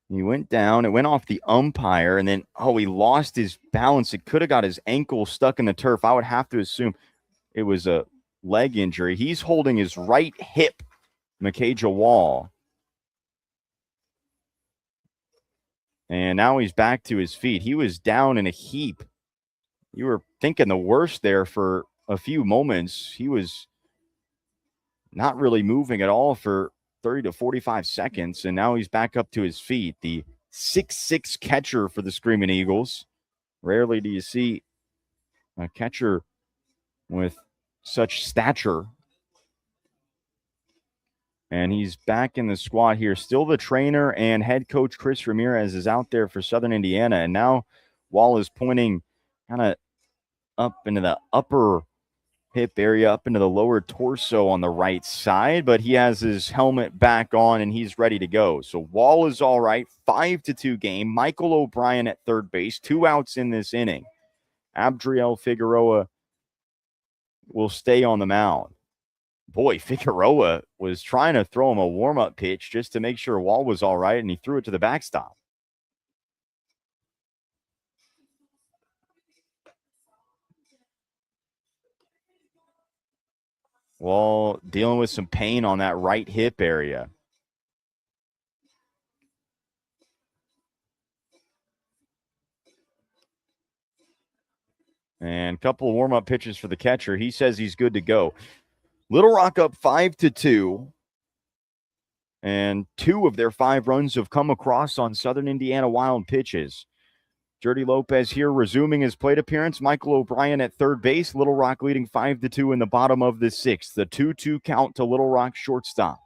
He went down. It went off the umpire, and then, he lost his balance. It could have got his ankle stuck in the turf. I would have to assume it was a leg injury. He's holding his right hip, Mikaja Wall. And now he's back to his feet. He was down in a heap. You were thinking the worst there for a few moments. He was not really moving at all for 30 to 45 seconds, and now he's back up to his feet. The 6'6" catcher for the Screaming Eagles. Rarely do you see a catcher with such stature. And he's back in the squad here. Still the trainer and head coach Chris Ramirez is out there for Southern Indiana, and now Wall is pointing kind of up into the upper hip area, up into the lower torso on the right side, but he has his helmet back on and he's ready to go. So Wall is all right. 5-2 game. Michael O'Brien at third base. 2 outs in this inning. Abdriel Figueroa will stay on the mound. Boy, Figueroa was trying to throw him a warm-up pitch just to make sure Wall was all right, and he threw it to the backstop. Wall dealing with some pain on that right hip area. And a couple of warm-up pitches for the catcher. He says he's good to go. Little Rock up 5-2. And 2 of their 5 runs have come across on Southern Indiana Wild pitches. Jordy Lopez here resuming his plate appearance. Michael O'Brien at third base. Little Rock leading 5-2 in the bottom of the sixth. The 2-2 count to Little Rock shortstop,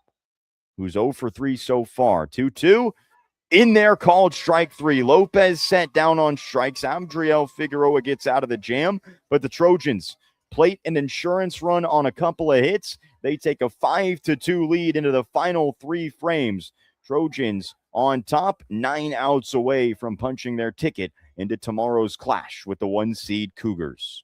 who's 0 for 3 so far. 2-2 in there, called strike 3. Lopez set down on strikes. Abdriel Figueroa gets out of the jam, but the Trojans plate an insurance run on a couple of hits. They take a 5-2 lead into the final 3 frames. Trojans on top, 9 outs away from punching their ticket into tomorrow's clash with the 1-seed Cougars.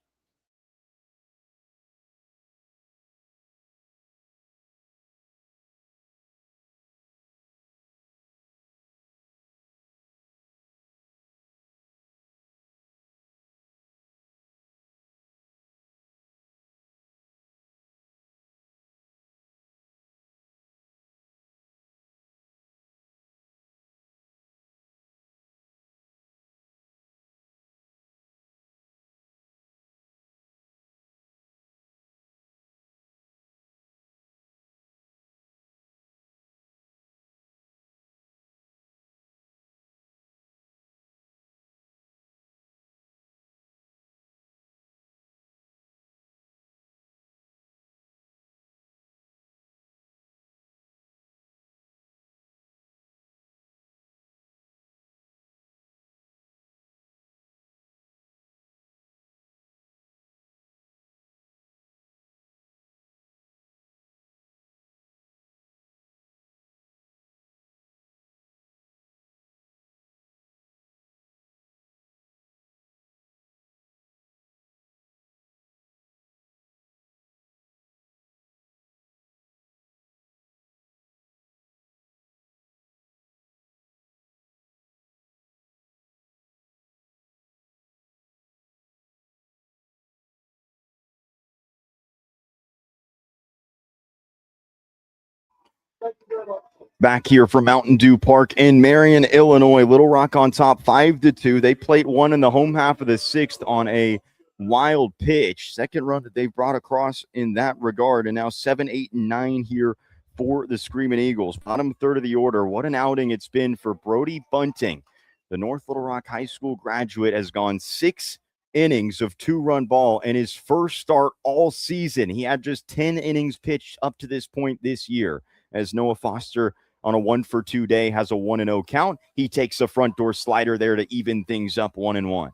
Back here from Mountain Dew Park in Marion, Illinois. Little Rock on top 5-2. They played 1 in the home half of the sixth on a wild pitch. Second run that they brought across in that regard. And now 7, 8, and 9 here for the Screaming Eagles. Bottom third of the order. What an outing it's been for Brody Bunting. The North Little Rock High School graduate has gone 6 innings of 2-run ball in his first start all season. He had just 10 innings pitched up to this point this year, as Noah Foster on a 1-for-2 day has a 1-0 count. He takes a front door slider there to even things up 1-1.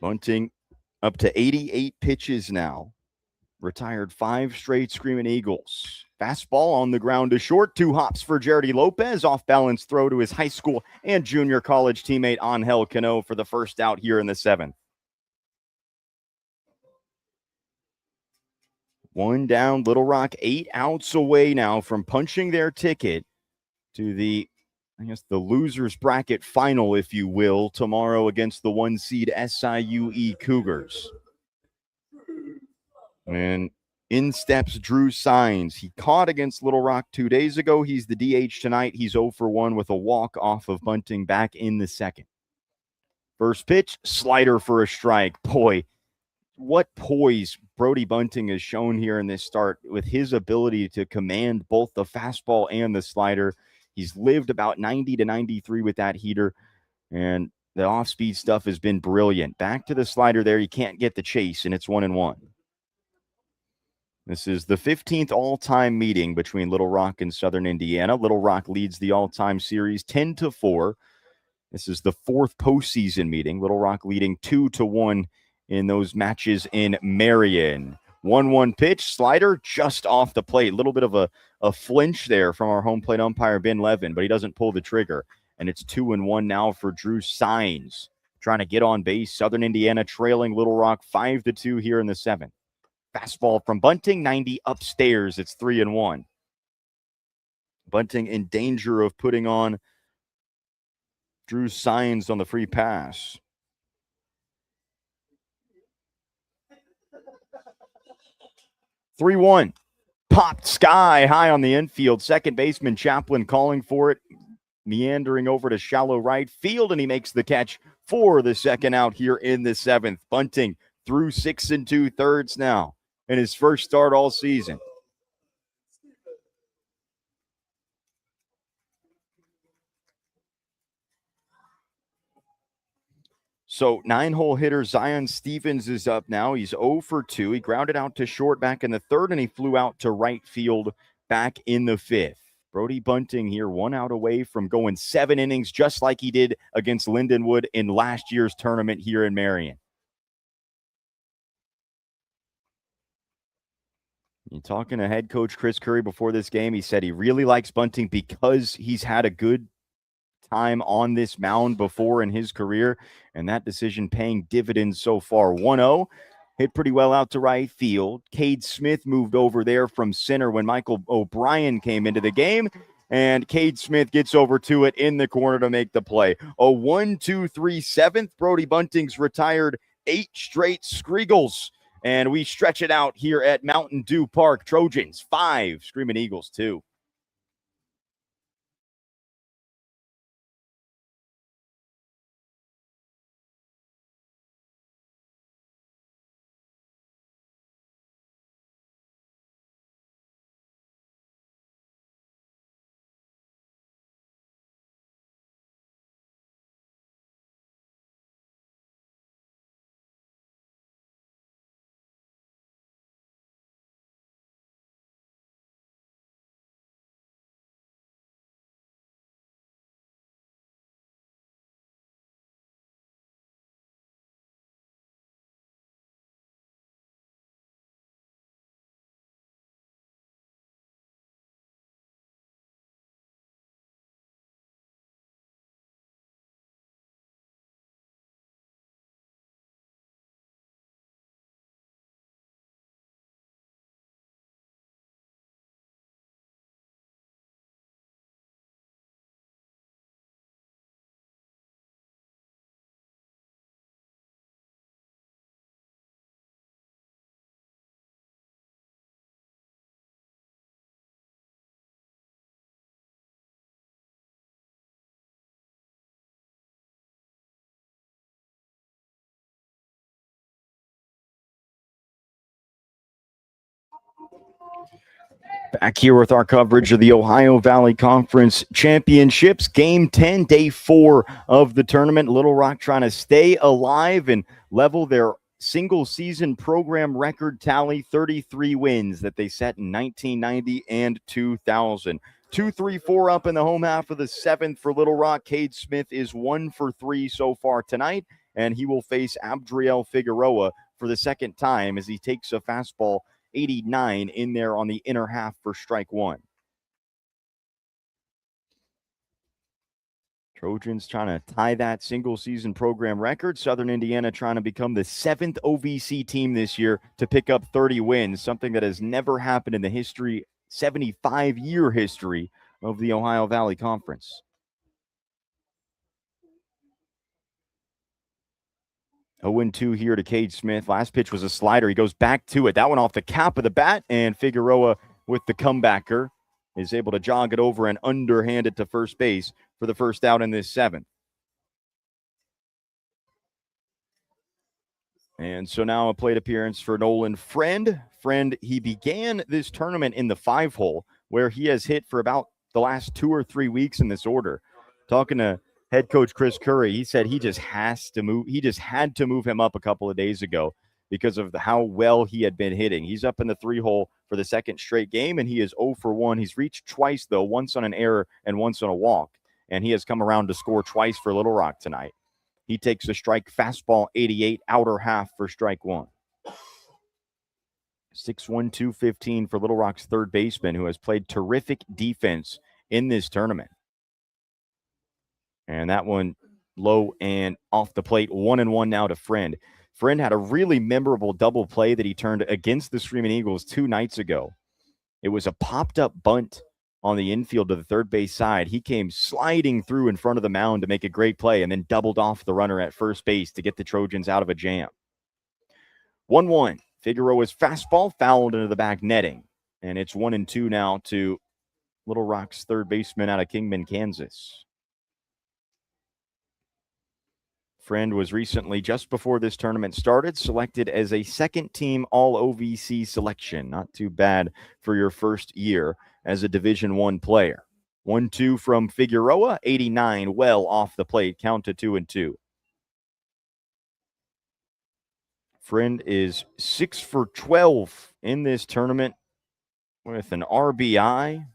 Bunting up to 88 pitches now. Retired 5 straight Screaming Eagles. Fastball on the ground to short. 2 hops for Jerry Lopez. Off-balance throw to his high school and junior college teammate Angel Cano for the first out here in the 7th. 1 down. Little Rock 8 outs away now from punching their ticket to the loser's bracket final, if you will, tomorrow against the 1 seed SIUE Cougars. And in steps Drew Signs. He caught against Little Rock 2 days ago. He's the DH tonight. He's 0 for 1 with a walk off of Bunting back in the 2nd. First pitch, slider for a strike. Boy, what poise Brody Bunting has shown here in this start with his ability to command both the fastball and the slider. He's lived about 90 to 93 with that heater, and the off-speed stuff has been brilliant. Back to the slider there. You can't get the chase, and it's 1-1. This is the 15th all-time meeting between Little Rock and Southern Indiana. Little Rock leads the all-time series 10-4. This is the 4th postseason meeting. Little Rock leading 2-1 in those matches in Marion. 1-1 pitch, slider just off the plate. A little bit of a flinch there from our home plate umpire, Ben Levin, but he doesn't pull the trigger. And it's 2-1 now for Drew Signs. Trying to get on base. Southern Indiana trailing Little Rock 5-2 here in the 7th. Fastball from Bunting, 90 upstairs. It's 3-1. Bunting in danger of putting on Drew Signs on the free pass. (3-1). Popped sky high on the infield. Second baseman Chaplin calling for it. Meandering over to shallow right field, and he makes the catch for the second out here in the 7th. Bunting through 6 2/3 now in his first start all season. So 9-hole hitter Zion Stevens is up now. He's 0 for 2. He grounded out to short back in the 3rd, and he flew out to right field back in the 5th. Brody Bunting here 1 out away from going 7 innings, just like he did against Lindenwood in last year's tournament here in Marion. You're talking to head coach Chris Curry before this game. He said he really likes Bunting because he's had a good time on this mound before in his career, and that decision paying dividends so far. 1-0, hit pretty well out to right field. Cade Smith moved over there from center when Michael O'Brien came into the game, and Cade Smith gets over to it in the corner to make the play. A 1-2-3 7th. Brody Bunting's retired 8 straight Screagles, and we stretch it out here at Mountain Dew Park. Trojans 5, Screaming Eagles 2. Back here with our coverage of the Ohio Valley Conference Championships. Game 10, day 4 of the tournament. Little Rock trying to stay alive and level their single season program record tally, 33 wins that they set in 1990 and 2000. 2-3-4 up in the home half of the seventh for Little Rock. Cade Smith is 1 for 3 so far tonight, and he will face Abdriel Figueroa for the second time as he takes a fastball 89 in there on the inner half for strike one. Trojans trying to tie that single season program record. Southern Indiana trying to become the 7th OVC team this year to pick up 30 wins, something that has never happened in the 75-year history of the Ohio Valley Conference. 0-2 here to Cade Smith. Last pitch was a slider. He goes back to it. That one off the cap of the bat, and Figueroa with the comebacker is able to jog it over and underhand it to first base for the first out in this seventh. And so now a plate appearance for Nolan Friend. Friend, he began this tournament in the 5-hole, where he has hit for about the last 2 or 3 weeks in this order. Talking to head coach Chris Curry, he said he just has to move. He just had to move him up a couple of days ago because of how well he had been hitting. He's up in the 3-hole for the second straight game, and he is 0 for 1. He's reached twice, though, once on an error and once on a walk. And he has come around to score twice for Little Rock tonight. He takes a strike fastball 88, outer half for strike one. 6'1", 215 for Little Rock's third baseman, who has played terrific defense in this tournament. And that one low and off the plate, 1-1 now to Friend. Friend had a really memorable double play that he turned against the Screaming Eagles 2 nights ago. It was a popped-up bunt on the infield to the third base side. He came sliding through in front of the mound to make a great play and then doubled off the runner at first base to get the Trojans out of a jam. 1-1. Figueroa's fastball fouled into the back netting. And it's 1-2 now to Little Rock's third baseman out of Kingman, Kansas. Friend was recently, just before this tournament started, selected as a second-team All-OVC selection. Not too bad for your first year as a Division I player. 1-2 from Figueroa, 89 well off the plate, count to 2-2. Friend is 6 for 12 in this tournament with an RBI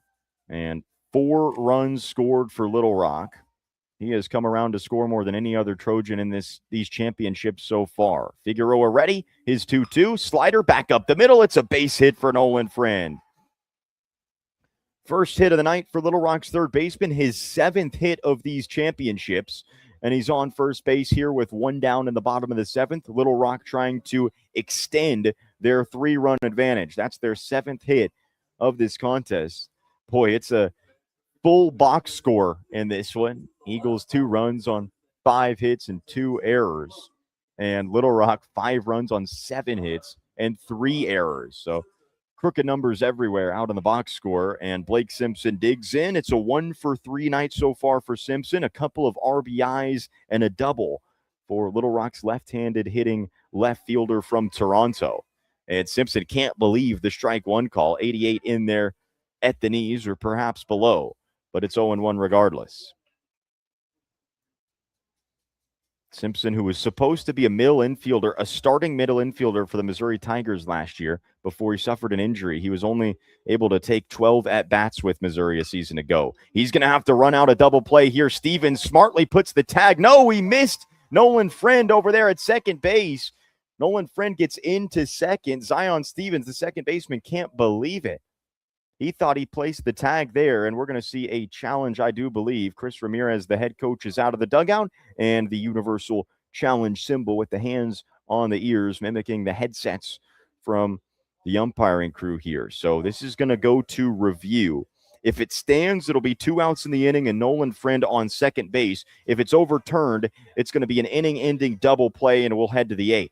and 4 runs scored for Little Rock. He has come around to score more than any other Trojan in these championships so far. Figueroa ready. His 2-2. Slider back up the middle. It's a base hit for Nolan Friend. First hit of the night for Little Rock's third baseman. His 7th hit of these championships. And he's on first base here with 1 down in the bottom of the 7th. Little Rock trying to extend their 3-run advantage. That's their 7th hit of this contest. Boy, it's a full box score in this one. Eagles 2 runs on 5 hits and 2 errors. And Little Rock 5 runs on 7 hits and 3 errors. So crooked numbers everywhere out in the box score. And Blake Simpson digs in. It's a 1 for 3 night so far for Simpson. A couple of RBIs and a double for Little Rock's left-handed hitting left fielder from Toronto. And Simpson can't believe the strike one call. 88 in there at the knees or perhaps below. But it's 0-1 regardless. Simpson, who was supposed to be a middle infielder, a starting middle infielder for the Missouri Tigers last year before he suffered an injury. He was only able to take 12 at-bats with Missouri a season ago. He's going to have to run out a double play here. Stevens smartly puts the tag. No, he missed Nolan Friend over there at second base. Nolan Friend gets into second. Zion Stevens, the second baseman, can't believe it. He thought he placed the tag there, and we're going to see a challenge, I do believe. Chris Ramirez, the head coach, is out of the dugout, and the universal challenge symbol with the hands on the ears, mimicking the headsets from the umpiring crew here. So this is going to go to review. If it stands, it'll be 2 outs in the inning and Nolan Friend on second base. If it's overturned, it's going to be an inning-ending double play, and we'll head to the 8th.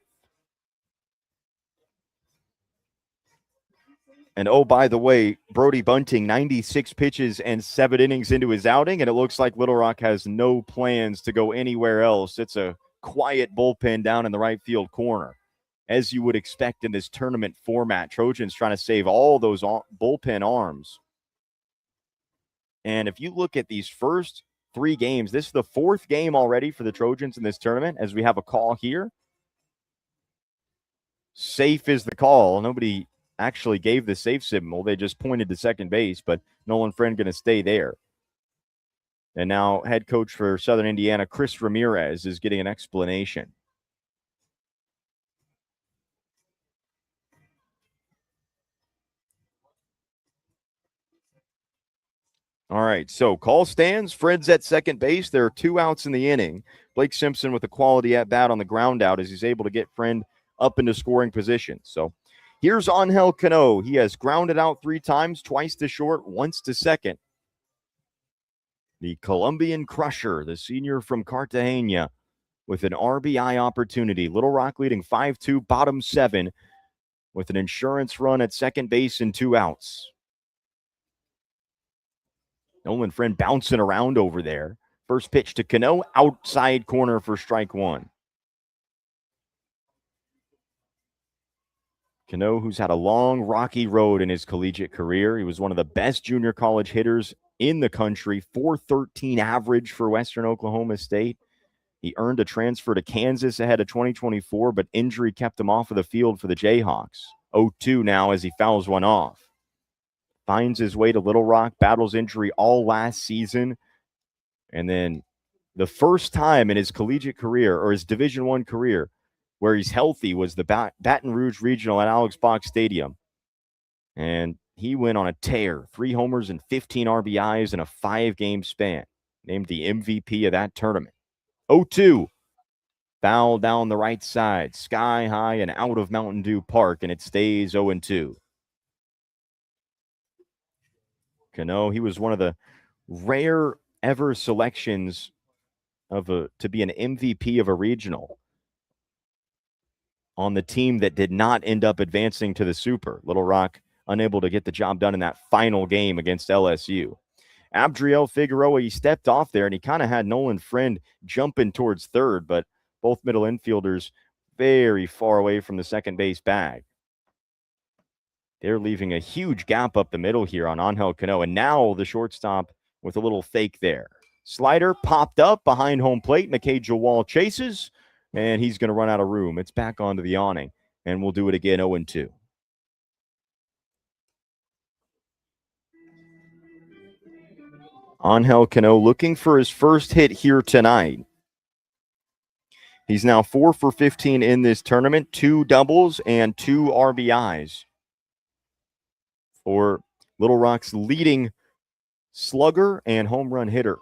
And oh, by the way, Brody Bunting, 96 pitches and 7 innings into his outing, and it looks like Little Rock has no plans to go anywhere else. It's a quiet bullpen down in the right field corner, as you would expect in this tournament format. Trojans trying to save all those bullpen arms. And if you look at these first 3 games, this is the 4th game already for the Trojans in this tournament, as we have a call here. Safe is the call. Nobody actually gave the safe signal. They just pointed to second base, but Nolan Friend going to stay there. And now head coach for Southern Indiana, Chris Ramirez, is getting an explanation. All right, so call stands. Fred's at second base. There are 2 outs in the inning. Blake Simpson with a quality at bat on the ground out as he's able to get Friend up into scoring position. So here's Angel Cano. He has grounded out 3 times, twice to short, once to second. The Colombian crusher, the senior from Cartagena, with an RBI opportunity. Little Rock leading 5-2, bottom 7, with an insurance run at second base and 2 outs. Nolan Friend bouncing around over there. First pitch to Cano, outside corner for strike 1. Cano, who's had a long, rocky road in his collegiate career. He was one of the best junior college hitters in the country, .413 average for Western Oklahoma State. He earned a transfer to Kansas ahead of 2024, but injury kept him off of the field for the Jayhawks. 0-2 now as he fouls one off. Finds his way to Little Rock, battles injury all last season. And then the first time in his collegiate career or his Division I career where he's healthy was the Baton Rouge Regional at Alex Box Stadium. And he went on a tear, 3 homers and 15 RBIs in a 5-game span. Named the MVP of that tournament. 0-2. Foul down the right side, sky high and out of Mountain Dew Park, and it stays 0-2. Cano, he was one of the rare ever selections to be an MVP of a regional on the team that did not end up advancing to the Super. Little Rock unable to get the job done in that final game against LSU. Abdriel Figueroa, he stepped off there, and he kind of had Nolan Friend jumping towards third, but both middle infielders very far away from the second base bag. They're leaving a huge gap up the middle here on Angel Cano, and now the shortstop with a little fake there. Slider popped up behind home plate. McKay Jawal chases, and he's going to run out of room. It's back onto the awning, and we'll do it again 0-2. Angel Cano looking for his first hit here tonight. He's now 4 for 15 in this tournament, 2 doubles and 2 RBIs for Little Rock's leading slugger and home run hitter.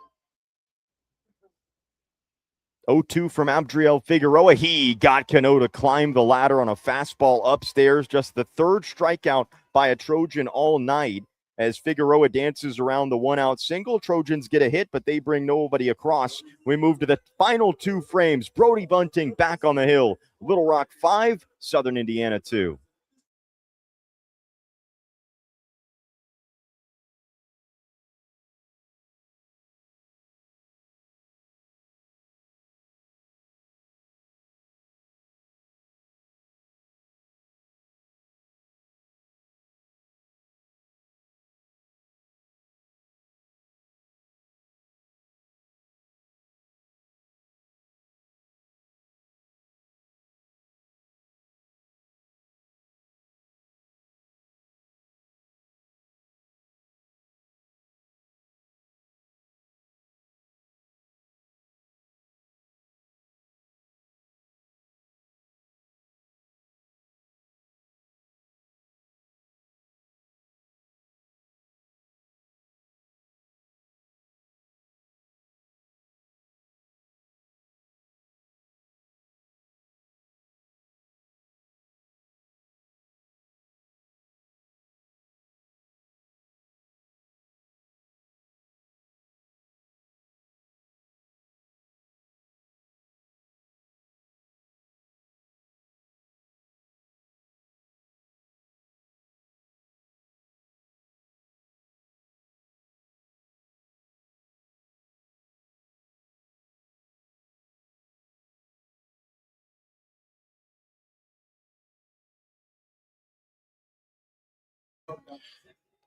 0-2 from Abdriel Figueroa. He got Cano to climb the ladder on a fastball upstairs. Just the 3rd strikeout by a Trojan all night as Figueroa dances around the 1-out single. Trojans get a hit, but they bring nobody across. We move to the final 2 frames. Brody Bunting back on the hill. Little Rock 5, Southern Indiana 2.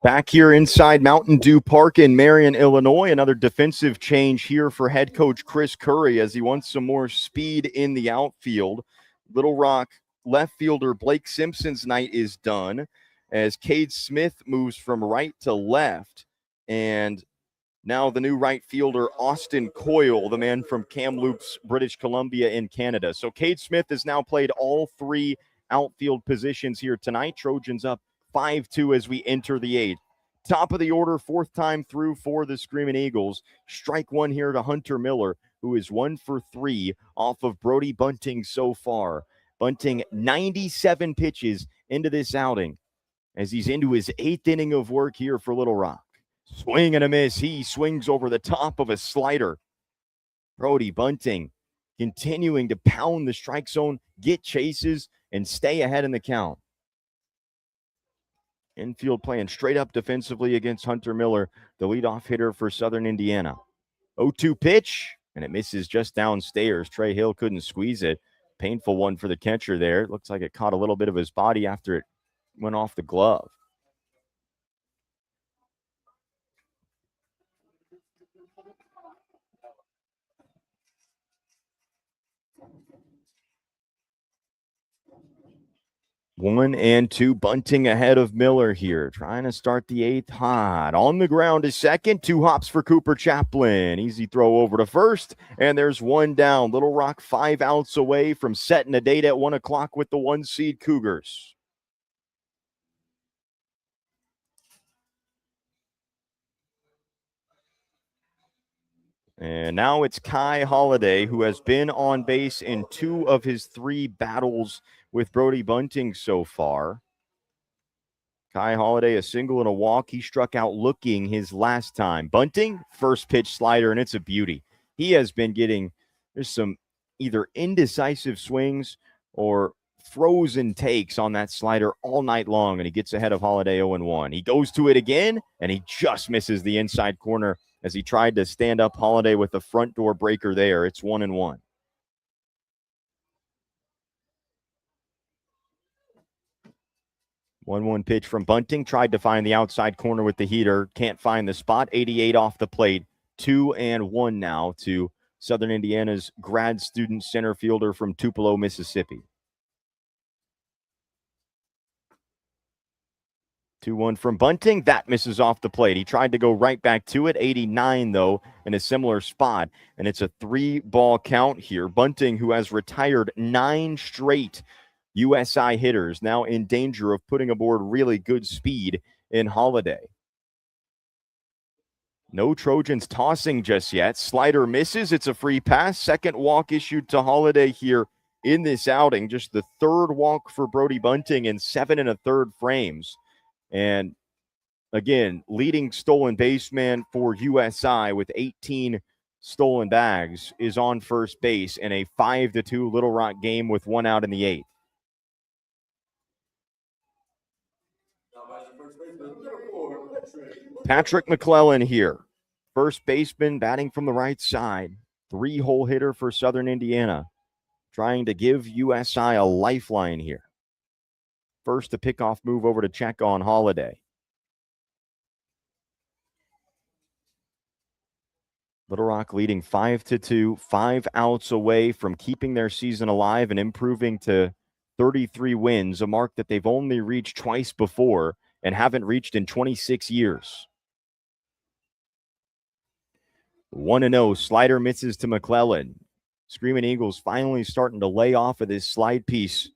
Back here inside Mountain Dew Park in Marion, Illinois, another defensive change here for head coach Chris Curry as he wants some more speed in the outfield. Little Rock left fielder Blake Simpson's night is done as Cade Smith moves from right to left. And now the new right fielder, Austin Coyle, the man from Kamloops, British Columbia in Canada. So Cade Smith has now played all three outfield positions here tonight. Trojans up 5-2 as we enter the eighth. Top of the order, fourth time through for the Screaming Eagles. Strike one here to Hunter Miller, who is 1 for 3 off of Brody Bunting so far. Bunting 97 pitches into this outing as he's into his eighth inning of work here for Little Rock. Swing and a miss. He swings over the top of a slider. Brody Bunting continuing to pound the strike zone, get chases, and stay ahead in the count. Infield playing straight up defensively against Hunter Miller, the leadoff hitter for Southern Indiana. 0-2 pitch, and it misses just downstairs. Trey Hill couldn't squeeze it. Painful one for the catcher there. It looks like it caught a little bit of his body after it went off the glove. One and two, Bunting ahead of Miller here, trying to start the eighth hot. On the ground is second, 2 hops for Cooper Chaplin. Easy throw over to first, and there's one down. Little Rock 5 outs away from setting a date at 1 o'clock with the 1-seed Cougars. And now it's Kai Holiday, who has been on base in 2 of his 3 battles with Brody Bunting so far. Kai Holiday, a single and a walk. He struck out looking his last time. Bunting, first pitch slider, and it's a beauty. He has been getting, there's some either indecisive swings or frozen takes on that slider all night long, and he gets ahead of Holiday 0-1. He goes to it again, and he just misses the inside corner as he tried to stand up Holiday with the front door breaker there. It's 1-1. 1-1 pitch from Bunting. Tried to find the outside corner with the heater. Can't find the spot. 88 off the plate. 2-1 now to Southern Indiana's grad student center fielder from Tupelo, Mississippi. 2-1 from Bunting. That misses off the plate. He tried to go right back to it. 89, though, in a similar spot. And it's a 3-ball count here. Bunting, who has retired 9 straight USI hitters, now in danger of putting aboard really good speed in Holiday. No Trojans tossing just yet. Slider misses. It's a free pass. Second walk issued to Holiday here in this outing. Just the 3rd walk for Brody Bunting in 7 1/3 frames. And again, leading stolen baseman for USI with 18 stolen bags is on first base in a 5-2 Little Rock game with 1 out in the 8th. Patrick McClellan here. First baseman batting from the right side. 3-hole hitter for Southern Indiana. Trying to give USI a lifeline here. First, a pickoff move over to check on Holiday. Little Rock leading 5-2, 5 outs away from keeping their season alive and improving to 33 wins, a mark that they've only reached twice before and haven't reached in 26 years. 1-0, slider misses to McClellan. Screaming Eagles finally starting to lay off of this slide piece.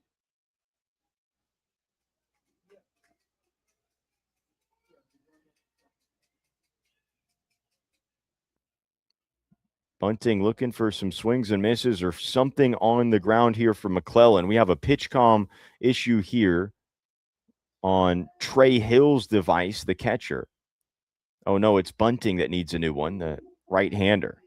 Bunting looking for some swings and misses or something on the ground here for McClellan. We have a pitch comm issue here on Trey Hill's device, the catcher. Oh, no, it's Bunting that needs a new one, the right-hander.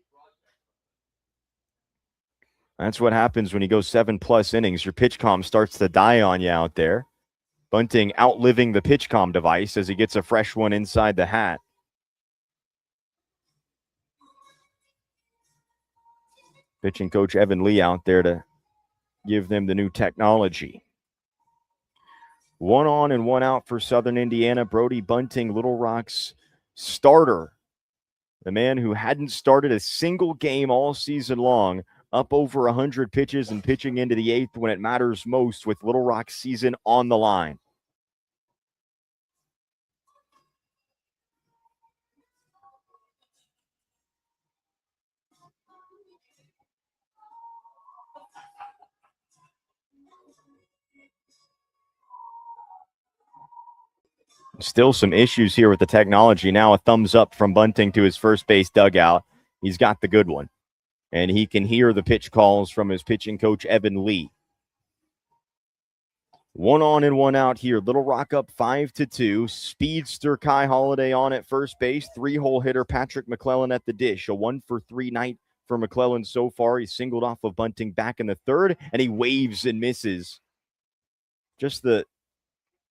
That's what happens when you go 7+ innings. Your pitch comm starts to die on you out there. Bunting outliving the pitch comm device as he gets a fresh one inside the hat. Pitching coach Evan Lee out there to give them the new technology. 1 on and 1 out for Southern Indiana. Brody Bunting, Little Rock's starter. The man who hadn't started a single game all season long, up over 100 pitches and pitching into the 8th when it matters most with Little Rock's season on the line. Still some issues here with the technology. Now a thumbs up from Bunting to his first base dugout. He's got the good one. And he can hear the pitch calls from his pitching coach, Evan Lee. 1 on and 1 out here. Little Rock up 5-2. Speedster Kai Holiday on at first base. 3-hole hitter Patrick McClellan at the dish. A 1-for-3 night for McClellan so far. He singled off of Bunting back in the 3rd, and he waves and misses. Just the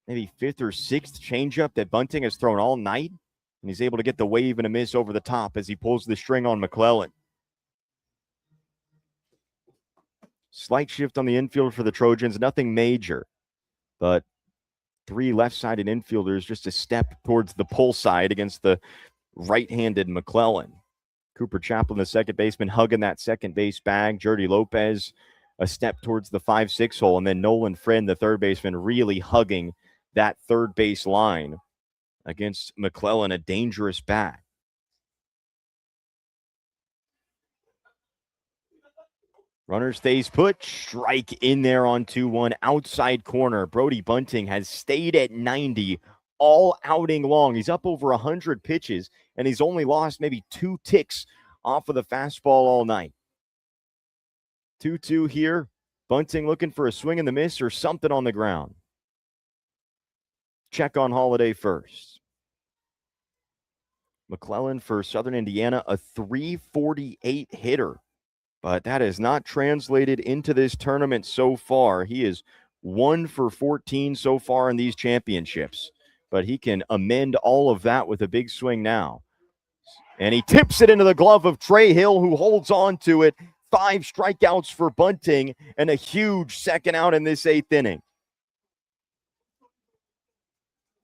maybe 5th or 6th changeup that Bunting has thrown all night, and he's able to get the wave and a miss over the top as he pulls the string on McClellan. Slight shift on the infield for the Trojans, nothing major, but 3 left-sided infielders just a step towards the pull side against the right-handed McClellan. Cooper Chaplin, the second baseman, hugging that second base bag. Jordy Lopez a step towards the 5-6 hole, and then Nolan Friend, the third baseman, really hugging that third base line against McClellan, a dangerous bat. Runner stays put, strike in there on 2-1, outside corner. Brody Bunting has stayed at 90 all outing long. He's up over 100 pitches, and he's only lost maybe 2 ticks off of the fastball all night. 2-2 here. Bunting looking for a swing and the miss or something on the ground. Check on Holiday first. McClellan for Southern Indiana, a .348 hitter. But that has not translated into this tournament so far. He is 1 for 14 so far in these championships. But he can amend all of that with a big swing now. And he tips it into the glove of Trey Hill, who holds on to it. 5 strikeouts for Bunting and a huge second out in this 8th inning.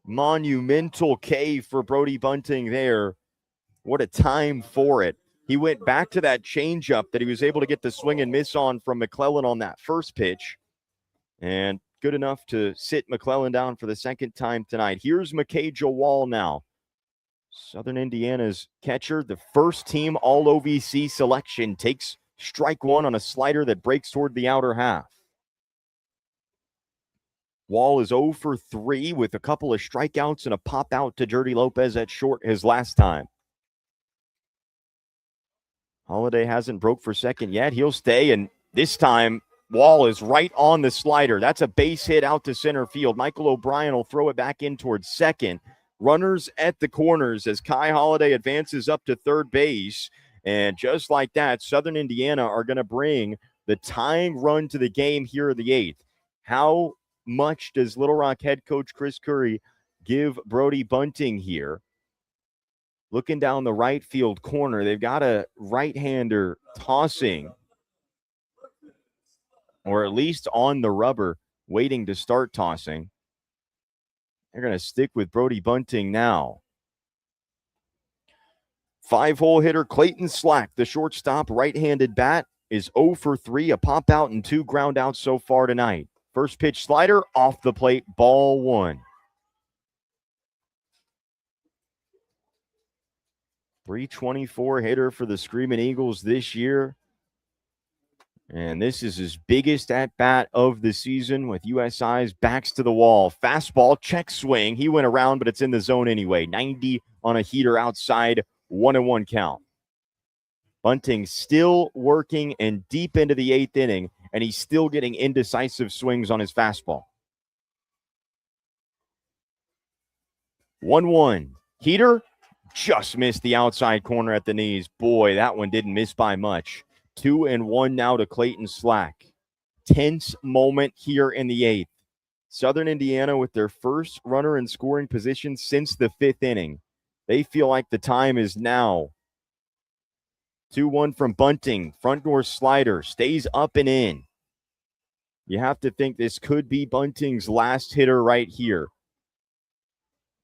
Monumental K for Brody Bunting there. What a time for it. He went back to that changeup that he was able to get the swing and miss on from McClellan on that first pitch. And good enough to sit McClellan down for the second time tonight. Here's McKay Jawal now. Southern Indiana's catcher, the first team All-OVC selection, takes strike 1 on a slider that breaks toward the outer half. Wall is 0 for 3 with a couple of strikeouts and a pop out to Jordy Lopez at short his last time. Holiday hasn't broke for second yet. He'll stay, and this time Wall is right on the slider. That's a base hit out to center field. Michael O'Brien will throw it back in towards second. Runners at the corners as Kai Holiday advances up to third base. And just like that, Southern Indiana are going to bring the tying run to the game here in the 8th. How much does Little Rock head coach Chris Curry give Brody Bunting here? Looking down the right field corner, they've got a right-hander tossing, or at least on the rubber, waiting to start tossing. They're going to stick with Brody Bunting now. 5-hole hitter Clayton Slack, the shortstop, right-handed bat, is 0 for 3, a pop out and 2 ground outs so far tonight. First pitch slider off the plate, ball 1. 324 hitter for the Screaming Eagles this year. And this is his biggest at-bat of the season with USI's backs to the wall. Fastball, check swing. He went around, but it's in the zone anyway. 90 on a heater outside, 1-1 count. Bunting still working and deep into the 8th inning, and he's still getting indecisive swings on his fastball. 1-1. Heater just missed the outside corner at the knees. Boy, that one didn't miss by much. 2-1 now to Clayton Slack. Tense moment here in the 8th. Southern Indiana with their first runner in scoring position since the 5th inning. They feel like the time is now. 2-1 from Bunting. Front door slider. Stays up and in. You have to think this could be Bunting's last hitter right here.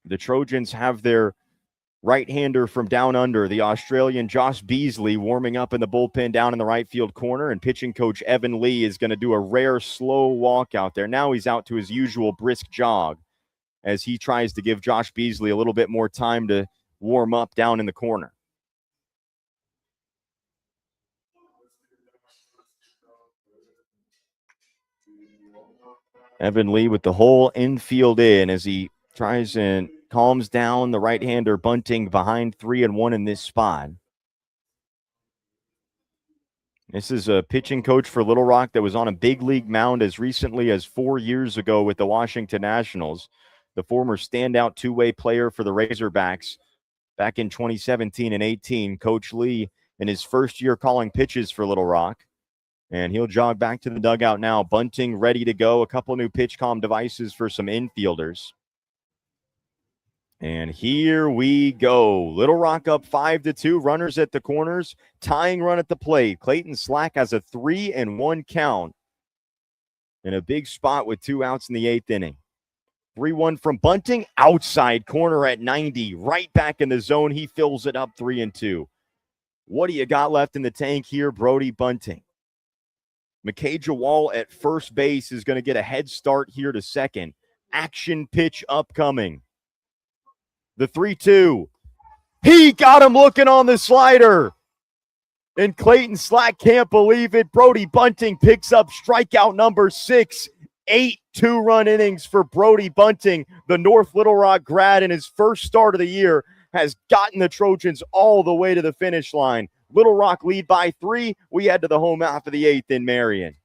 The Trojans have their right-hander from down under, the Australian Josh Beasley, warming up in the bullpen down in the right field corner, and pitching coach Evan Lee is going to do a rare slow walk out there. Now he's out to his usual brisk jog as he tries to give Josh Beasley a little bit more time to warm up down in the corner. Evan Lee with the whole infield in as he tries and calms down the right-hander bunting behind 3-1 in this spot. This is a pitching coach for Little Rock that was on a big league mound as recently as 4 years ago with the Washington Nationals. The former standout two-way player for the Razorbacks back in 2017 and 18. Coach Lee in his first year calling pitches for Little Rock. And he'll jog back to the dugout now. Bunting ready to go. A couple new pitch calm devices for some infielders. And here we go. Little Rock up 5-2. Runners at the corners. Tying run at the plate. Clayton Slack has a 3-1 count. In a big spot with 2 outs in the 8th inning. 3-1 from Bunting. Outside corner at 90. Right back in the zone. He fills it up 3-2. What do you got left in the tank here, Brody Bunting? McKay Jawal at first base is going to get a head start here to second. Action pitch upcoming. The 3-2. He got him looking on the slider. And Clayton Slack can't believe it. Brody Bunting picks up strikeout number 6. 8 2-run innings for Brody Bunting. The North Little Rock grad in his first start of the year has gotten the Trojans all the way to the finish line. Little Rock lead by 3. We head to the home half of the 8th in Marion.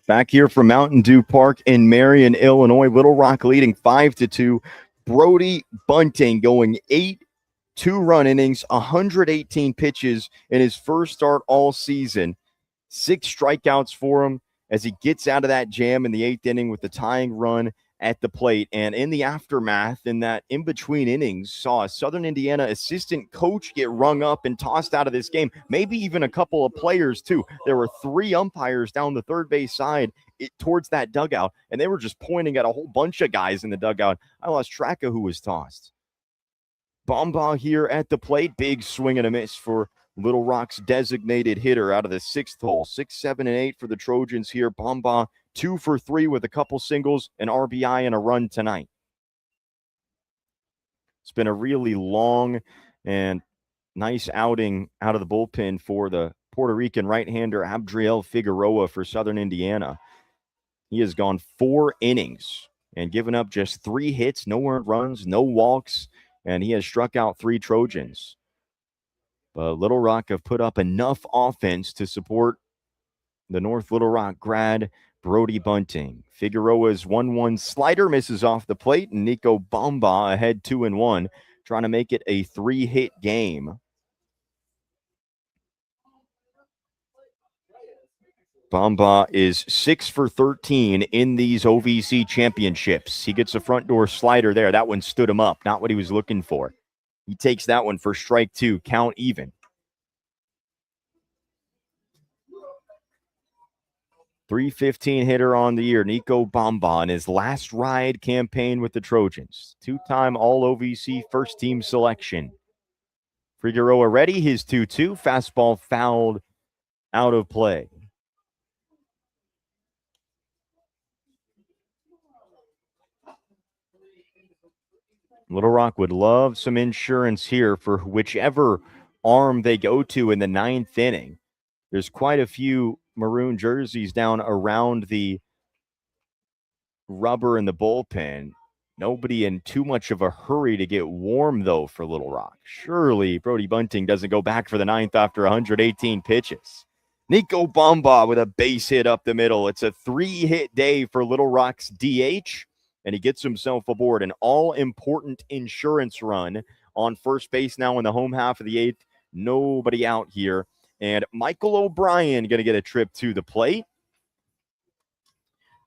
Back here from Mountain Dew Park in Marion, Illinois. Little Rock leading 5-2. Brody Bunting going 8 2-run innings, 118 pitches in his first start all season. 6 strikeouts for him as he gets out of that jam in the 8th inning with the tying run at the plate. And in the aftermath, in that in-between innings, saw a Southern Indiana assistant coach get rung up and tossed out of this game. Maybe even a couple of players, too. There were 3 umpires down the third base side towards that dugout, and they were just pointing at a whole bunch of guys in the dugout. I lost track of who was tossed. Bamba here at the plate. Big swing and a miss for Little Rock's designated hitter out of the 6th hole. 6, 7, and 8 for the Trojans here. Bamba 2 for 3 with a couple singles, an RBI, and a run tonight. It's been a really long and nice outing out of the bullpen for the Puerto Rican right-hander Abdriel Figueroa for Southern Indiana. He has gone 4 innings and given up just 3 hits, no earned runs, no walks, and he has struck out 3 Trojans. But Little Rock have put up enough offense to support the North Little Rock grad, Brody Bunting. Figueroa's 1-1 slider misses off the plate, and Nico Bamba ahead 2-1, trying to make it a 3-hit game. Bamba is 6 for 13 in these OVC championships. He gets a front door slider there. That one stood him up, not what he was looking for. He takes that one for strike 2, count even. .315 hitter on the year, Nico Bamba, in his last ride campaign with the Trojans. 2-time All-OVC first-team selection. Figueroa ready, his 2-2. Fastball fouled out of play. Little Rock would love some insurance here for whichever arm they go to in the 9th inning. There's quite a few maroon jerseys down around the rubber in the bullpen. Nobody in too much of a hurry to get warm, though, for Little Rock. Surely Brody Bunting doesn't go back for the 9th after 118 pitches. Nico Bamba with a base hit up the middle. It's a 3-hit day for Little Rock's DH, and he gets himself aboard an all-important insurance run on first base now in the home half of the 8th. Nobody out here. And Michael O'Brien going to get a trip to the plate.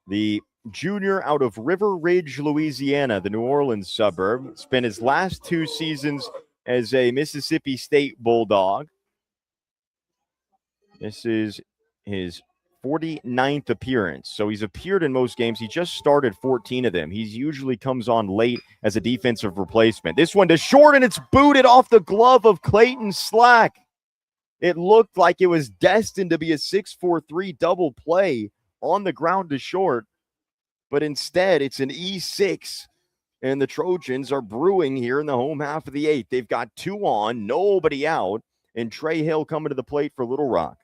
The junior out of River Ridge, Louisiana, the New Orleans suburb, spent his last 2 seasons as a Mississippi State Bulldog. This is his 49th appearance. So he's appeared in most games. He just started 14 of them. He usually comes on late as a defensive replacement. This one to short, and it's booted off the glove of Clayton Slack. It looked like it was destined to be a 6-4-3 double play on the ground to short, but instead it's an E6, and the Trojans are brewing here in the home half of the 8th. They've got 2 on, nobody out, and Trey Hill coming to the plate for Little Rock.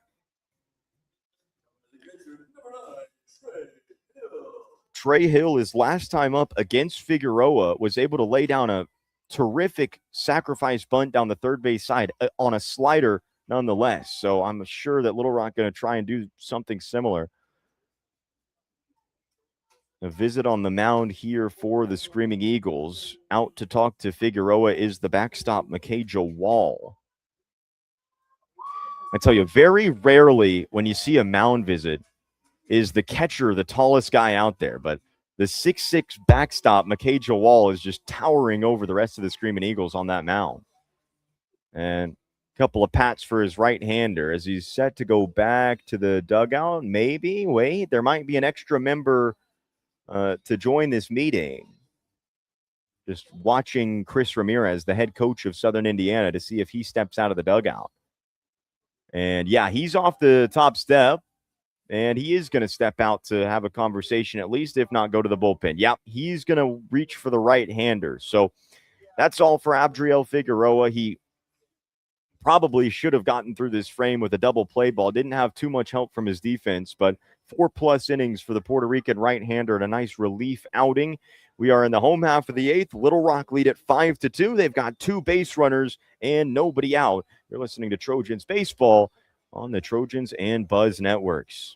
Trey Hill, his last time up against Figueroa, was able to lay down a terrific sacrifice bunt down the third base side on a slider nonetheless. So I'm sure that Little Rock going to try and do something similar. A visit on the mound here for the Screaming Eagles. Out to talk to Figueroa is the backstop, Mikaja Wall. I tell you, very rarely when you see a mound visit is the catcher the tallest guy out there. But the 6'6 backstop, Mikaja Wall, is just towering over the rest of the Screaming Eagles on that mound. And a couple of pats for his right-hander as he's set to go back to the dugout. Maybe, wait, there might be an extra member to join this meeting. Just watching Chris Ramirez, the head coach of Southern Indiana, to see if he steps out of the dugout. And yeah, he's off the top step, and he is going to step out to have a conversation, at least, if not go to the bullpen. Yep, he's going to reach for the right-hander. So that's all for Abdriel Figueroa. He probably should have gotten through this frame with a double play ball. Didn't have too much help from his defense, but 4+ innings for the Puerto Rican right-hander and a nice relief outing. We are in the home half of the 8th. Little Rock lead at 5-2. They've got 2 base runners and nobody out. You're listening to Trojans Baseball on the Trojans and Buzz Networks.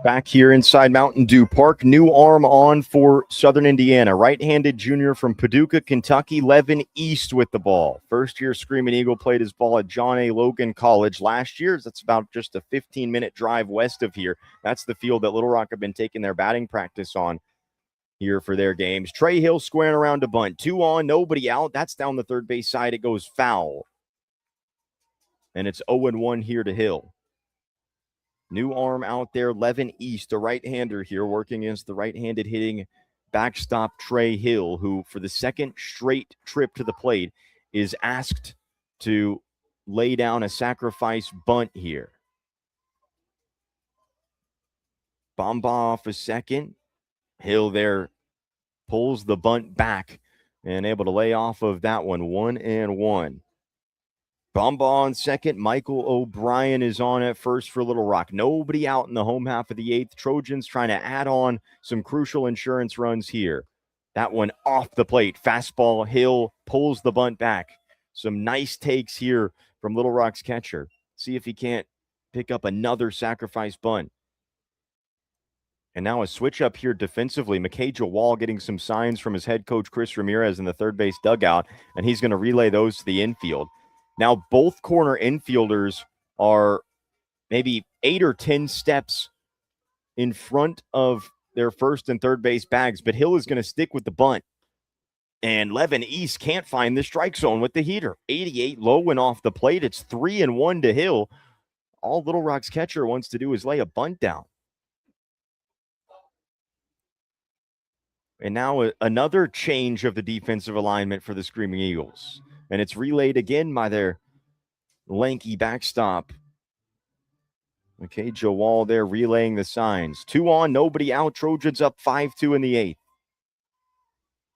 Back here inside Mountain Dew Park, new arm on for Southern Indiana. Right-handed junior from Paducah, Kentucky, Levin East with the ball. First-year Screaming Eagle played his ball at John A. Logan College last year. That's about just a 15-minute drive west of here. That's the field that Little Rock have been taking their batting practice on here for their games. Trey Hill squaring around to bunt. 2 on, nobody out. That's down the third base side. It goes foul. And it's 0-1 here to Hill. New arm out there, Levin East, a right-hander here, working against the right-handed hitting backstop Trey Hill, who for the second straight trip to the plate is asked to lay down a sacrifice bunt here. Bomba off a second. Hill there pulls the bunt back and able to lay off of that one. 1-1. Bomba on second. Michael O'Brien is on at first for Little Rock. Nobody out in the home half of the eighth. Trojans trying to add on some crucial insurance runs here. That one off the plate. Fastball. Hill pulls the bunt back. Some nice takes here from Little Rock's catcher. See if he can't pick up another sacrifice bunt. And now a switch up here defensively. McKay Jawal getting some signs from his head coach, Chris Ramirez, in the third base dugout, and he's going to relay those to the infield. Now, both corner infielders are maybe 8 or 10 steps in front of their first and third base bags, but Hill is going to stick with the bunt. And Levin East can't find the strike zone with the heater. 88 low and off the plate. It's 3-1 to Hill. All Little Rock's catcher wants to do is lay a bunt down. And now another change of the defensive alignment for the Screaming Eagles. And it's relayed again by their lanky backstop. Okay, Jawal there relaying the signs. 2 on, nobody out. Trojans up 5-2 in the eighth.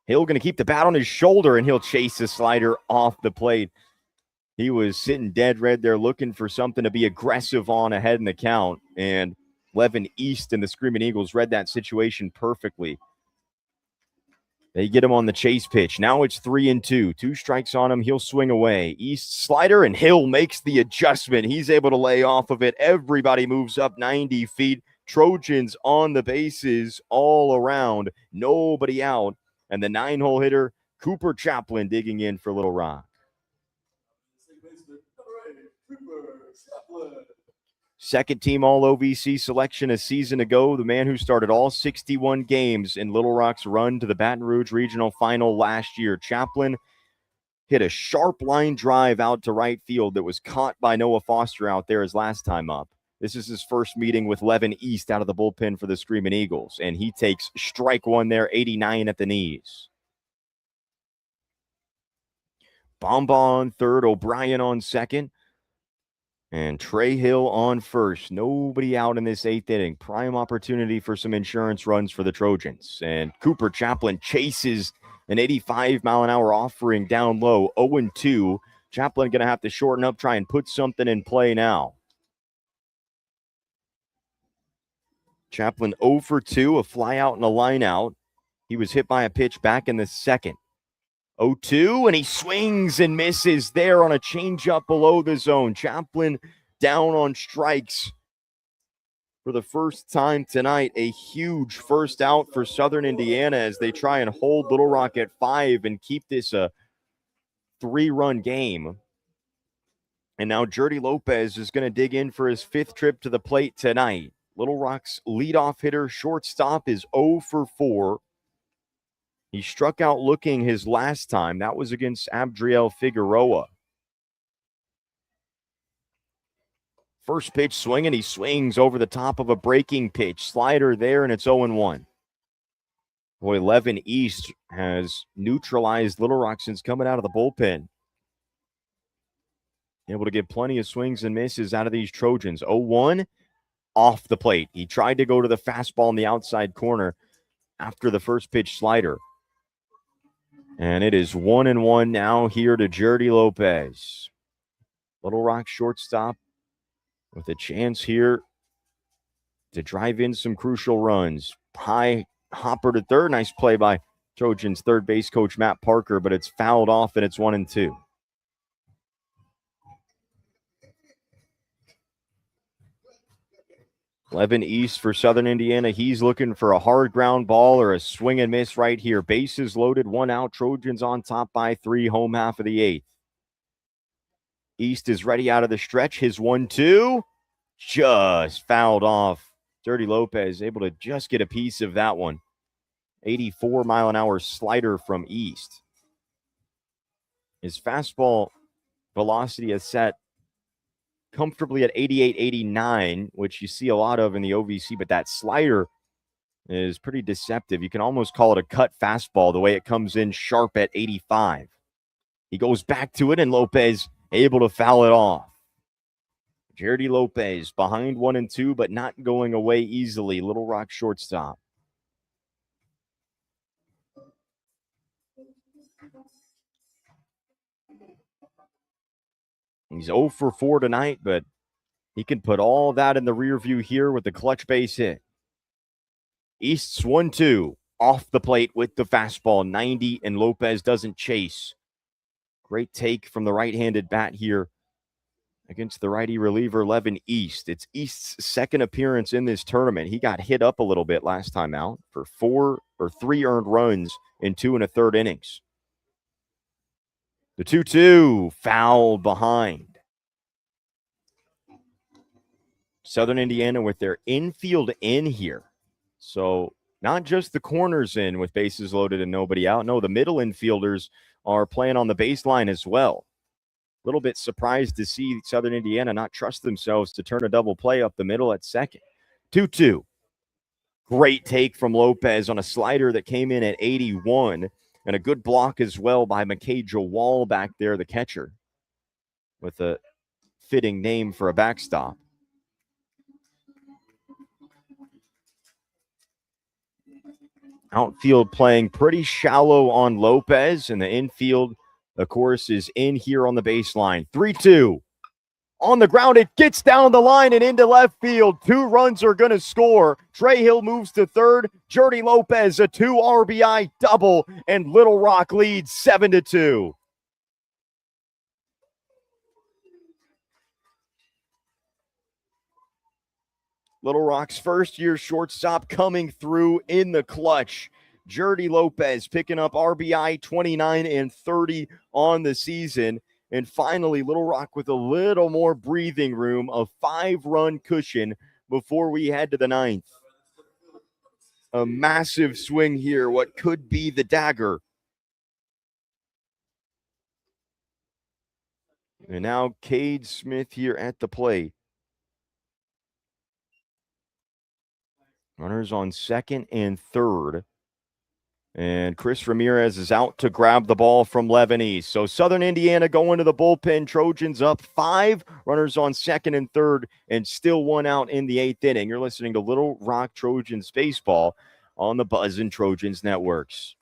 Hill going to keep the bat on his shoulder, and he'll chase the slider off the plate. He was sitting dead red there looking for something to be aggressive on ahead in the count. And Levin East and the Screaming Eagles read that situation perfectly. They get him on the chase pitch. Now it's 3-2. 2 strikes on him. He'll swing away. East slider, and Hill makes the adjustment. He's able to lay off of it. Everybody moves up 90 feet. Trojans on the bases all around. Nobody out. And the 9-hole hitter, Cooper Chaplin, digging in for Little Rock. Second team All-OVC selection a season ago. The man who started all 61 games in Little Rock's run to the Baton Rouge Regional Final last year. Chaplin hit a sharp line drive out to right field that was caught by Noah Foster out there his last time up. This is his first meeting with Levin East out of the bullpen for the Screaming Eagles. And he takes strike one there, 89 at the knees. Bomba on third, O'Brien on second. And Trey Hill on first. Nobody out in this eighth inning. Prime opportunity for some insurance runs for the Trojans. And Cooper Chaplin chases an 85-mile-an-hour offering down low. 0-2. Chaplin going to have to shorten up, try and put something in play now. Chaplin 0 for 2, a fly out and a line out. He was hit by a pitch back in the second. 0-2, and he swings and misses there on a changeup below the zone. Chaplin down on strikes for the first time tonight. A huge first out for Southern Indiana as they try and hold Little Rock at 5 and keep this a 3-run game. And now Jordy Lopez is going to dig in for his 5th trip to the plate tonight. Little Rock's leadoff hitter, shortstop, is 0 for 4. He struck out looking his last time. That was against Abdriel Figueroa. First pitch swinging. He swings over the top of a breaking pitch. Slider there, and it's 0-1. Boy, Levin East has neutralized Little Rock since coming out of the bullpen. Able to get plenty of swings and misses out of these Trojans. 0-1 off the plate. He tried to go to the fastball in the outside corner after the first pitch slider. And it is 1-1 now here to Jordy Lopez. Little Rock shortstop with a chance here to drive in some crucial runs. High hopper to third. Nice play by Trojans third base coach Matt Parker, but it's fouled off and it's 1-2. 11 East for Southern Indiana. He's looking for a hard ground ball or a swing and miss right here. Bases loaded, 1 out. Trojans on top by 3, home half of the 8th. East is ready out of the stretch. His 1-2 just fouled off. Dirty Lopez able to just get a piece of that one. 84-mile-an-hour slider from East. His fastball velocity is set comfortably at 88, 89, which you see a lot of in the OVC, but that slider is pretty deceptive. You can almost call it a cut fastball, the way it comes in sharp at 85. He goes back to it, and Lopez able to foul it off. Jerdy Lopez behind 1-2, but not going away easily. Little Rock shortstop. He's 0 for 4 tonight, but he can put all that in the rear view here with the clutch base hit. East's 1-2 off the plate with the fastball, 90, and Lopez doesn't chase. Great take from the right-handed bat here against the righty reliever, Levin East. It's East's second appearance in this tournament. He got hit up a little bit last time out for 3 earned runs in 2 1/3 innings. The 2-2 foul behind. Southern Indiana with their infield in here. So not just the corners in with bases loaded and nobody out. No, the middle infielders are playing on the baseline as well. A little bit surprised to see Southern Indiana not trust themselves to turn a double play up the middle at second. 2-2. Great take from Lopez on a slider that came in at 81, and a good block as well by McKay Jawal back there, the catcher, with a fitting name for a backstop. Outfield playing pretty shallow on Lopez, and the infield, of course, is in here on the baseline. 3-2. On the ground, it gets down the line and into left field. 2 runs are going to score. Trey Hill moves to third. Jerdy Lopez, a 2 RBI double, and Little Rock leads 7-2. Little Rock's first-year shortstop coming through in the clutch. Jerdy Lopez picking up RBI 29 and 30 on the season. And finally, Little Rock with a little more breathing room, a 5-run cushion before we head to the 9th. A massive swing here, what could be the dagger. And now Cade Smith here at the plate. Runners on second and third. And Chris Ramirez is out to grab the ball from Levin East. So Southern Indiana going to the bullpen. Trojans up 5. Runners on second and third, and still 1 out in the 8th inning. You're listening to Little Rock Trojans baseball on the Buzzin' Trojans Networks.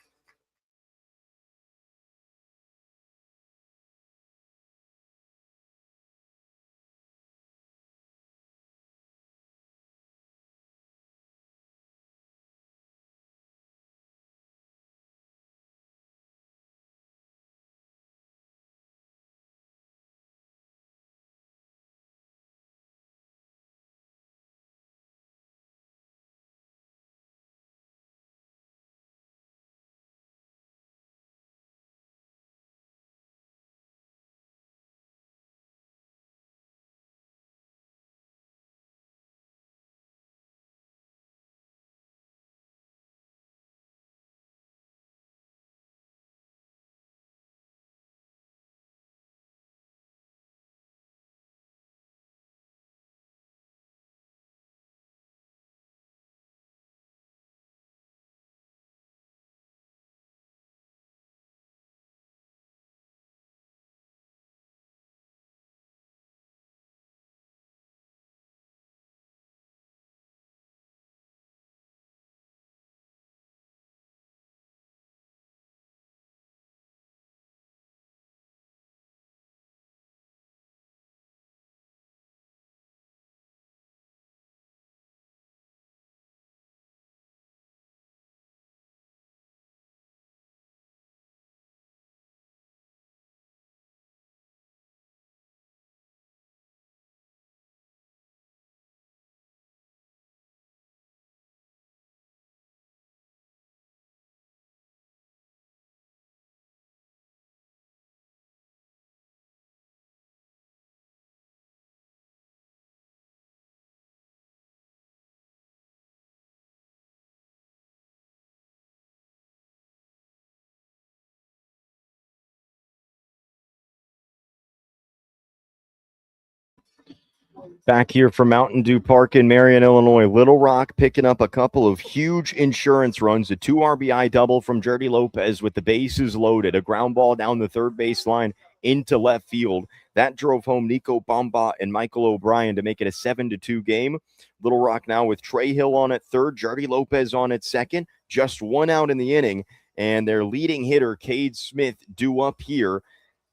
Back here from Mountain Dew Park in Marion, Illinois, Little Rock picking up a couple of huge insurance runs. A 2 RBI double from Jerdy Lopez with the bases loaded. A ground ball down the third base line into left field. That drove home Nico Bamba and Michael O'Brien to make it a 7-2 game. Little Rock now with Trey Hill on at third, Jerdy Lopez on at second. Just one out in the inning, and their leading hitter, Cade Smith, due up here.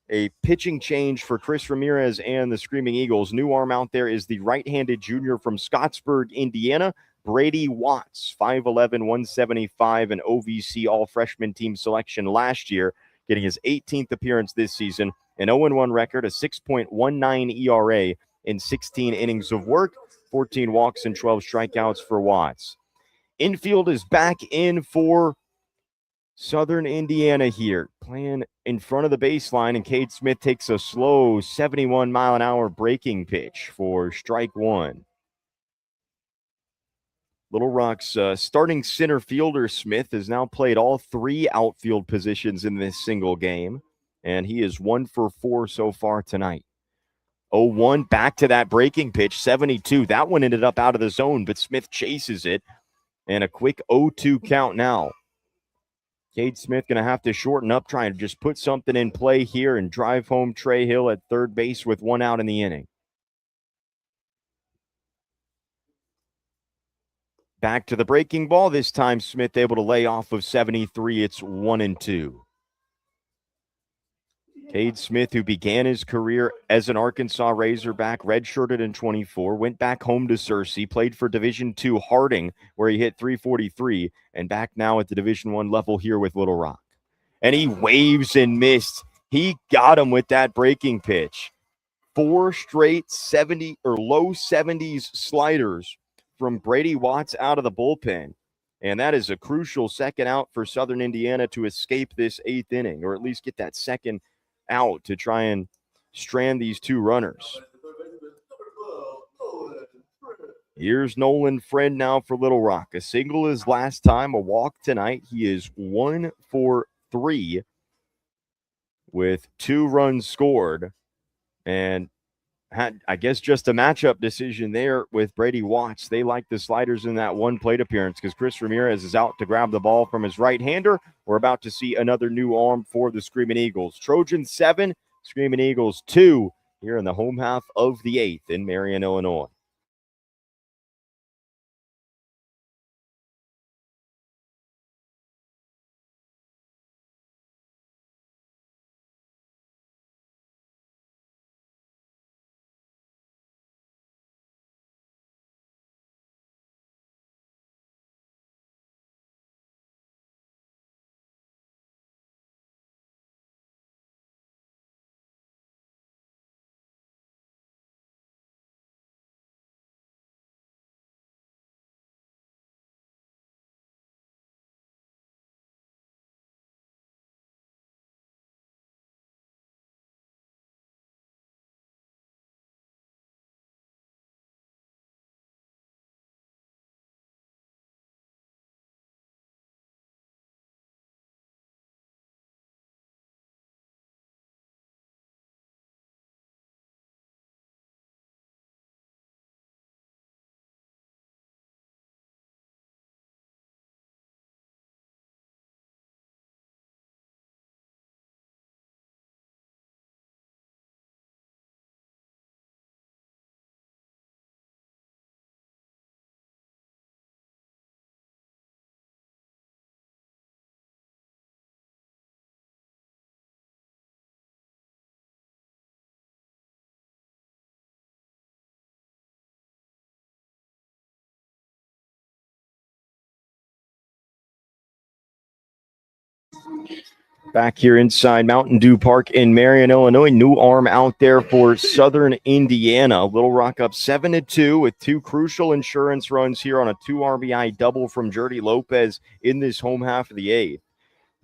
A pitching change for Chris Ramirez and the Screaming Eagles. New arm out there is the right-handed junior from Scottsburg, Indiana, Brady Watts, 5'11", 175, an OVC all-freshman team selection last year, getting his 18th appearance this season, an 0-1 record, a 6.19 ERA in 16 innings of work, 14 walks and 12 strikeouts for Watts. Infield is back in for Southern Indiana here, playing in front of the baseline, and Cade Smith takes a slow 71-mile-an-hour breaking pitch for strike one. Little Rock's starting center fielder Smith has now played all three outfield positions in this single game, and he is 1 for 4 so far tonight. 0-1, back to that breaking pitch, 72. That one ended up out of the zone, but Smith chases it, and a quick 0-2 count now. Cade Smith going to have to shorten up, trying to just put something in play here and drive home Trey Hill at third base with one out in the inning. Back to the breaking ball. This time Smith able to lay off of 73. It's 1-2. Cade Smith, who began his career as an Arkansas Razorback, redshirted in 24, went back home to Searcy, played for Division II Harding, where he hit 343, and back now at the Division I level here with Little Rock. And he waves and missed. He got him with that breaking pitch. 4 straight 70 or low 70s sliders from Brady Watts out of the bullpen. And that is a crucial second out for Southern Indiana to escape this 8th inning, or at least get that second out to try and strand these two runners. Here's Nolan Friend now for Little Rock. A single his last time, a walk tonight. He is 1 for 3 with 2 runs scored, and had, I guess, just a matchup decision there with Brady Watts. They like the sliders in that one plate appearance because Chris Ramirez is out to grab the ball from his right-hander. We're about to see another new arm for the Screaming Eagles. Trojan 7, Screaming Eagles 2 here in the home half of the 8th in Marion, Illinois. Back here inside Mountain Dew Park in Marion, Illinois. New arm out there for Southern Indiana. Little Rock up 7-2 with 2 crucial insurance runs here on a 2 RBI double from Jerdy Lopez in this home half of the 8th.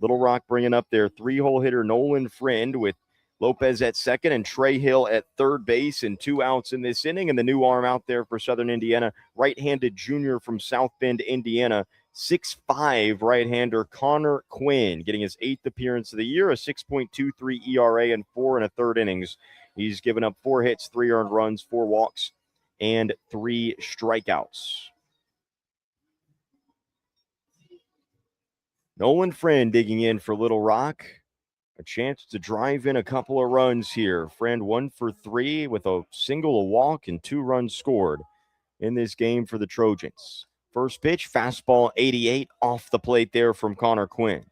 Little Rock bringing up their 3-hole hitter Nolan Friend with Lopez at second and Trey Hill at third base, and 2 outs in this inning. And the new arm out there for Southern Indiana, right-handed junior from South Bend, Indiana, 6'5" right-hander Connor Quinn, getting his 8th appearance of the year, a 6.23 ERA and 4 1/3 innings. He's given up 4 hits, 3 earned runs, 4 walks, and 3 strikeouts. Nolan Friend digging in for Little Rock. A chance to drive in a couple of runs here. Friend 1 for 3 with a single, a walk, and 2 runs scored in this game for the Trojans. First pitch, fastball 88 off the plate there from Connor Quinn.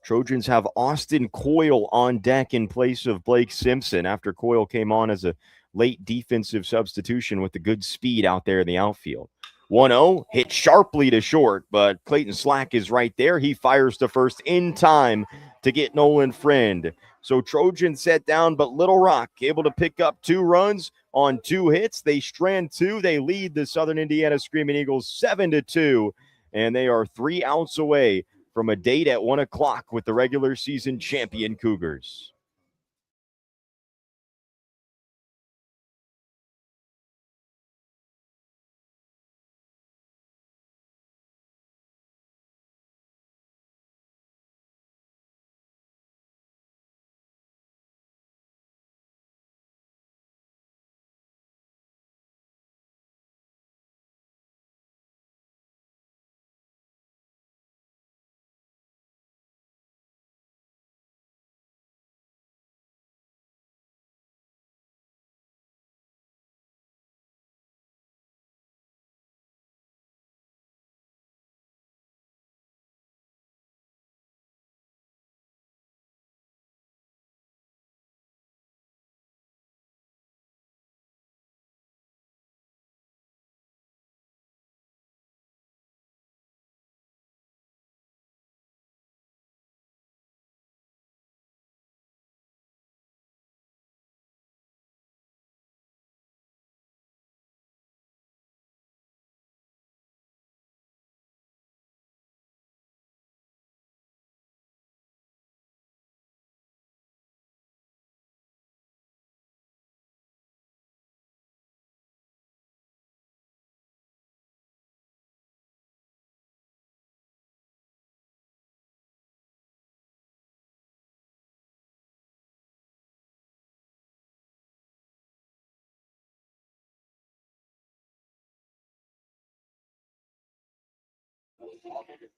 Trojans have Austin Coyle on deck in place of Blake Simpson after Coyle came on as a late defensive substitution with the good speed out there in the outfield. 1-0, hit sharply to short, but Clayton Slack is right there. He fires to first in time to get Nolan Friend. So Trojans set down, but Little Rock able to pick up 2 runs on 2 hits. They strand 2. They lead the Southern Indiana Screaming Eagles 7-2, and they are 3 outs away from a date at 1 o'clock with the regular season champion Cougars.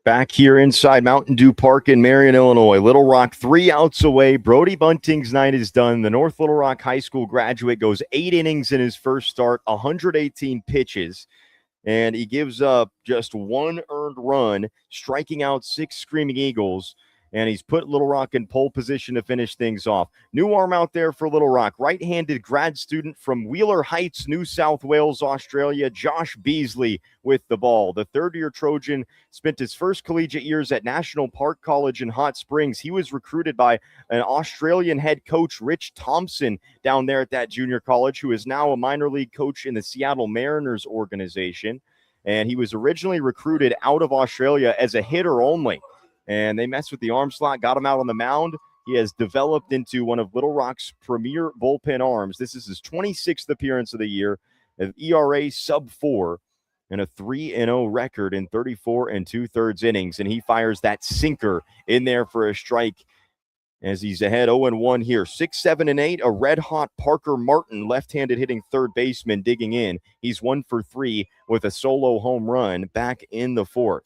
Back here inside Mountain Dew Park in Marion, Illinois. Little Rock 3 outs away. Brody Bunting's night is done. The North Little Rock High School graduate goes 8 innings in his first start, 118 pitches, and he gives up just 1 earned run, striking out 6 Screaming Eagles, and he's put Little Rock in pole position to finish things off. New arm out there for Little Rock. Right-handed grad student from Wheeler Heights, New South Wales, Australia, Josh Beasley with the ball. The third-year Trojan spent his first collegiate years at National Park College in Hot Springs. He was recruited by an Australian head coach, Rich Thompson, down there at that junior college, who is now a minor league coach in the Seattle Mariners organization. And he was originally recruited out of Australia as a hitter only. And they messed with the arm slot, got him out on the mound. He has developed into one of Little Rock's premier bullpen arms. This is his 26th appearance of the year, an ERA sub-4, and a 3-0 record in 34 2/3 innings. And he fires that sinker in there for a strike as he's ahead 0-1 here. 6, 7, and 8, a red-hot Parker Martin, left-handed hitting third baseman, digging in. He's 1 for 3 with a solo home run back in the 4th.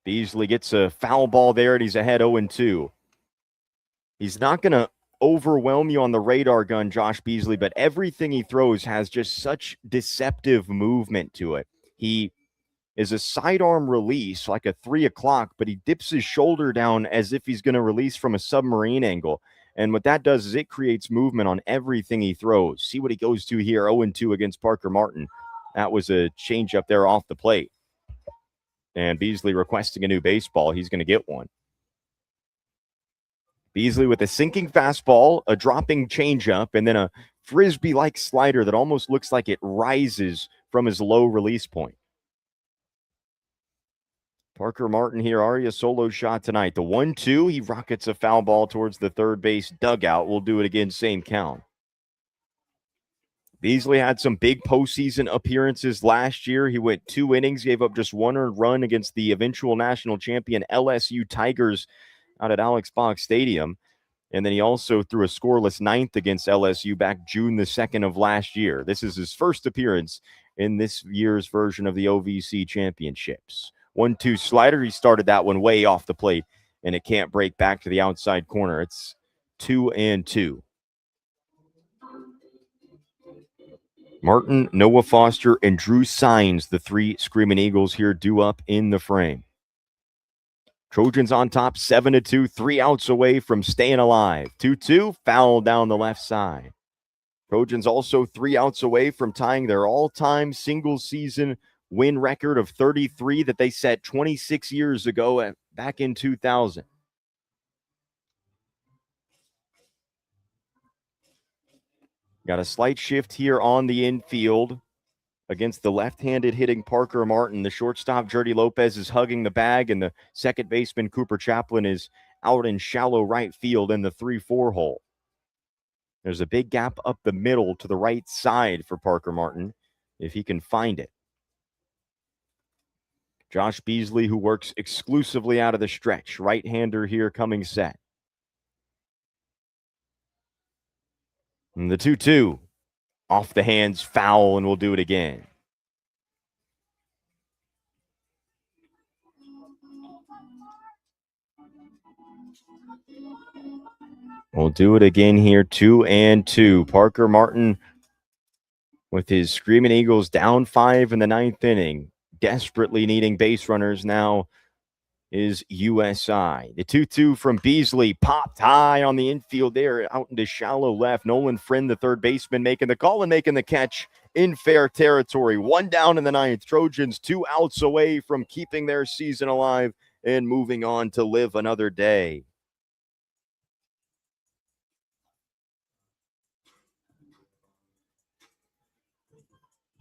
Beasley gets a foul ball there, and he's ahead 0-2. He's not going to overwhelm you on the radar gun, Josh Beasley, but everything he throws has just such deceptive movement to it. He is a sidearm release, like a 3 o'clock, but he dips his shoulder down as if he's going to release from a submarine angle. And what that does is it creates movement on everything he throws. See what he goes to here, 0-2 against Parker Martin. That was a changeup there off the plate. And Beasley requesting a new baseball. He's going to get one. Beasley with a sinking fastball, a dropping changeup, and then a frisbee-like slider that almost looks like it rises from his low release point. Parker Martin here, already a solo shot tonight. The 1-2, he rockets a foul ball towards the third base dugout. We'll do it again, same count. Beasley had some big postseason appearances last year. He went 2 innings, gave up just 1 earned run against the eventual national champion LSU Tigers out at Alex Box Stadium. And then he also threw a scoreless ninth against LSU back June the 2nd of last year. This is his first appearance in this year's version of the OVC championships. 1-2 slider. He started that one way off the plate, and it can't break back to the outside corner. It's 2-2. Martin, Noah Foster, and Drew Sines, the three Screaming Eagles here, due up in the frame. Trojans on top, 7-2, 3 outs away from staying alive. 2-2, foul down the left side. Trojans also 3 outs away from tying their all-time single-season win record of 33 that they set 26 years ago back in 2000. Got a slight shift here on the infield against the left-handed hitting Parker Martin. The shortstop, Jordy Lopez, is hugging the bag, and the second baseman, Cooper Chaplin, is out in shallow right field in the 3-4 hole. There's a big gap up the middle to the right side for Parker Martin, if he can find it. Josh Beasley, who works exclusively out of the stretch. Right-hander here coming set. And the 2-2. Off the hands, foul, and we'll do it again. We'll do it again here, 2-2. Parker Martin with his Screaming Eagles down 5 in the 9th inning. Desperately needing base runners now is USI. The 2-2 from Beasley popped high on the infield there, out into shallow left. Nolan Friend, the third baseman, making the call and making the catch in fair territory. 1 down in the 9th. Trojans 2 outs away from keeping their season alive and moving on to live another day.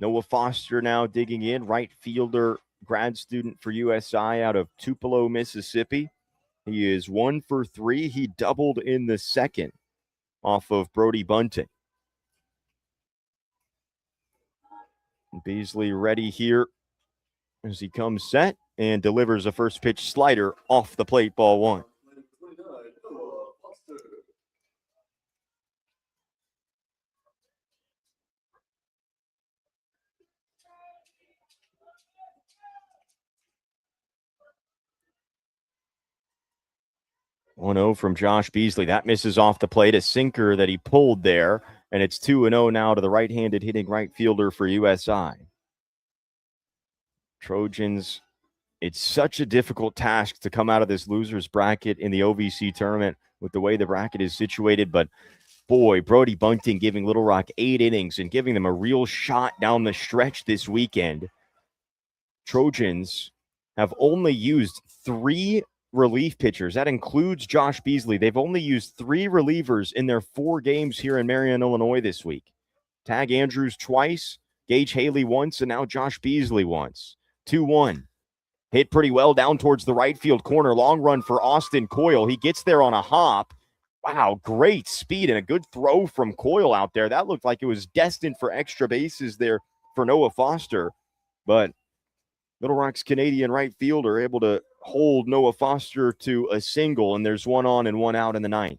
Noah Foster now digging in, right fielder, grad student for USI out of Tupelo, Mississippi. He is 1 for 3. He doubled in the second off of Brody Bunting. Beasley ready here as he comes set and delivers a first pitch slider off the plate, ball 1. 1-0 from Josh Beasley. That misses off the plate, a sinker that he pulled there, and it's 2-0 now to the right-handed hitting right fielder for USI. Trojans, it's such a difficult task to come out of this loser's bracket in the OVC tournament with the way the bracket is situated, but boy, Brody Bunting giving Little Rock 8 innings and giving them a real shot down the stretch this weekend. Trojans have only used 3 relief pitchers. That includes Josh Beasley. They've only used 3 relievers in their 4 games here in Marion, Illinois this week. Tag Andrews twice, Gage Haley once, and now Josh Beasley once. 2-1. Hit pretty well down towards the right field corner. Long run for Austin Coyle. He gets there on a hop. Wow, great speed and a good throw from Coyle out there. That looked like it was destined for extra bases there for Noah Foster. But Little Rock's Canadian right fielder able to hold Noah Foster to a single, and there's 1 on and 1 out in the 9th.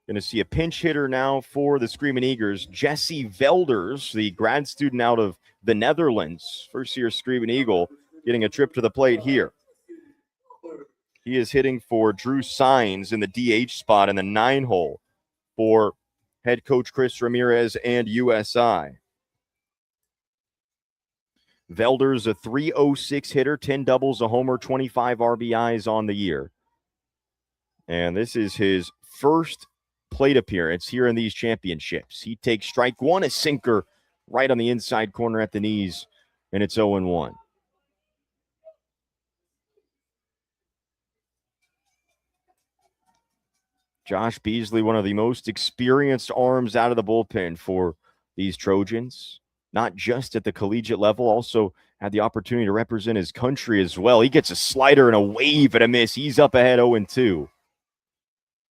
Going to see a pinch hitter now for the Screaming Eagles, Jesse Velders, the grad student out of the Netherlands, first-year Screaming Eagle, getting a trip to the plate here. He is hitting for Drew Sines in the DH spot in the 9 hole for head coach Chris Ramirez and USI. Velders, a .306 hitter, 10 doubles, a homer, 25 RBIs on the year. And this is his first plate appearance here in these championships. He takes strike 1, a sinker right on the inside corner at the knees, and it's 0-1. Josh Beasley, one of the most experienced arms out of the bullpen for these Trojans, not just at the collegiate level, also had the opportunity to represent his country as well. He gets a slider and a wave and a miss. He's up ahead 0-2.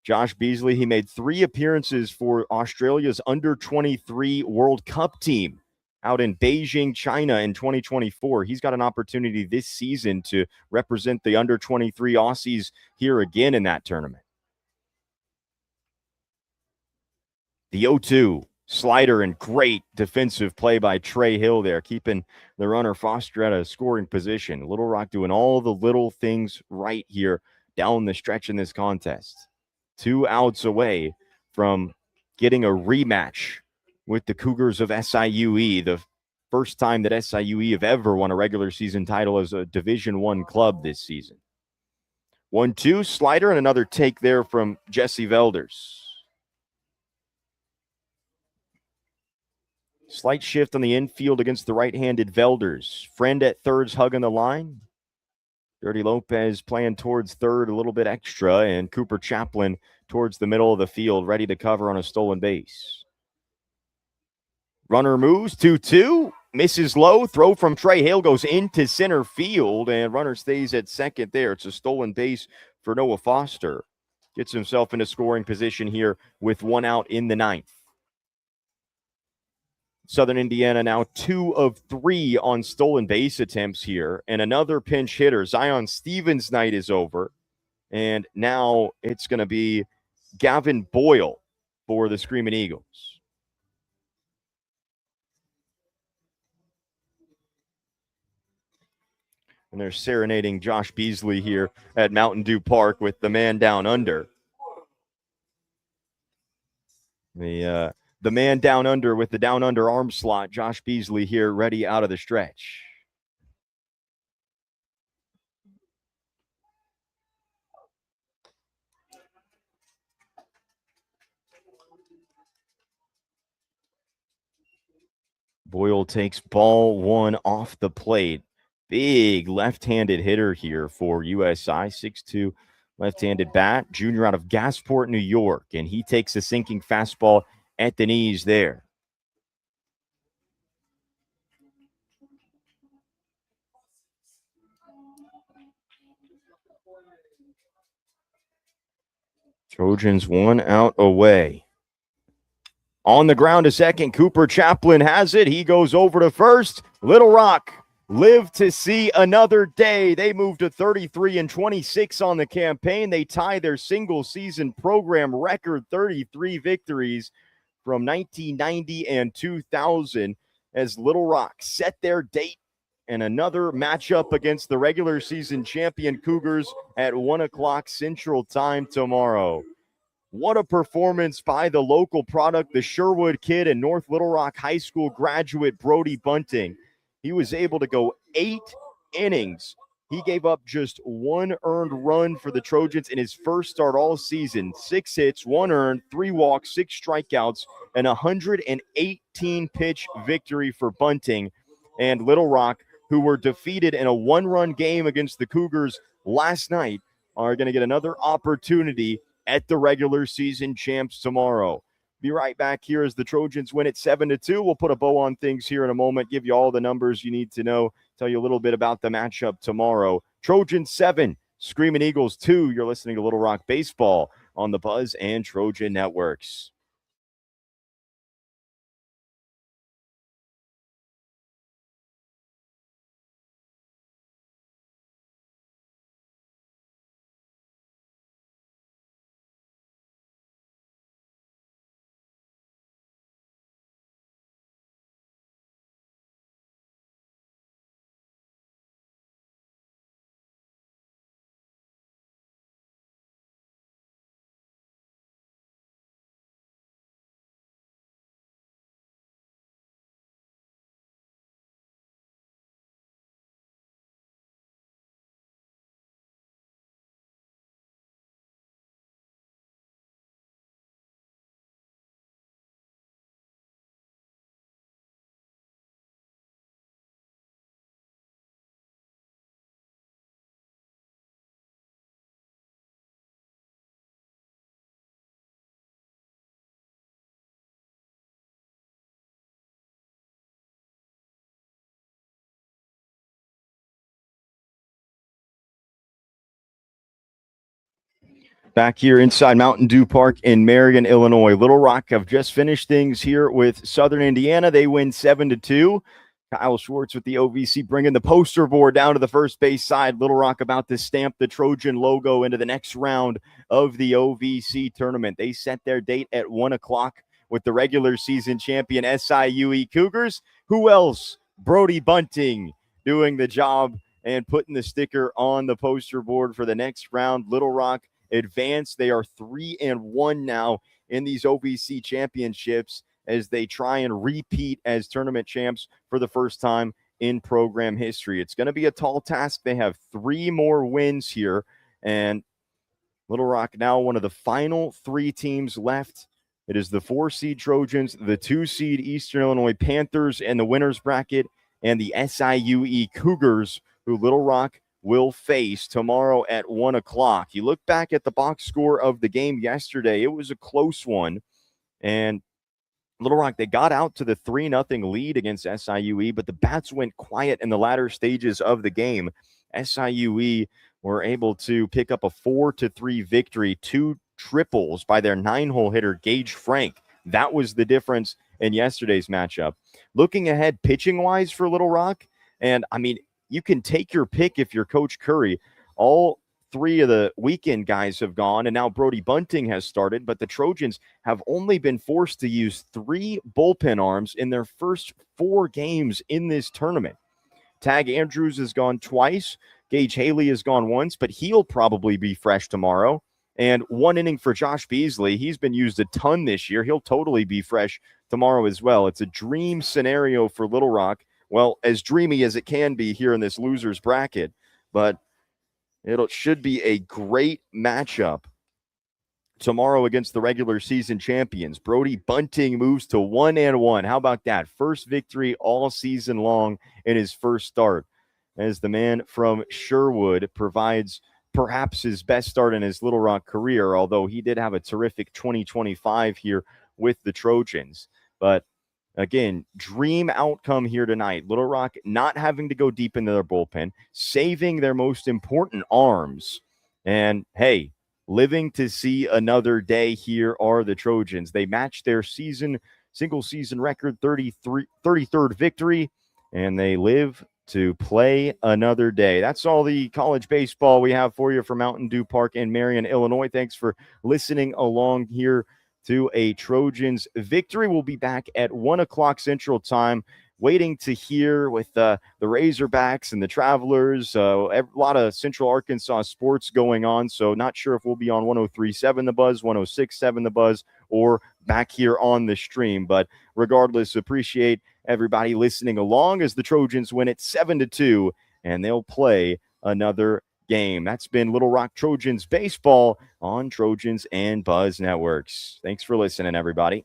Josh Beasley, he made 3 appearances for Australia's under-23 World Cup team out in Beijing, China in 2024. He's got an opportunity this season to represent the under 23 Aussies here again in that tournament. The 0-2 slider and great defensive play by Trey Hill there, keeping the runner Foster at a scoring position. Little Rock doing all the little things right here down the stretch in this contest. 2 outs away from getting a rematch with the Cougars of SIUE, the first time that SIUE have ever won a regular season title as a Division I club this season. 1-2 slider and another take there from Jesse Velders. Slight shift on the infield against the right-handed Velders. Friend at third's hugging the line. Dirty Lopez playing towards third a little bit extra, and Cooper Chaplin towards the middle of the field, ready to cover on a stolen base. Runner moves, 2-2, misses low. Throw from Trey Hill goes into center field, and runner stays at second there. It's a stolen base for Noah Foster. Gets himself into scoring position here with 1 out in the 9th. Southern Indiana now 2 of 3 on stolen base attempts here, and another pinch hitter. Zion Stevens' night is over, and now it's going to be Gavin Boyle for the Screaming Eagles. And they're serenading Josh Beasley here at Mountain Dew Park with the man down under. The man down under with the down under arm slot, Josh Beasley here ready out of the stretch. Boyle takes ball 1 off the plate. Big left-handed hitter here for USI, 6'2", left-handed bat, junior out of Gasport, New York, and he takes a sinking fastball at the knees there. Trojans 1 out away. On the ground to second, Cooper Chaplin has it. He goes over to first. Little Rock live to see another day. They move to 33-26 on the campaign. They tie their single season program record, 33 victories from 1990 and 2000, as Little Rock set their date and another matchup against the regular season champion Cougars at 1 o'clock Central Time tomorrow. What a performance by the local product, the Sherwood kid and North Little Rock High School graduate Brody Bunting. He was able to go 8 innings. He gave up just 1 earned run for the Trojans in his first start all season. 6 hits, 1 earned, 3 walks, 6 strikeouts, and 118-pitch victory for Bunting and Little Rock, who were defeated in a 1-run game against the Cougars last night, are going to get another opportunity at the regular season champs tomorrow. Be right back here as the Trojans win it 7-2. We'll put a bow on things here in a moment, give you all the numbers you need to know, tell you a little bit about the matchup tomorrow. Trojans 7, Screaming Eagles 2. You're listening to Little Rock Baseball on the Buzz and Trojan Networks. Back here inside Mountain Dew Park in Marion, Illinois. Little Rock have just finished things here with Southern Indiana. They win 7-2. Kyle Schwartz with the OVC bringing the poster board down to the first base side. Little Rock about to stamp the Trojan logo into the next round of the OVC tournament. They set their date at 1 o'clock with the regular season champion SIUE Cougars. Who else? Brody Bunting doing the job and putting the sticker on the poster board for the next round. Little Rock advanced. They are 3-1 now in these OVC championships as they try and repeat as tournament champs for the first time in program history. It's going to be a tall task. They have 3 more wins here, and Little Rock now one of the final 3 teams left. It is the 4-seed Trojans, the 2-seed Eastern Illinois Panthers and the winner's bracket, and the SIUE Cougars, who Little Rock will face tomorrow at 1 o'clock. You look back at the box score of the game yesterday, it was a close one. And Little Rock, they got out to the 3-0 lead against SIUE, but the bats went quiet in the latter stages of the game. SIUE were able to pick up a 4-3 victory, 2 triples by their 9-hole hitter, Gage Frank. That was the difference in yesterday's matchup. Looking ahead pitching-wise for Little Rock, and I mean, you can take your pick if you're Coach Curry. All 3 of the weekend guys have gone, and now Brody Bunting has started, but the Trojans have only been forced to use 3 bullpen arms in their first 4 games in this tournament. Tag Andrews has gone twice. Gage Haley has gone once, but he'll probably be fresh tomorrow. And 1 inning for Josh Beasley. He's been used a ton this year. He'll totally be fresh tomorrow as well. It's a dream scenario for Little Rock. Well, as dreamy as it can be here in this loser's bracket, but it should be a great matchup tomorrow against the regular season champions. Brody Bunting moves to 1-1. How about that? First victory all season long in his first start, as the man from Sherwood provides perhaps his best start in his Little Rock career, although he did have a terrific 2025 here with the Trojans. But again, dream outcome here tonight. Little Rock not having to go deep into their bullpen, saving their most important arms. And hey, living to see another day here are the Trojans. They matched their single season record, 33rd victory, and they live to play another day. That's all the college baseball we have for you from Mountain Dew Park in Marion, Illinois. Thanks for listening along here to a Trojans victory. We'll be back at 1 o'clock Central Time, waiting to hear with the Razorbacks and the Travelers. A lot of Central Arkansas sports going on, so not sure if we'll be on 103.7 The Buzz, 106.7 The Buzz, or back here on the stream. But regardless, appreciate everybody listening along as the Trojans win it 7-2, and they'll play another game. That's been Little Rock Trojans baseball on Trojans and Buzz Networks. Thanks for listening, everybody.